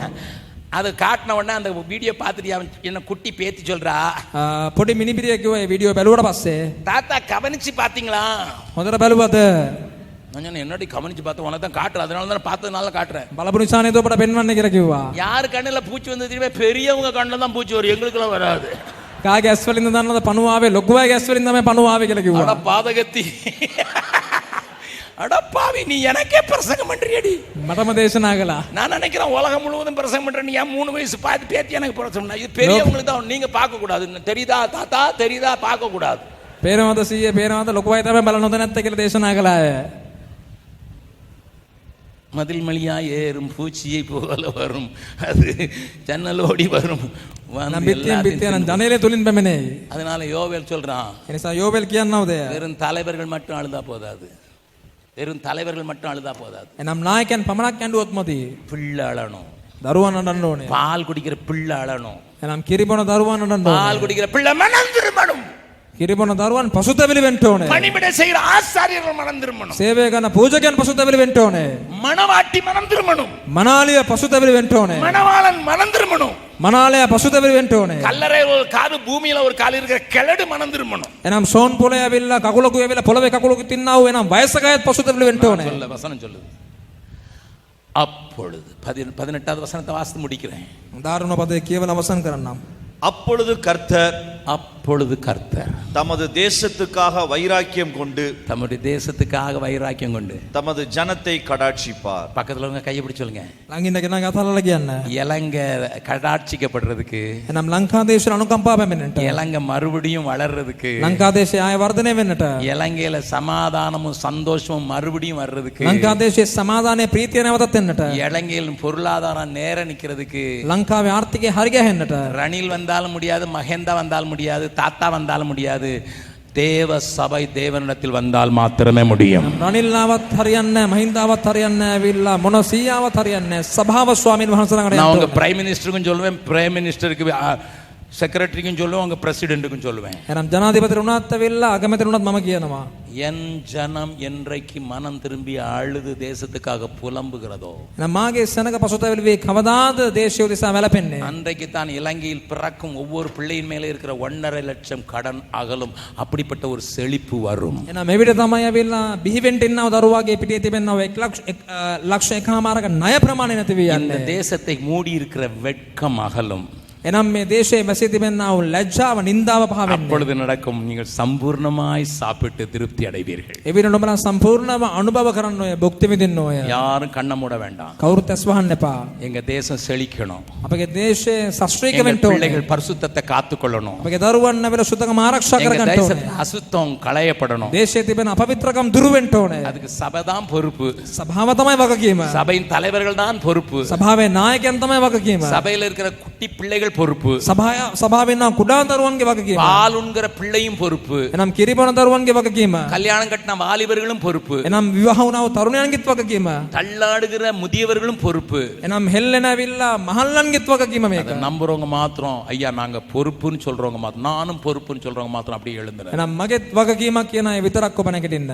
அது காட்டின உடனே அந்த வீடியோ பார்த்துட்டு அவன் என்ன குட்டி பேத்தி சொல்றா, පොඩි මිනිබිරියෙක් කිව්වා මේ වීඩියෝ බැලුවට පස්සේ, தாத்தா கவனிச்சு பாத்தீங்களா? හොඳට බැලුවද? நான் சொன்னேன், என்னடி கவனிச்சு பார்த்தேன், உனக்கு தான் காட்டுறேன், அதனால தான் பார்த்ததுனால காட்டுறேன். බලපු නිසා නේද ඔබට පෙන්වන්නේ කියලා කිව්වා. யார் கண்ணுல பூச்சி வந்தது தெரியுமா? பெரியவங்க கண்ணுல தான் பூச்சி வரும், எங்களுக்குலாம் வராது. කාගේ ඇස් වලින්ද දන්නවද පණුව ආවේ? ලොකු අයගේ ඇස් වලින් තමයි පණුව ආවේ කියලා කිව්වා. அட பாதகத்தி, அடப்பாவி, நீ எனக்கே பிரசங்கம் பண்றியடி. මටම දේශනා කළා. நான் நினைக்கிறேன் உலகம் முழுவதும் பிரசங்கம் பண்றேன். நீ ஏன் 3 வயசு பாத்து பேத்தி எனக்கு பிரசங்கம்? இது பெரியவங்களுக்கு தான், நீங்க பார்க்க கூடாது. தெரியுதா தாத்தா? தெரியுதா? பார்க்க கூடாது. පේනවද සීයේ? පේනවද? ලොකු අය තමයි බලන්න හොඳ නැත්තේ කියලා දේශනා කළා අය. மதில் மலியா ஏறும் பூச்சியை போல வரும், அது ஜன்னலோடி வரும். නම් පිටියෙන් පිටියෙන් ජනේලේ තුලින් පැමිණේ. அதனால யோவேல் சொல்றான், ඒ නිසා යෝබෙල් කියනවාද? வெறும் தலைவர்கள் மட்டும் அழுதா போதாது. வெறும் தலைவர்கள் மட்டும் அழுதா போதாது. එනම් නායකයන් පමණක් ඇඬුවොත් මදි. பிள்ளை அழணும். දරුවන් අඬන්න ඕනේ. பால் குடிக்கிற பிள்ளை அழணும். එනම් කිරිබොන දරුවන් අඬන්න ඕනේ. பால் குடிக்கிற பிள்ளை மனம் திரும்பணும். කිරිබොන දරුවන් පසුතැවිලි වෙන්න ඕනේ. பணிவிடை செய்கிற ஆசாரியர்கள் மனம் திரும்பணும். සේවය කරන පූජකයන් පසුතැවිලි වෙන්න ඕනේ. மணவாட்டி மனம் திரும்பணும். මනාලිය පසුතැවිලි වෙන්න ඕනේ. மணவாளன் மனம் திரும்பணும். මනාලය පසුතැවිලි වෙන්න ඕනේ. கல்லறை ஒரு காது, பூமியில ஒரு கால் இருக்கிற கிழடு மனம் திரும்பணும். එනම් සෝන් පොළේ ඇවිල්ලා කකුලක ඇවිල්ලා පොළවේ කකුලක තින්නා වූ එනම් වයසකයත් පසුතැවිලි වෙන්න ඕනේ. சொல்ல வசனம் சொல்லுது. அப்பொழுது 18வது வசனத்தை வாசித்து முடிக்கிறேன். දාරුණ පදේ කියවලා අවසන් කරන්නම්. அப்பொழுது கர்த்தர், அப்பொழுது கர்த்தர் தமது தேசத்துக்காக வைராக்கியம் கொண்டு தம்முடைய தேசத்துக்காக வைராக்கியம் கொண்டு தமது ஜனத்தை கடாட்சிப்பார். பக்கத்துல உங்க கையை பிடிச்சு சொல்லுங்க. ළඟින් ඉන්න කෙනා අතල්ලා කියන්න. இலங்கை கடாட்சிக்கப்படுறதுக்கு, එනම් ලංකාදේශයට අනුකම්පා පැමිණෙන්නට, இலங்கை மறுபடியும் வளர்றதுக்கு, ලංකාදේශය ආය වර්ධනය වෙන්නට, இலங்கையில சமாதானமும் சந்தோஷமும் மறுபடியும் வர்றதுக்கு, ලංකාදේශයේ සමාදානය ප්‍රීතිය නැවතත් එන්නට, இலங்கையில் பொருளாதாரம் நேர நிக்கிறதுக்கு, ලංකාවේ ආර්ථිකය හරි ගැහෙන්නට, ரணில் வந்தாலும் முடியாது, மகேந்தா வந்தாலும் முடியாது, தாத்தா வந்தாலும் முடியாது. தேவ சபை தேவனிடத்தில் வந்தால் மாத்திரமே முடியும். රනිල්ලාවත් හරියන්නේ නැහැ, මහින්දාවත් හරියන්නේ නැහැ, විල්ලා මොන සීයාවත් හරියන්නේ නැහැ. සභාව ස්වාමීන් වහන්සේලා நான் ළඟට உங்க යන්න. பிரைம் மினிஸ்டருக்கும் சொல்லுவேன், பிரைம் மினிஸ்டருக்கு செக்ரட்டரிக்கும் சொல்லுவேன், உங்க பிரசிடென்ட்டுக்கும் சொல்லுவேன். එනම් ජනාධිපති උනාත් වෙල්ලා අගමැති උනාත් මම කියනවා. என் ஜனம் என்றைக்கு மனம் திரும்பி அழுது தேசத்துக்காக புலம்புகிறதோ, එනම් මාගේ සෙනඟ පසුතැවිලි වේ කවදාද දේශය උදෙසා වැළපෙන්නේ. அன்றைக்கு தான் இலங்கையில் பிறக்கும் ஒவ்வொரு பிள்ளையின் மேலே இருக்கிற 1.5 லட்சம் கடன் அகலும். அப்படிப்பட்ட ஒரு செழிப்பு வரும். එනම් මෙවිට තමයි ඇවිල්ලා බිහිවෙන්න ඉන්නව දරුවාගේ පිටියේ තිබෙනව 1,01,000ක ණය ප්‍රමාණය නැති වී இந்த යන්නේ. தேசத்தை மூடி இருக்கிற வெட்கம் அகலும். එනම් මේ දේශයේ වැසී තිබෙනා වූ ලැජ්ජාව නින්දාව පහ වෙන්නේ. அப்பொழுது நடக்கும், நீங்கள் சம்பூர்ணமாய் சாப்பிட்டு திருப்தி அடைவீர்கள். එවිට නුඹලා සම්පූර්ණව අනුභව කරන්න ඕය, භුක්ති විඳින්න ඕය. யாரும் கண்ண மூட வேண்டாம். කවුරුත් ඇස් වහන්න එපා. எங்க தேசம் செழிக்கணும். අපගේ දේශයේ ශාස්ත්‍රීය எங்கள் වෙන්න ඕනේ. பிள்ளைகள் பரிசுத்தத்தை காத்துக்கொள்ளணும். අපගේ දරුවන් නැවල සුතකම ආරක්ෂා எங்க කරගන්න தேசத்துல ඕනේ. அசுத்தம் களையப்படணும். දේශයේ තිබෙන අපවිත්‍රකම් දුරු වෙන්න ඕනේ. அதுக்கு சபைதான் பொறுப்பு. සභාව තමයි වගකීම. சபையின் தலைவர்கள் தான் பொறுப்பு. සභාවේ නායකයන් තමයි වගකීම. சபையில இருக்கிற குட்டி பிள்ளைகள் பொறுப்பு. සභාවේ ඉන්න කුඩා දරුවන්ගේ වගකීම. பால் உண்கிற பிள்ளையும் பொறுப்பு. එනම් කිරිබොන දරුවන්ගේ වගකීම. கல்யாணம் கட்டின வாலிபர்களும் பொறுப்பு. එනම් විවාහ වුණා වූ තරුණයන්ගේත් වගකීම. தள்ளாடுகிற முதியவர்களும் பொறுப்பு. එනම් හෙල්ලෙනවිල්ලා මහල්ලන්ගේත් වගකීම මේක. அதை நம்புறவங்க மாத்திரம் ஐயா நாங்க பொறுப்புன்னு சொல்றவங்க மாத்திரம், நானும் பொறுப்புன்னு சொல்றவங்க மாத்திரம் அப்படியே எழுந்துற. එනම් මගේත් වගකීමක් කියන අය විතරක් ඔබ නැගිටින්න.